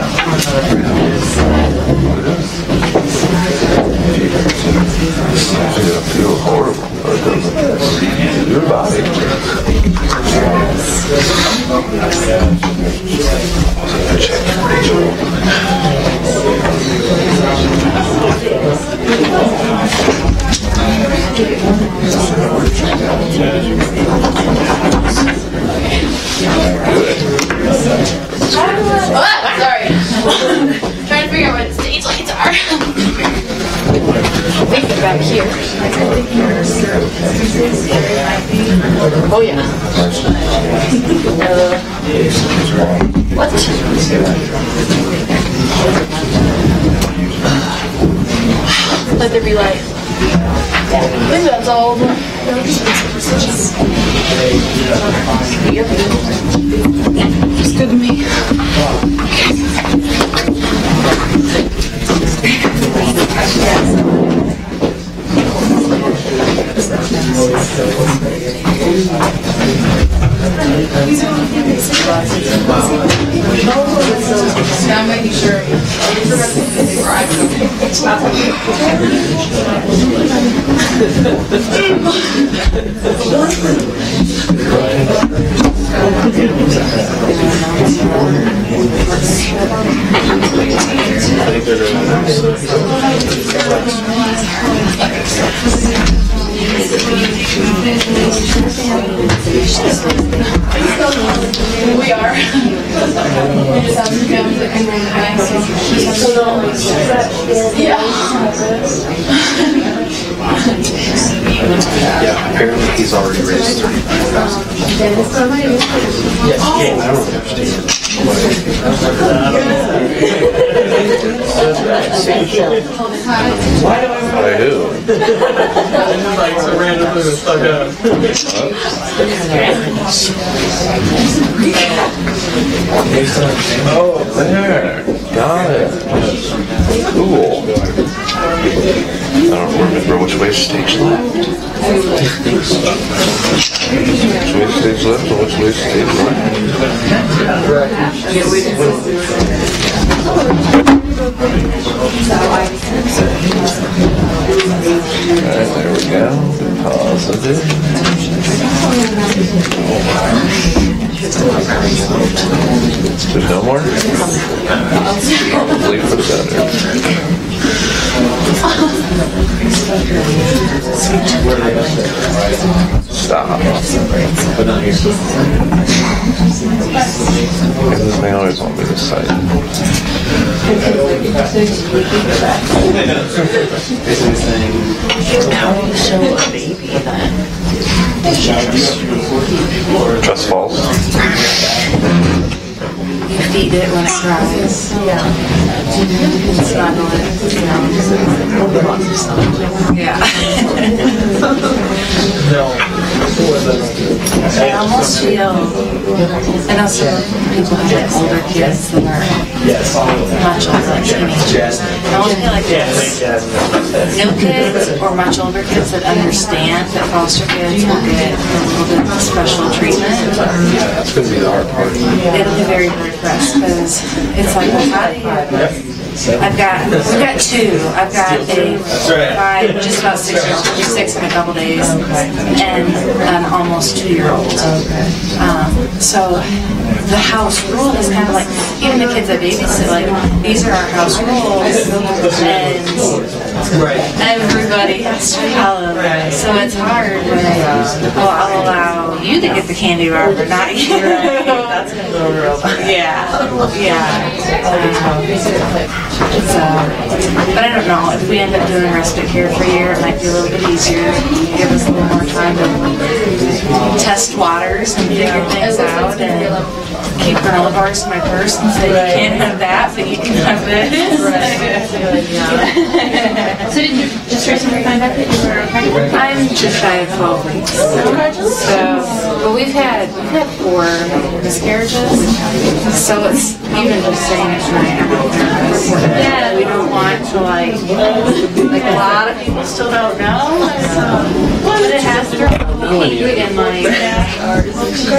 Speaker 13: Feel horrible. Your body.
Speaker 5: Sorry. Trying to figure out where the stage lights are. I think they're back here. Oh yeah. What? Let there be light. I think that's all. It's good to me.
Speaker 22: Now I'm making sure.
Speaker 5: We are. We just have to come to
Speaker 9: Yeah, apparently he's already raised 35,000.
Speaker 1: Yes.
Speaker 9: I don't understand.
Speaker 13: By who?
Speaker 1: Like some random thing that's stuck up.
Speaker 13: Oh, there. Got it. Cool. I don't remember which way stage left. Which way stage left and which way stage Alright, there we go. Positive. There's no more? Probably for the better. Stop. They always want me to cite.
Speaker 17: How do you show a baby that?
Speaker 13: Trust falls.
Speaker 4: You feed it when it cries. Yeah. Snuggle it. Yeah. I almost feel, I know some people have older kids that are much older, like teenagers. I almost feel like it's new kids or much older kids that understand that foster kids will get a little bit of special treatment.
Speaker 9: Yeah, that's going to be the hard part.
Speaker 4: It'll be very hard for us because it's like, well, how do you... we've got two. I've got a 5, just about 6-year-old, 6 in a couple days, and an almost 2-year-old. So the house rule is kind of like, even the kids I babysit, like, these are our house rules, and everybody has to follow them. So it's hard when, well, I'll allow you to get the candy bar, but not you. That's going to go real bad. But I don't know, if we end up doing respite care for a year, it might be a little bit easier. Give us a little more time to test waters and figure things out and keep granola bars in my purse and say, you can't have that, but you can have this.
Speaker 5: So did you just recently find out that you were pregnant?
Speaker 4: I'm just shy of 12 weeks. So, but we've had 4 miscarriages. So it's even just saying it tonight, I'm not nervous. Yeah, we don't want to like a lot of people still don't know. But it has to be and like,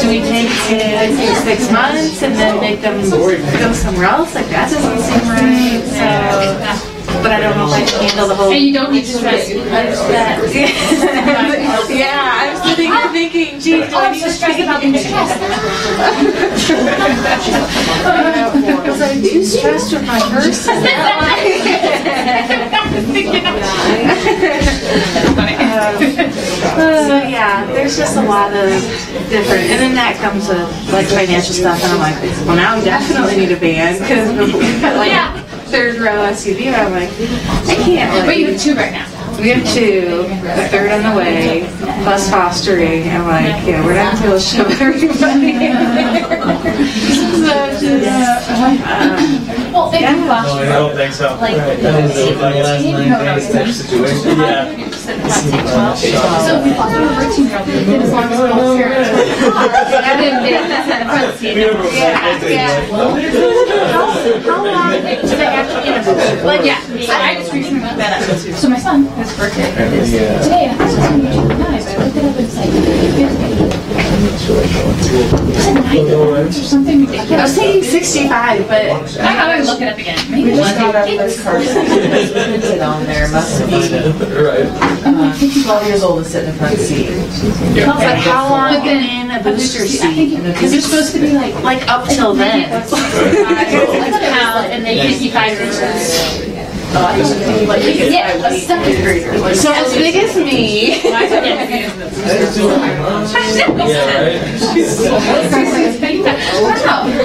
Speaker 4: do we take kids for 6 months and then make them go somewhere else? Like that doesn't seem right. So, but I don't know if I can handle the whole.
Speaker 5: And you don't need to stress that.
Speaker 4: Yeah, I'm sitting here thinking, gee, do I need to stress about being stressed? Was I too stressed with my person? So yeah, there's just a lot of different, and then that comes with like financial stuff, and I'm like, well, now I definitely need a van because like third row SUV, and I'm like, I can't. Like,
Speaker 5: but you have 2 right now.
Speaker 4: We have 2, the third on the way, plus fostering. I'm like, yeah, we're not going to show everybody.
Speaker 5: Well, they do watch.
Speaker 1: I don't think so.
Speaker 5: Like,
Speaker 1: that is the last 9 days type situation. Yeah.
Speaker 5: So if we thought you were 13-year-old, we did as long as we're all parents. I didn't get that in the front seat.
Speaker 4: How long do they have to get a booster?
Speaker 5: Like, yeah. I just recently looked that up. So my son, his birthday is today. I was going to be nice. I looked it up and it's like, is it 9 pounds or something ridiculous?
Speaker 4: I was thinking 65, but
Speaker 5: I gotta look it up again. Maybe
Speaker 16: We just got our first person printed on there. Must be 12 years old and sit in the front seat.
Speaker 4: but how long in a booster seat?
Speaker 5: Because it's supposed to be like
Speaker 4: up till then.
Speaker 5: like a pound and they give you 5 inches. Yeah, a second grader.
Speaker 4: So as big as me.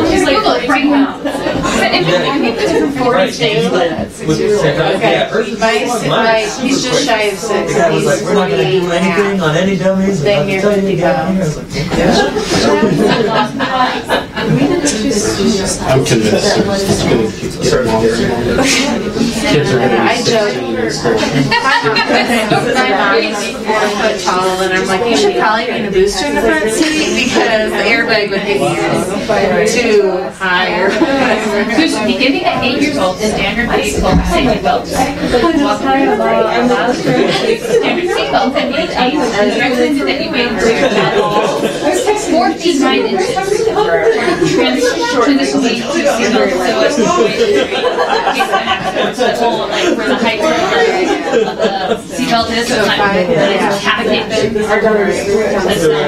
Speaker 5: She's like, look, right now. I think it's from 40 days.
Speaker 4: He's just shy of 6. He's
Speaker 8: we're not going to do anything on any dummies.
Speaker 4: They near 50 pounds.
Speaker 9: I'm convinced it's going to get longer and longer. Kids are going to be 16
Speaker 4: My mom's 4 foot tall, and I'm like, you should probably be in a booster in the front seat because the airbag would hit you too high or whatever.
Speaker 5: There's beginning at 8 years old, standard safety belts. Standard seatbelts at age 8 is recommended that you wait until you're at 4 feet 9 inches. Transition age to seatbelts so as to pull like where the height of the seatbelt is, so it's not cavitate them. That's not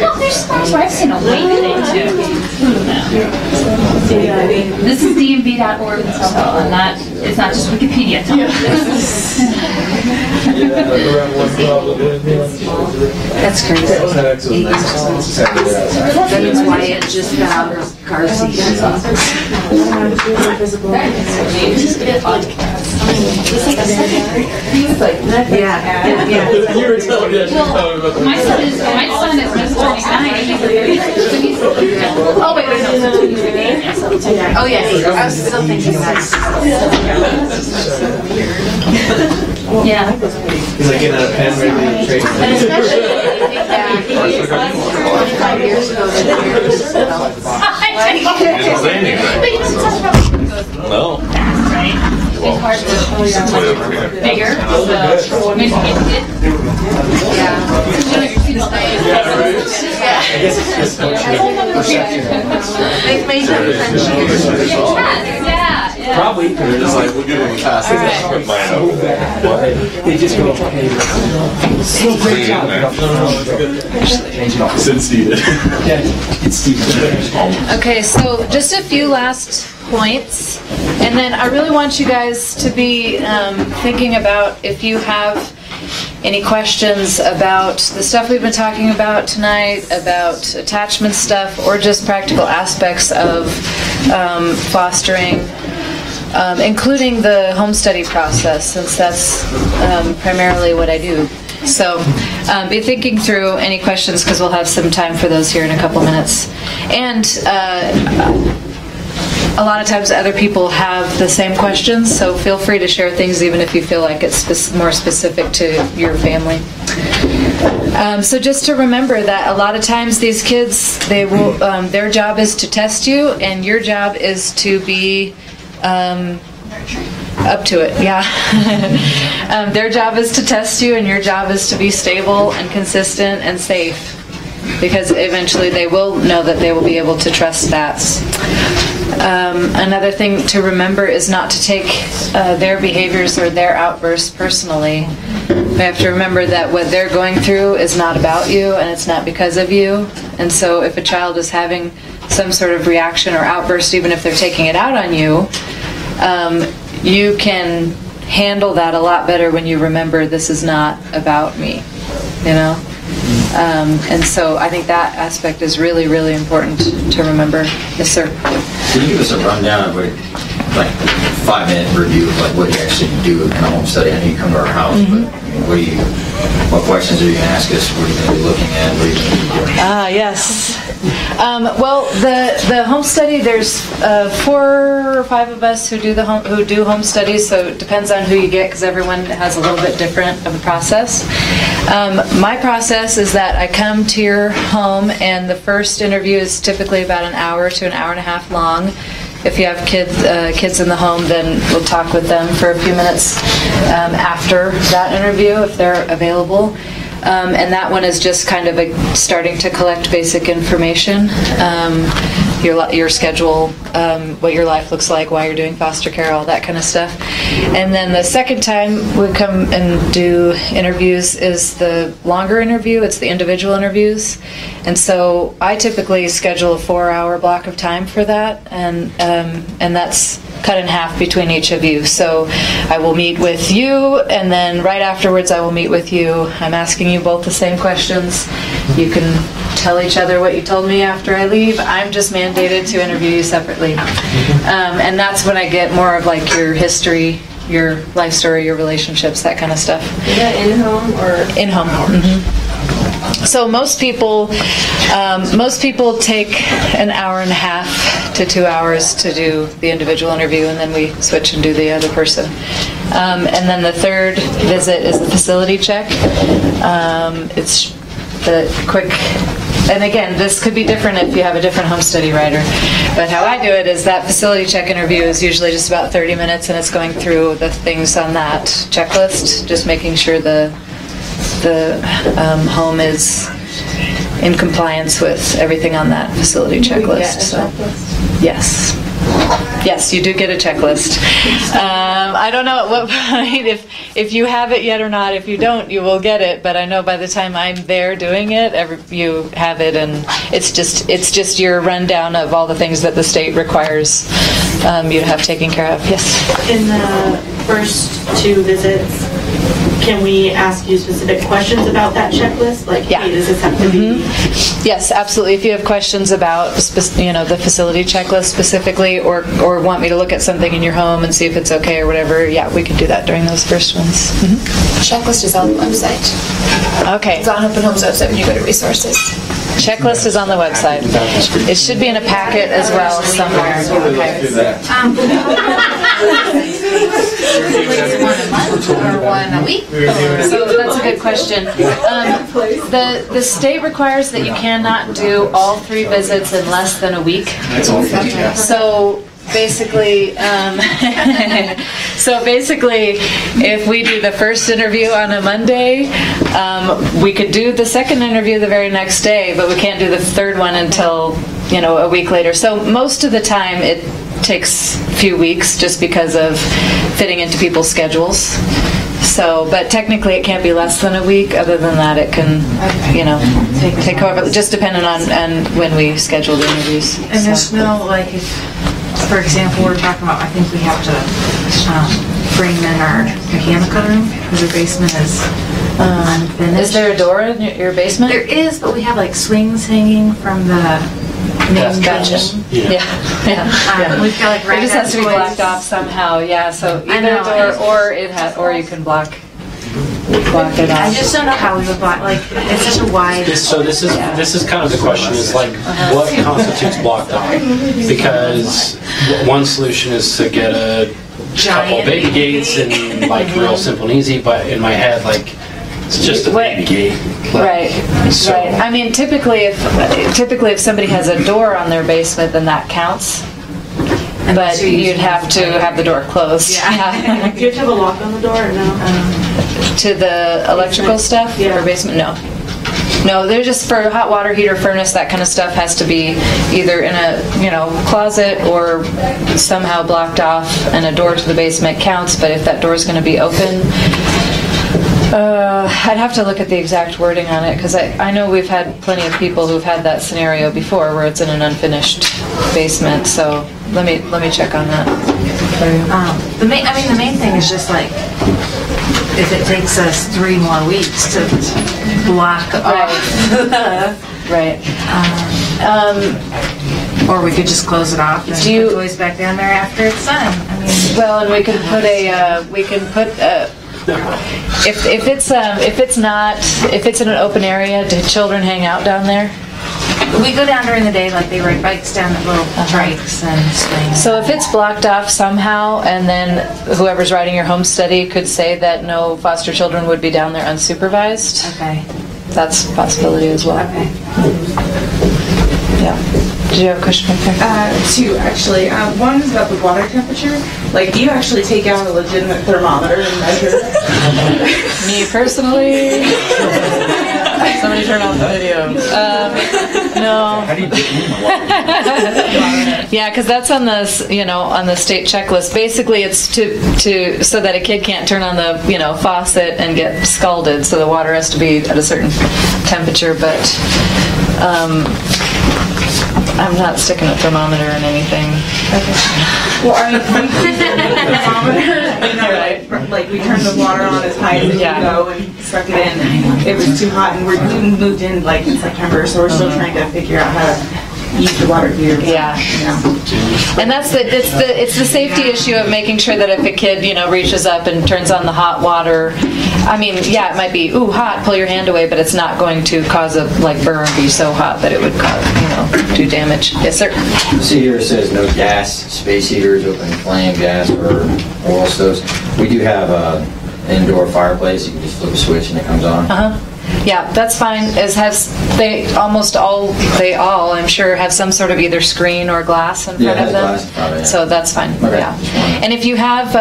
Speaker 5: well, there's times where I've seen a weight thing too. This is dmv.org, so I'm not, it's not just Wikipedia.
Speaker 4: That's crazy. That means Wyatt just got her car seat. Yeah.
Speaker 1: You were telling me about
Speaker 5: My son is turning 9. Oh wait, no.
Speaker 4: Oh yeah, I was still thinking that.
Speaker 5: Yeah.
Speaker 7: He's like getting out a pen ready to trade.
Speaker 4: And especially when you think back 25 years ago,
Speaker 7: No.
Speaker 5: Right? It's hard to bigger, so maybe it did.
Speaker 4: Yeah. They've made them
Speaker 5: Yeah.
Speaker 7: Probably. They're just like, we'll give them a pass. Put mine over there.
Speaker 8: They just go, hey, so great job.
Speaker 7: Since Steven.
Speaker 8: It's Steven.
Speaker 2: Okay, so just a few last points, and then I really want you guys to be thinking about if you have any questions about the stuff we've been talking about tonight, about attachment stuff, or just practical aspects of fostering, including the home study process, since that's primarily what I do. So be thinking through any questions, because we'll have some time for those here in a couple minutes. And a lot of times other people have the same questions, so feel free to share things even if you feel like it's more specific to your family. So just to remember that a lot of times these kids, they will, their job is to test you, and your job is to be up to it. Yeah. Their job is to test you, and your job is to be stable and consistent and safe, because eventually they will know that they will be able to trust that. Another thing to remember is not to take their behaviors or their outbursts personally. We have to remember that what they're going through is not about you, and it's not because of you. And so if a child is having some sort of reaction or outburst, even if they're taking it out on you, you can handle that a lot better when you remember this is not about me, you know? And so I think that aspect is really, really important to remember. Yes, sir.
Speaker 19: Can you give us a rundown of, like, 5-minute review of like what you actually do in a home study? I know you come to our house, but what questions are you going to ask us? What are you going to be looking at? What are you going to be doing?
Speaker 2: Yes. Well, the home study, there's 4 or 5 of us who do home studies, so it depends on who you get, because everyone has a little bit different of a process. My process is that I come to your home, and the first interview is typically about an hour to an hour and a half long. If you have kids in the home, then we'll talk with them for a few minutes after that interview if they're available. And that one is just kind of starting to collect basic information, your schedule, what your life looks like, why you're doing foster care, all that kind of stuff. And then the second time we come and do interviews is the longer interview. It's the individual interviews. And so I typically schedule a 4-hour block of time for that, and that's cut in half between each of you. So I will meet with you, and then right afterwards I will meet with you. I'm asking you both the same questions. You can tell each other what you told me after I leave. I'm just mandated to interview you separately. And that's when I get more of like your history, your life story, your relationships, that kind of stuff.
Speaker 20: Is that in-home or?
Speaker 2: In-home. Mm-hmm. So most people take an hour and a half to 2 hours to do the individual interview, and then we switch and do the other person. And then the third visit is the facility check. It's the quick, and again, this could be different if you have a different home study writer, but how I do it is that facility check interview is usually just about 30 minutes, and it's going through the things on that checklist, just making sure the home is in compliance with everything on that facility checklist. So, yes, you do get a checklist. I don't know at what point, if you have it yet or not. If you don't, you will get it. But I know by the time I'm there doing it, you have it, and it's just your rundown of all the things that the state requires you to have taken care of. Yes.
Speaker 20: In the first 2 visits, can we ask you specific questions about that checklist? Like, hey, does this have to be?
Speaker 2: Yes, absolutely. If you have questions about, the facility checklist specifically, or want me to look at something in your home and see if it's okay or whatever, yeah, we can do that during those first ones.
Speaker 21: Checklist is on the website.
Speaker 2: Okay.
Speaker 21: It's on Open Home's website when you go to resources.
Speaker 2: Checklist is on the website. It should be in a packet as well somewhere.
Speaker 21: One a month or one a week?
Speaker 2: So that's a good question. The state requires that you cannot do all 3 visits in less than a week. So basically, if we do the first interview on a Monday, we could do the second interview the very next day, but we can't do the third one until a week later. So most of the time it takes a few weeks just because of fitting into people's schedules. So, but technically it can't be less than a week. Other than that, it can, take however, just depending on when we schedule the interviews.
Speaker 4: And there's no, like, if, for example, we're talking about, I think we have to bring in our mechanical room because the basement is unfinished.
Speaker 2: Is there a door in your basement?
Speaker 4: There is, but we have like swings hanging from the main
Speaker 2: Gotcha. Yeah.
Speaker 4: We've got like
Speaker 2: it just has to be blocked off somehow. Yeah. So either a door or you can block block it off.
Speaker 4: I just don't know how we would block, like, it's such a wide.
Speaker 9: So this is kind of the question is like, what constitutes blocked off? Because one solution is to get a couple baby gates and like real simple and easy, but in my head, like, it's just a baby gate.
Speaker 2: Right. I mean, typically if somebody has a door on their basement, then that counts. But you'd have to have the door closed.
Speaker 15: Yeah. Do you have to have a lock on the door or no?
Speaker 2: To the electrical stuff or basement? No. No, they're just for hot water heater, furnace, that kind of stuff has to be either in a closet or somehow blocked off, and a door to the basement counts. But if that door is going to be open, I'd have to look at the exact wording on it, because I know we've had plenty of people who've had that scenario before where it's in an unfinished basement. So let me check on that for you.
Speaker 4: The main thing is just like, if it takes us 3 more weeks to block off.
Speaker 2: Right.
Speaker 4: Or we could just close it off and put the toys back down there after it's done. I mean,
Speaker 2: well, and we can put if it's in an open area, do children hang out down there?
Speaker 4: We go down during the day, like they ride bikes down the little trikes and swings.
Speaker 2: So if it's blocked off somehow, and then whoever's writing your home study could say that no foster children would be down there unsupervised.
Speaker 4: Okay.
Speaker 2: That's a possibility as well.
Speaker 4: Okay.
Speaker 2: Yeah. Did you have a question back there?
Speaker 20: 2 actually. One is about the water temperature. Like, do you actually take out a legitimate thermometer and measure?
Speaker 2: Me personally. Somebody turn off the video. No.
Speaker 6: How do you get in the water?
Speaker 2: Yeah, because that's on the on the state checklist. Basically, it's to so that a kid can't turn on the faucet and get scalded. So the water has to be at a certain temperature. But I'm not sticking a thermometer in anything.
Speaker 20: Okay. Well, I mean, the thermometer, like we turned the water on as high as it could go and stuck it in. It was too hot, and we moved in like in September, so we're still trying to figure out how to use the water heater.
Speaker 2: Yeah. And that's it's the safety issue of making sure that if a kid reaches up and turns on the hot water, I mean, yeah, it might be hot, pull your hand away, but it's not going to cause a burn, be so hot that it would cause do damage. Yes, sir.
Speaker 19: See here, it says no gas, space heaters, open flame, gas, or oil stoves. We do have an indoor fireplace. You can just flip a switch and it comes on.
Speaker 2: Yeah, that's fine. They all, I'm sure, have some sort of either screen or glass in front of them.
Speaker 19: Glass, probably, yeah.
Speaker 2: So that's fine.
Speaker 19: Okay.
Speaker 2: Yeah. And if you have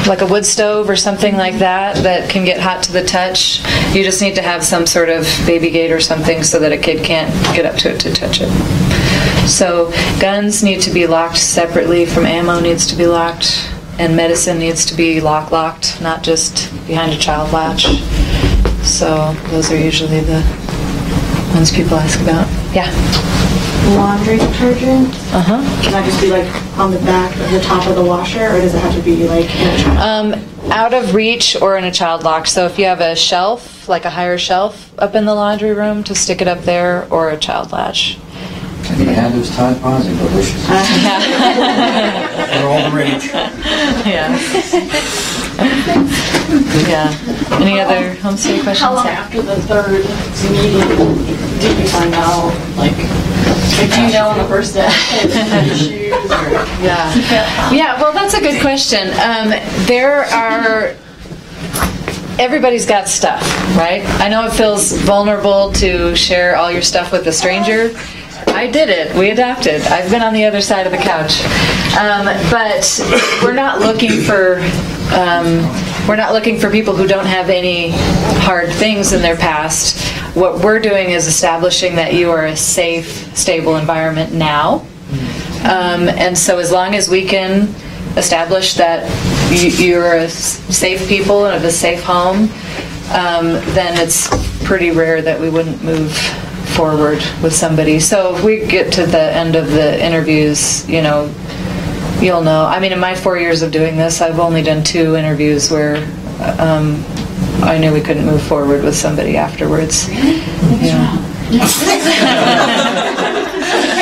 Speaker 2: like a wood stove or something like that can get hot to the touch, you just need to have some sort of baby gate or something so that a kid can't get up to it to touch it. So guns need to be locked separately from ammo needs to be locked, and medicine needs to be locked, not just behind a child latch. So those are usually the ones people ask about. Yeah.
Speaker 15: Laundry detergent? Can that just be like on the back of the top of the washer, or does it have to be like in a child?
Speaker 2: Out of reach or in a child lock. So if you have a shelf, like a higher shelf up in the laundry room, to stick it up there, or a child latch.
Speaker 19: Can you have those Tide Pods and delicious?
Speaker 6: They're all the rage.
Speaker 2: Yeah. Yeah. Any other homestay questions?
Speaker 15: How long after the third meeting did you find out? Like, do you know on the first day?
Speaker 2: Yeah, well, that's a good question. Everybody's got stuff, right? I know it feels vulnerable to share all your stuff with a stranger. I did it. We adapted. I've been on the other side of the couch. But we're not looking for people who don't have any hard things in their past. What we're doing is establishing that you are a safe, stable environment now. And so as long as we can establish that you're a safe people and of a safe home, then it's pretty rare that we wouldn't move forward with somebody. So if we get to the end of the interviews, you'll know. I mean, in my 4 years of doing this, I've only done 2 interviews where I knew we couldn't move forward with somebody afterwards. Yeah.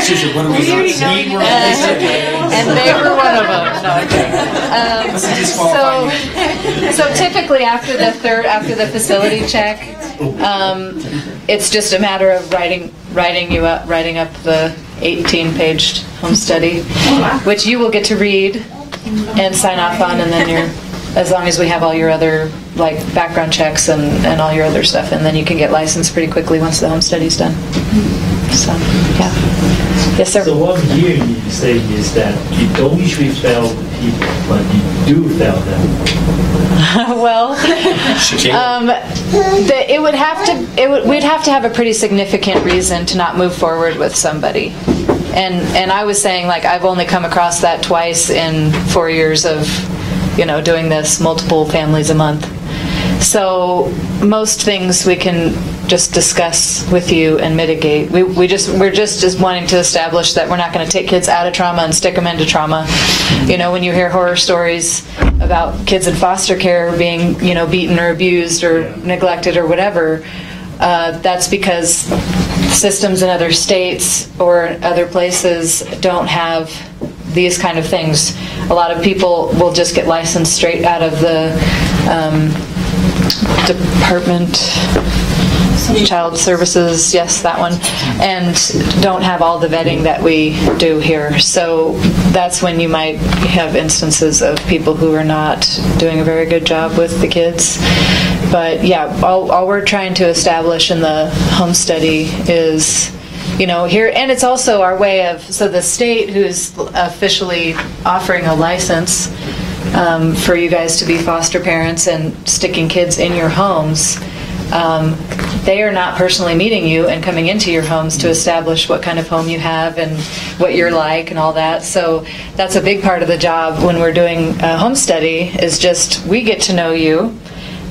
Speaker 6: So She said, what do we need?
Speaker 2: And they were one of them. No, okay. So typically after the facility check, it's just a matter of writing up the 18-page home study, which you will get to read and sign off on, and then as long as we have all your other background checks and all your other stuff, and then you can get licensed pretty quickly once the home study's done. So, yeah. Yes, sir.
Speaker 8: So what I'm hearing you say is that you don't usually fail people, but you do fail them.
Speaker 2: Well, we'd have to have a pretty significant reason to not move forward with somebody. And I was saying, I've only come across that twice in 4 years of, doing this, multiple families a month. So most things we can just discuss with you and mitigate. We're just wanting to establish that we're not going to take kids out of trauma and stick them into trauma. When you hear horror stories about kids in foster care being, beaten or abused or neglected or whatever, that's because systems in other states or other places don't have these kind of things. A lot of people will just get licensed straight out of the Department Child Services, yes, that one, and don't have all the vetting that we do here. So that's when you might have instances of people who are not doing a very good job with the kids. But yeah, all we're trying to establish in the home study is, here, and it's also our way of, so the state who's officially offering a license for you guys to be foster parents and sticking kids in your homes, they are not personally meeting you and coming into your homes to establish what kind of home you have and what you're like and all that. So that's a big part of the job when we're doing a home study, is just we get to know you,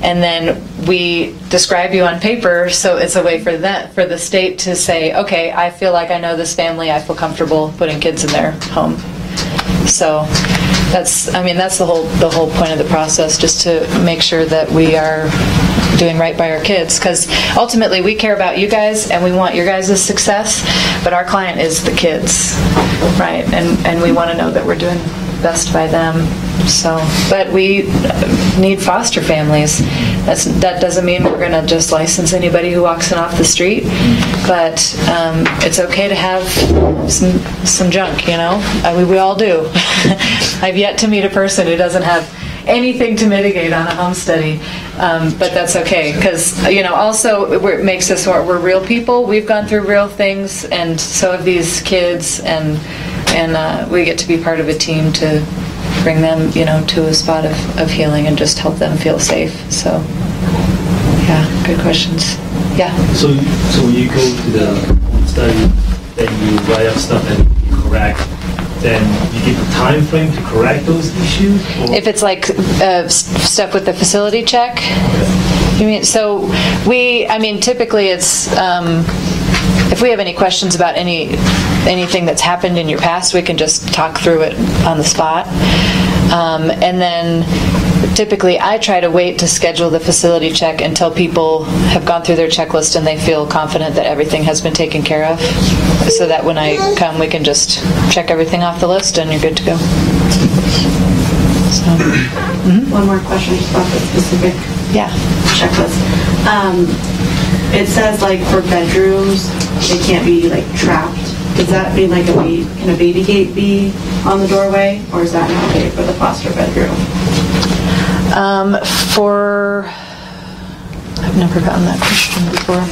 Speaker 2: and then we describe you on paper, so it's a way for the state to say, okay, I feel like I know this family, I feel comfortable putting kids in their home. So that's the whole point of the process, just to make sure that we are doing right by our kids, because ultimately we care about you guys and we want your guys' success, but our client is the kids, right? And we want to know that we're doing best by them. So, but we need foster families. That doesn't mean we're going to just license anybody who walks in off the street, but it's okay to have some junk, we all do. I've yet to meet a person who doesn't have anything to mitigate on a home study, but that's okay, because also it makes us, we're real people. We've gone through real things, and so have these kids, and we get to be part of a team to bring them, to a spot of healing and just help them feel safe. So, yeah, good questions. Yeah.
Speaker 8: So when you go to the home study, then you write up stuff and you correct, then you give a time frame to correct those issues? Or?
Speaker 2: If it's like stuff with the facility check, you mean? So typically it's, if we have any questions about anything that's happened in your past, we can just talk through it on the spot. And then typically I try to wait to schedule the facility check until people have gone through their checklist and they feel confident that everything has been taken care of, so that when I come we can just check everything off the list and you're good to go. So,
Speaker 15: One more question just about the specific checklist. It says for bedrooms they can't be trapped. Does that mean can a baby gate be on the doorway, or is that not okay for the foster bedroom?
Speaker 2: I've never gotten that question before.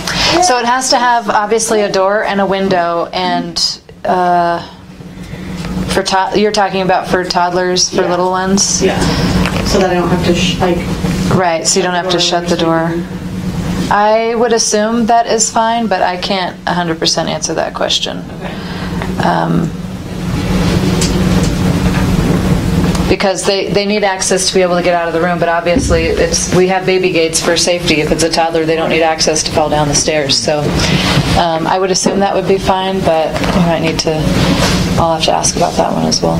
Speaker 2: So it has to have obviously a door and a window, and you're talking about for toddlers, for little ones?
Speaker 15: Yeah. So that I don't have to
Speaker 2: right, so you don't have to shut the door. I would assume that is fine, but I can't 100% answer that question.
Speaker 15: Okay.
Speaker 2: Because they need access to be able to get out of the room, but obviously we have baby gates for safety. If it's a toddler, they don't need access to fall down the stairs. So I would assume that would be fine, but we might need to, I'll have to ask about that one as well.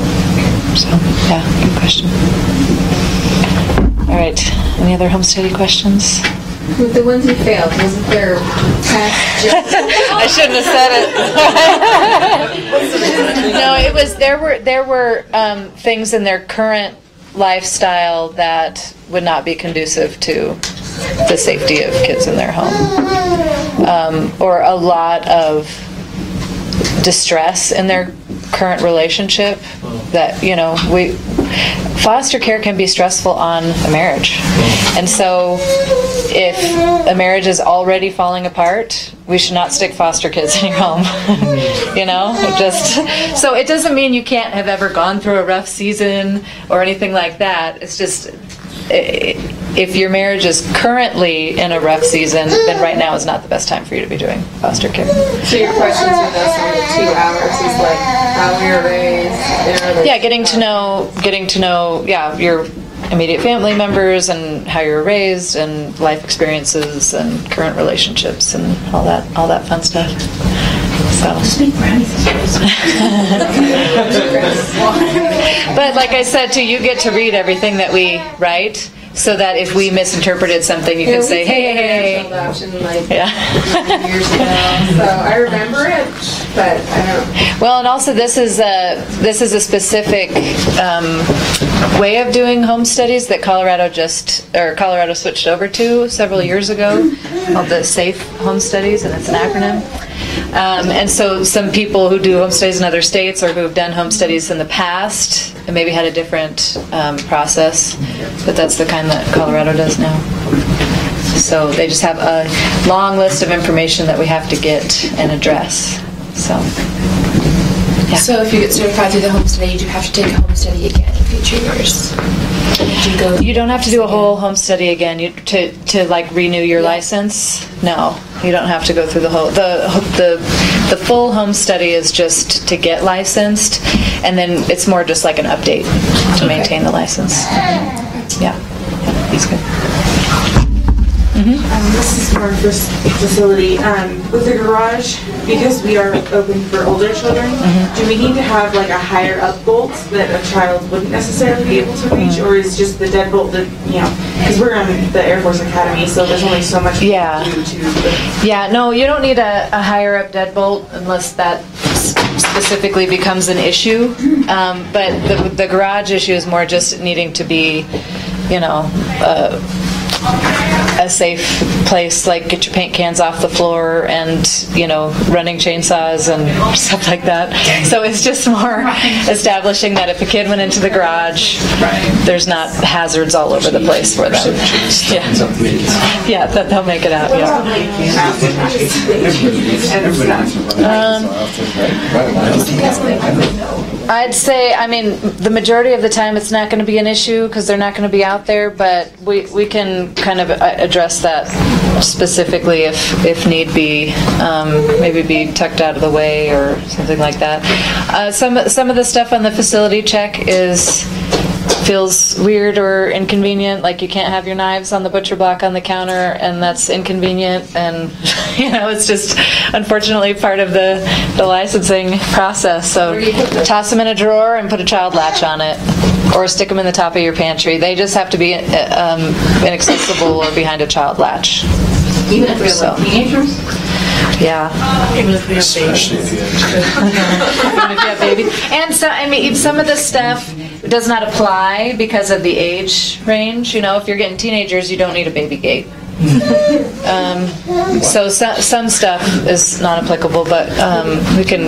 Speaker 2: So yeah, good question. All right, any other home study questions?
Speaker 21: With the ones who failed, wasn't there past jobs?
Speaker 2: I shouldn't have said it. No, it was there were things in their current lifestyle that would not be conducive to the safety of kids in their home, or a lot of distress in their current relationship. That foster care can be stressful on a marriage, and so if a marriage is already falling apart, we should not stick foster kids in your home. So it doesn't mean you can't have ever gone through a rough season or anything like that. It's just, if your marriage is currently in a rough season, then right now is not the best time for you to be doing foster care.
Speaker 21: So your questions with us in the 2 hours is like how we were raised.
Speaker 2: Yeah, getting to know your immediate family members and how you were raised and life experiences and current relationships and all that fun stuff. But like I said too, you get to read everything that we write, so that if we misinterpreted something, you can say, hey.
Speaker 21: Years ago, so I remember it, but I don't.
Speaker 2: Well, and also this is a specific way of doing home studies that Colorado switched over to several years ago, called the SAFE Home Studies, and it's an acronym. And so some people who do home studies in other states or who have done home studies in the past maybe had a different process, but that's the kind that Colorado does now. So they just have a long list of information that we have to get and address. So, yeah.
Speaker 21: So if you get certified through the home study, you do have to take a home study again in future years.
Speaker 2: You don't have to do a whole home study again. To like renew your license. No, you don't have to go through the whole. The full home study is just to get licensed, and then it's more just like an update to maintain the license. Yeah, that's good.
Speaker 20: This is for our first facility. With the garage, because we are open for older children, do we need to have like a higher up bolt that a child wouldn't necessarily be able to reach, or is just the deadbolt that, because we're in the Air Force Academy, so there's only so much we can do to
Speaker 2: no, you don't need a higher up deadbolt unless that specifically becomes an issue. But the garage issue is more just needing to be, a safe place, like get your paint cans off the floor and running chainsaws and stuff like that. So it's just more establishing that if a kid went into the garage, there's not hazards all over the place for them. Yeah, that they'll make it out. I'd say, the majority of the time it's not going to be an issue because they're not going to be out there, but we can kind of address that specifically if need be, maybe be tucked out of the way or something like that. Some of the stuff on the facility check feels weird or inconvenient, like you can't have your knives on the butcher block on the counter, and that's inconvenient, and it's just unfortunately part of the licensing process. So toss them in a drawer and put a child latch on it, or stick them in the top of your pantry. They just have to be inaccessible or behind a child latch.
Speaker 21: Even if we have teenagers?
Speaker 2: Yeah.
Speaker 21: Even if we have
Speaker 2: babies. And so, some of this stuff does not apply because of the age range. If you're getting teenagers, you don't need a baby gate. So some stuff is not applicable, but we can,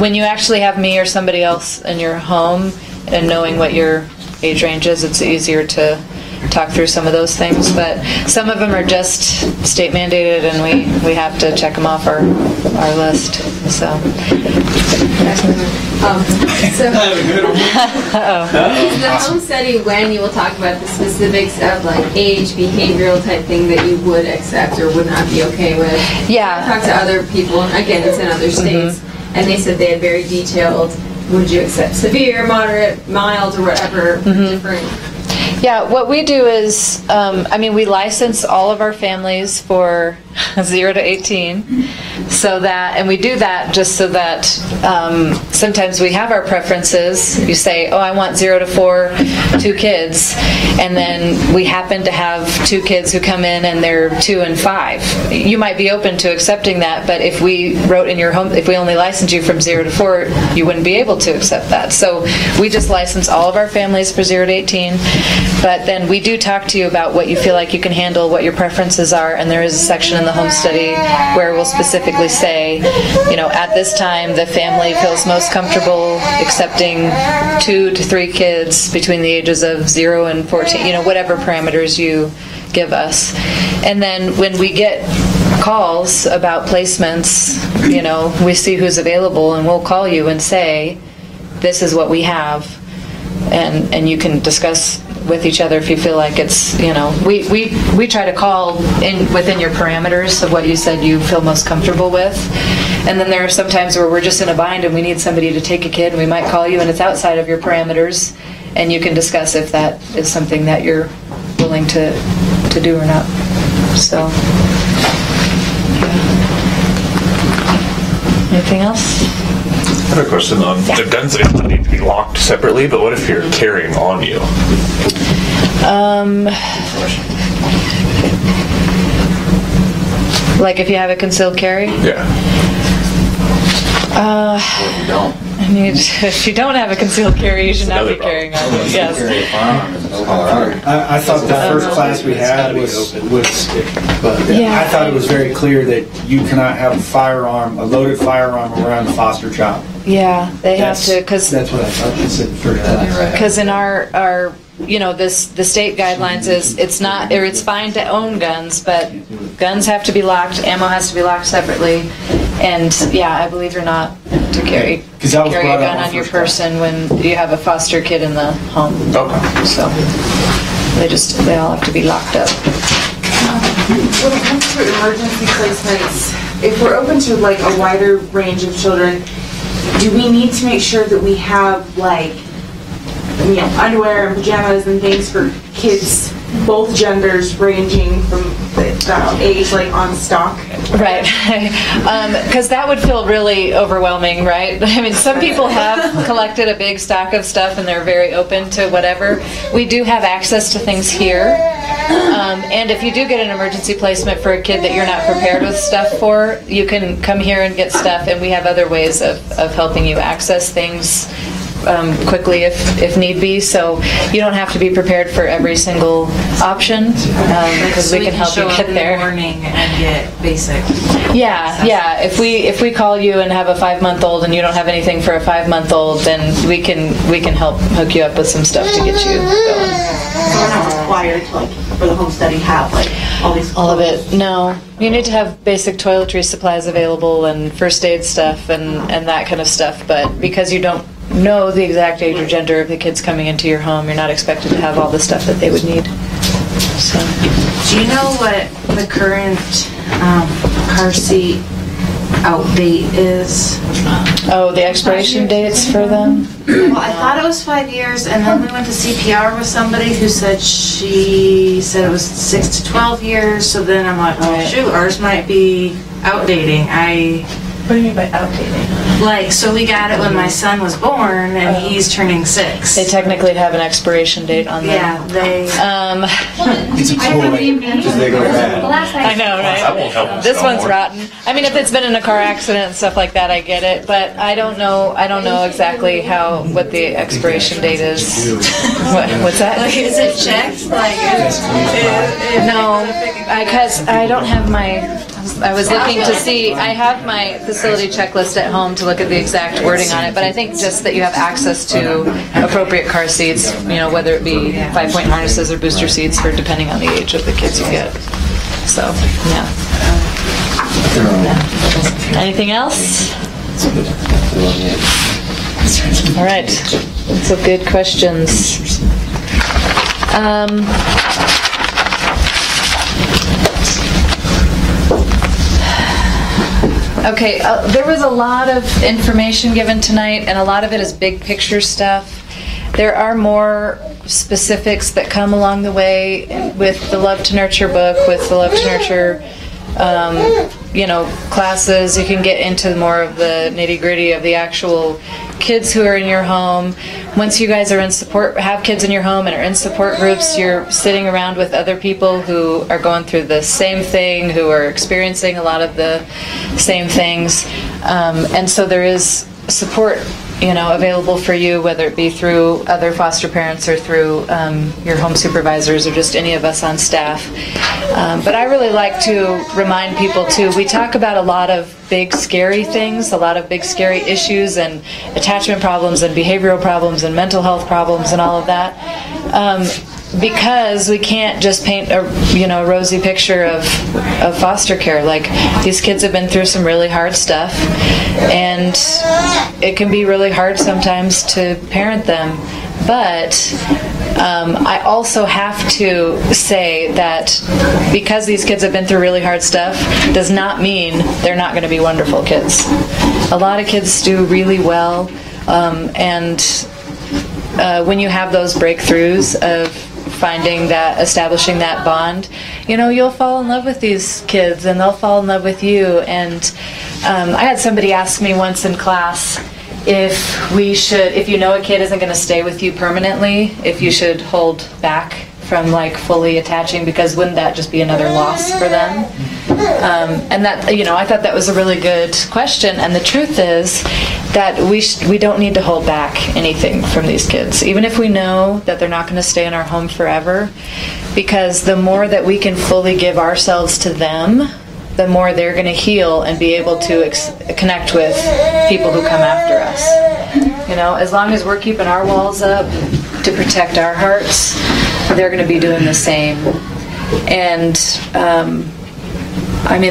Speaker 2: when you actually have me or somebody else in your home and knowing what your age range is, it's easier to talk through some of those things, but some of them are just state mandated, and we have to check them off our list. So.
Speaker 21: Is the home study when you will talk about the specifics of like age, behavioral type thing that you would accept or would not be okay with?
Speaker 2: Yeah.
Speaker 21: I talked to other people, again, it's in other states, and they said they had very detailed, would you accept severe, moderate, mild, or whatever, different.
Speaker 2: Yeah, what we do is, we license all of our families for 0 to 18, so that, and we do that just so that sometimes we have our preferences. You say, oh, I want 0 to 4, 2 kids, and then we happen to have 2 kids who come in and they're 2 and 5. You might be open to accepting that, but if we wrote in your home, if we only licensed you from 0 to 4, you wouldn't be able to accept that. So we just license all of our families for 0 to 18, but then we do talk to you about what you feel like you can handle, what your preferences are, and there is a section in the home study where we'll specifically say, you know, at this time the family feels most comfortable accepting 2 to 3 kids between the ages of 0 and 14, you know, whatever parameters you give us. And then when we get calls about placements, you know, we see who's available and we'll call you and say, this is what we have, and you can discuss with each other if you feel like it's, you know, we try to call in within your parameters of what you said you feel most comfortable with. And then there are some times where we're just in a bind and we need somebody to take a kid, and we might call you and it's outside of your parameters, and you can discuss if that is something that you're willing to do or not. So, yeah. Anything else?
Speaker 13: I have a question on the guns that need to be locked separately, but what if you're carrying on you?
Speaker 2: Like if you have a concealed carry?
Speaker 13: Yeah.
Speaker 2: I mean, if you don't have a concealed carry, you should not be carrying on. Yes.
Speaker 6: I thought the first class we had was I thought it was very clear that you cannot have a loaded firearm around a foster child.
Speaker 2: Yeah, they have to, because
Speaker 6: that's what I thought you said first class.
Speaker 2: Because in our you know, the state guidelines is it's not, or it's fine to own guns, but guns have to be locked, ammo has to be locked separately, and yeah, I believe you're not to carry a gun on your person when you have a foster kid in the home.
Speaker 13: Okay.
Speaker 2: So they all have to be locked up.
Speaker 20: When it comes to emergency placements, if we're open to like a wider range of children, do we need to make sure that we have like, you know, underwear and pajamas and things for kids, both genders, ranging from age, like on stock?
Speaker 2: Right, because that would feel really overwhelming, right? I mean, some people have collected a big stock of stuff and they're very open to whatever. We do have access to things here, and if you do get an emergency placement for a kid that you're not prepared with stuff for, you can come here and get stuff, and we have other ways of helping you access things quickly if need be, so you don't have to be prepared for every single option, because we can help you get there.
Speaker 4: In the morning and get basic.
Speaker 2: Yeah. If we call you and have a 5-month-old and you don't have anything for a 5-month-old, then we can help hook you up with some stuff to get you going.
Speaker 15: So we're not required to, like, for the home study, have like all of it.
Speaker 2: No, you need to have basic toiletry supplies available and first aid stuff and that kind of stuff. But because you don't know the exact age or gender of the kids coming into your home, you're not expected to have all the stuff that they would need. So,
Speaker 4: do you know what the current car seat out date is?
Speaker 2: Oh, the expiration dates for them?
Speaker 4: Well, I thought it was 5 years, and then we went to CPR with somebody who said it was 6 to 12 years. So then I'm like, oh shoot, ours might be outdating.
Speaker 2: What do you mean by outdating?
Speaker 4: Like, so we got it when my son was born, and he's turning 6.
Speaker 2: They technically have an expiration date on them.
Speaker 4: Yeah, they.
Speaker 6: It's a cool because they go bad.
Speaker 2: I know, right?
Speaker 13: That won't help us
Speaker 2: This
Speaker 13: no
Speaker 2: one's
Speaker 13: more.
Speaker 2: rotten. I mean, if it's been in a car accident and stuff like that, I get it, but I don't know exactly what the expiration date is. What's that?
Speaker 4: Like, is it checked? Like,
Speaker 2: no, because I don't have my. I was looking to see. I have my facility checklist at home to look at the exact wording on it, but I think just that you have access to appropriate car seats, you know, whether it be 5-point harnesses or booster seats, for depending on the age of the kids you get. So, yeah. Anything else? All right. So good questions. Okay, there was a lot of information given tonight, and a lot of it is big picture stuff. There are more specifics that come along the way with the Love to Nurture book, with the Love to Nurture classes. You can get into more of the nitty-gritty of the actual kids who are in your home. Once you guys are in support, have kids in your home and are in support groups, you're sitting around with other people who are going through the same thing, who are experiencing a lot of the same things. And so there is support available for you, whether it be through other foster parents or through your home supervisors or just any of us on staff. But I really like to remind people too, we talk about a lot of big scary things, a lot of big scary issues and attachment problems and behavioral problems and mental health problems and all of that. Because we can't just paint a rosy picture of foster care. Like, these kids have been through some really hard stuff, and it can be really hard sometimes to parent them. But I also have to say that because these kids have been through really hard stuff does not mean they're not going to be wonderful kids. A lot of kids do really well, and when you have those breakthroughs of establishing that bond, you'll fall in love with these kids and they'll fall in love with you. And I had somebody ask me once in class if you know a kid isn't going to stay with you permanently, if you should hold back from fully attaching, because wouldn't that just be another loss for them? And that, I thought that was a really good question. And the truth is that we don't need to hold back anything from these kids, even if we know that they're not going to stay in our home forever, because the more that we can fully give ourselves to them, the more they're going to heal and be able to connect with people who come after us. As long as we're keeping our walls up to protect our hearts, they're going to be doing the same. And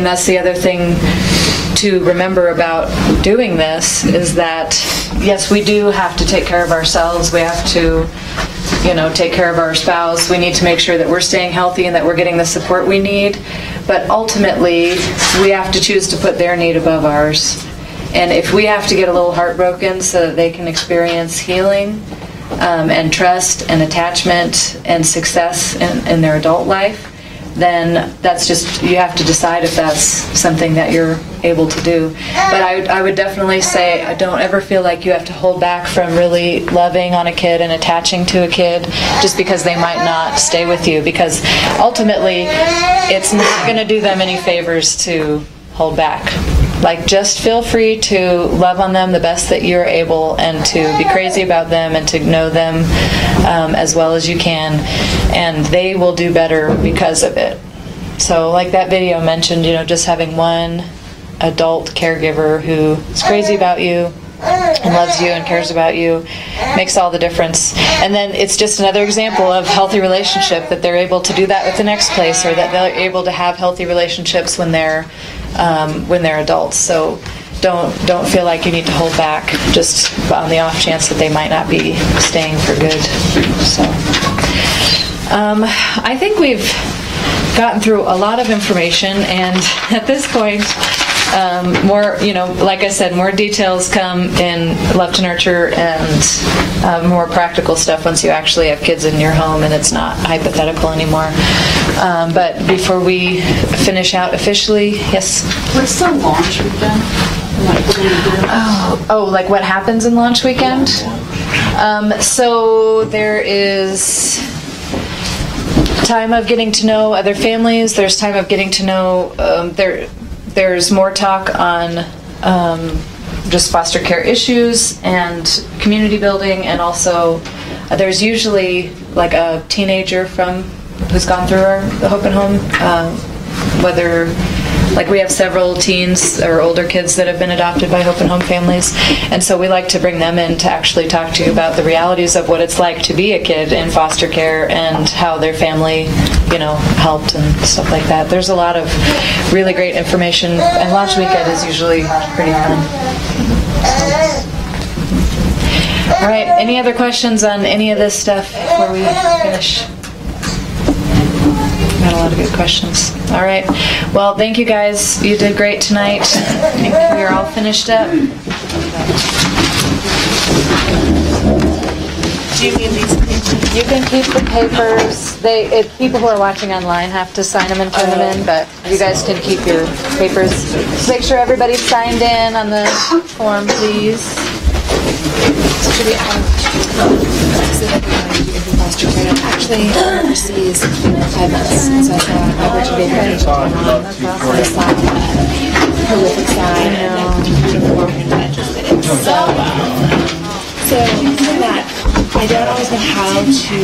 Speaker 2: that's the other thing to remember about doing this, is that yes, we do have to take care of ourselves. We have to take care of our spouse. We need to make sure that we're staying healthy and that we're getting the support we need. But ultimately, we have to choose to put their need above ours. And if we have to get a little heartbroken so that they can experience healing and trust and attachment and success in their adult life, then that's just, you have to decide if that's something that you're able to do. But I would definitely say, don't ever feel like you have to hold back from really loving on a kid and attaching to a kid just because they might not stay with you, because ultimately it's not going to do them any favors to hold back. Just feel free to love on them the best that you're able, and to be crazy about them and to know them as well as you can, and they will do better because of it. So like that video mentioned, just having one adult caregiver who is crazy about you and loves you and cares about you makes all the difference. And then it's just another example of healthy relationship, that they're able to do that with the next place, or that they're able to have healthy relationships when they're adults. So don't feel like you need to hold back just on the off chance that they might not be staying for good. So I think we've gotten through a lot of information, and at this point more, like I said, more details come in Love to Nurture, and more practical stuff once you actually have kids in your home and it's not hypothetical anymore. But before we finish out officially, yes?
Speaker 16: What's the launch weekend?
Speaker 2: Like what happens in launch weekend? So there is time of getting to know other families. There's time of getting to know, there's more talk on just foster care issues and community building, and also there's usually like a teenager who's gone through the Hope and Home, whether like we have several teens or older kids that have been adopted by Hope and Home families, and so we like to bring them in to actually talk to you about the realities of what it's like to be a kid in foster care and how their family, helped and stuff like that. There's a lot of really great information, and launch weekend is usually pretty fun. All right, any other questions on any of this stuff before we finish? Got a lot of good questions. All right. Well, thank you guys. You did great tonight. I think we are all finished up.
Speaker 21: Do you need these papers?
Speaker 2: You can keep the papers. People who are watching online have to sign them and turn them in, but you guys can keep your papers. Just make sure everybody's signed in on the form, please.
Speaker 21: Should we foster care? Actually, overseas 5 months, so I thought I would be ready to the side, prolific side, so in that, I don't always know how to,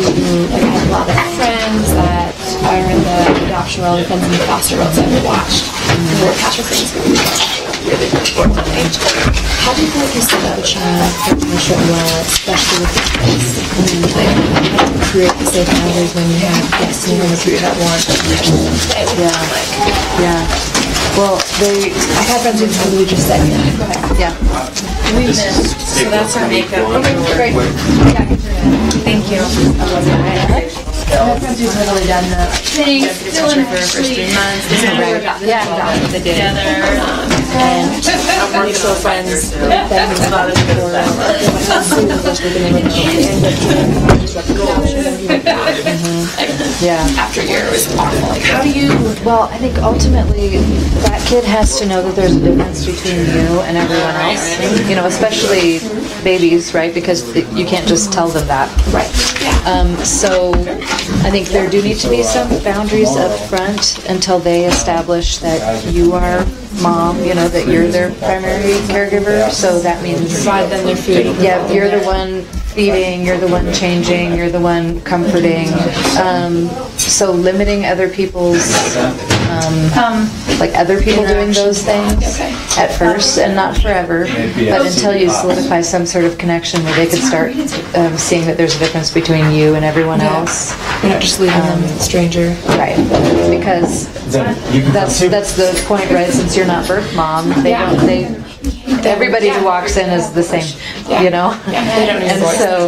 Speaker 21: like, I have a lot of friends that are in the adoption world, friends in the foster world that I've watched. The foster friends really important. How do you feel like you set up a child for emotional well, especially with the kids? And like, create the safe boundaries when you have guests in your home that want
Speaker 2: Yeah. Well,
Speaker 21: I have friends who totally just said,
Speaker 2: yeah.
Speaker 3: We missed, so that's our makeup.
Speaker 21: Okay, great.
Speaker 3: Thank you.
Speaker 20: I have friends who've totally done the
Speaker 3: Thanks.
Speaker 20: for the first 3 months. They did. And mutual friends that have about it
Speaker 21: after a year it was awful. Like,
Speaker 2: How do you, well, I think ultimately that kid has to know that there's a difference between you and everyone else. You know, especially babies, right? Because you can't just tell them that.
Speaker 21: Right.
Speaker 2: So I think there do need to be some boundaries up front until they establish that you are mom, you know, that you're their primary caregiver. So that means
Speaker 21: provide them their food.
Speaker 2: Yeah, you're the one feeding, you're the one changing, you're the one comforting. So limiting other people's, like other people doing those things at first and not forever, but until you solidify some sort of connection where they could start seeing that there's a difference between you and everyone else.
Speaker 21: You're not just leaving them a stranger.
Speaker 2: Right, because that's the point, right? Since you're not birth mom, everybody who walks in is the same, you know?
Speaker 21: They don't
Speaker 2: and so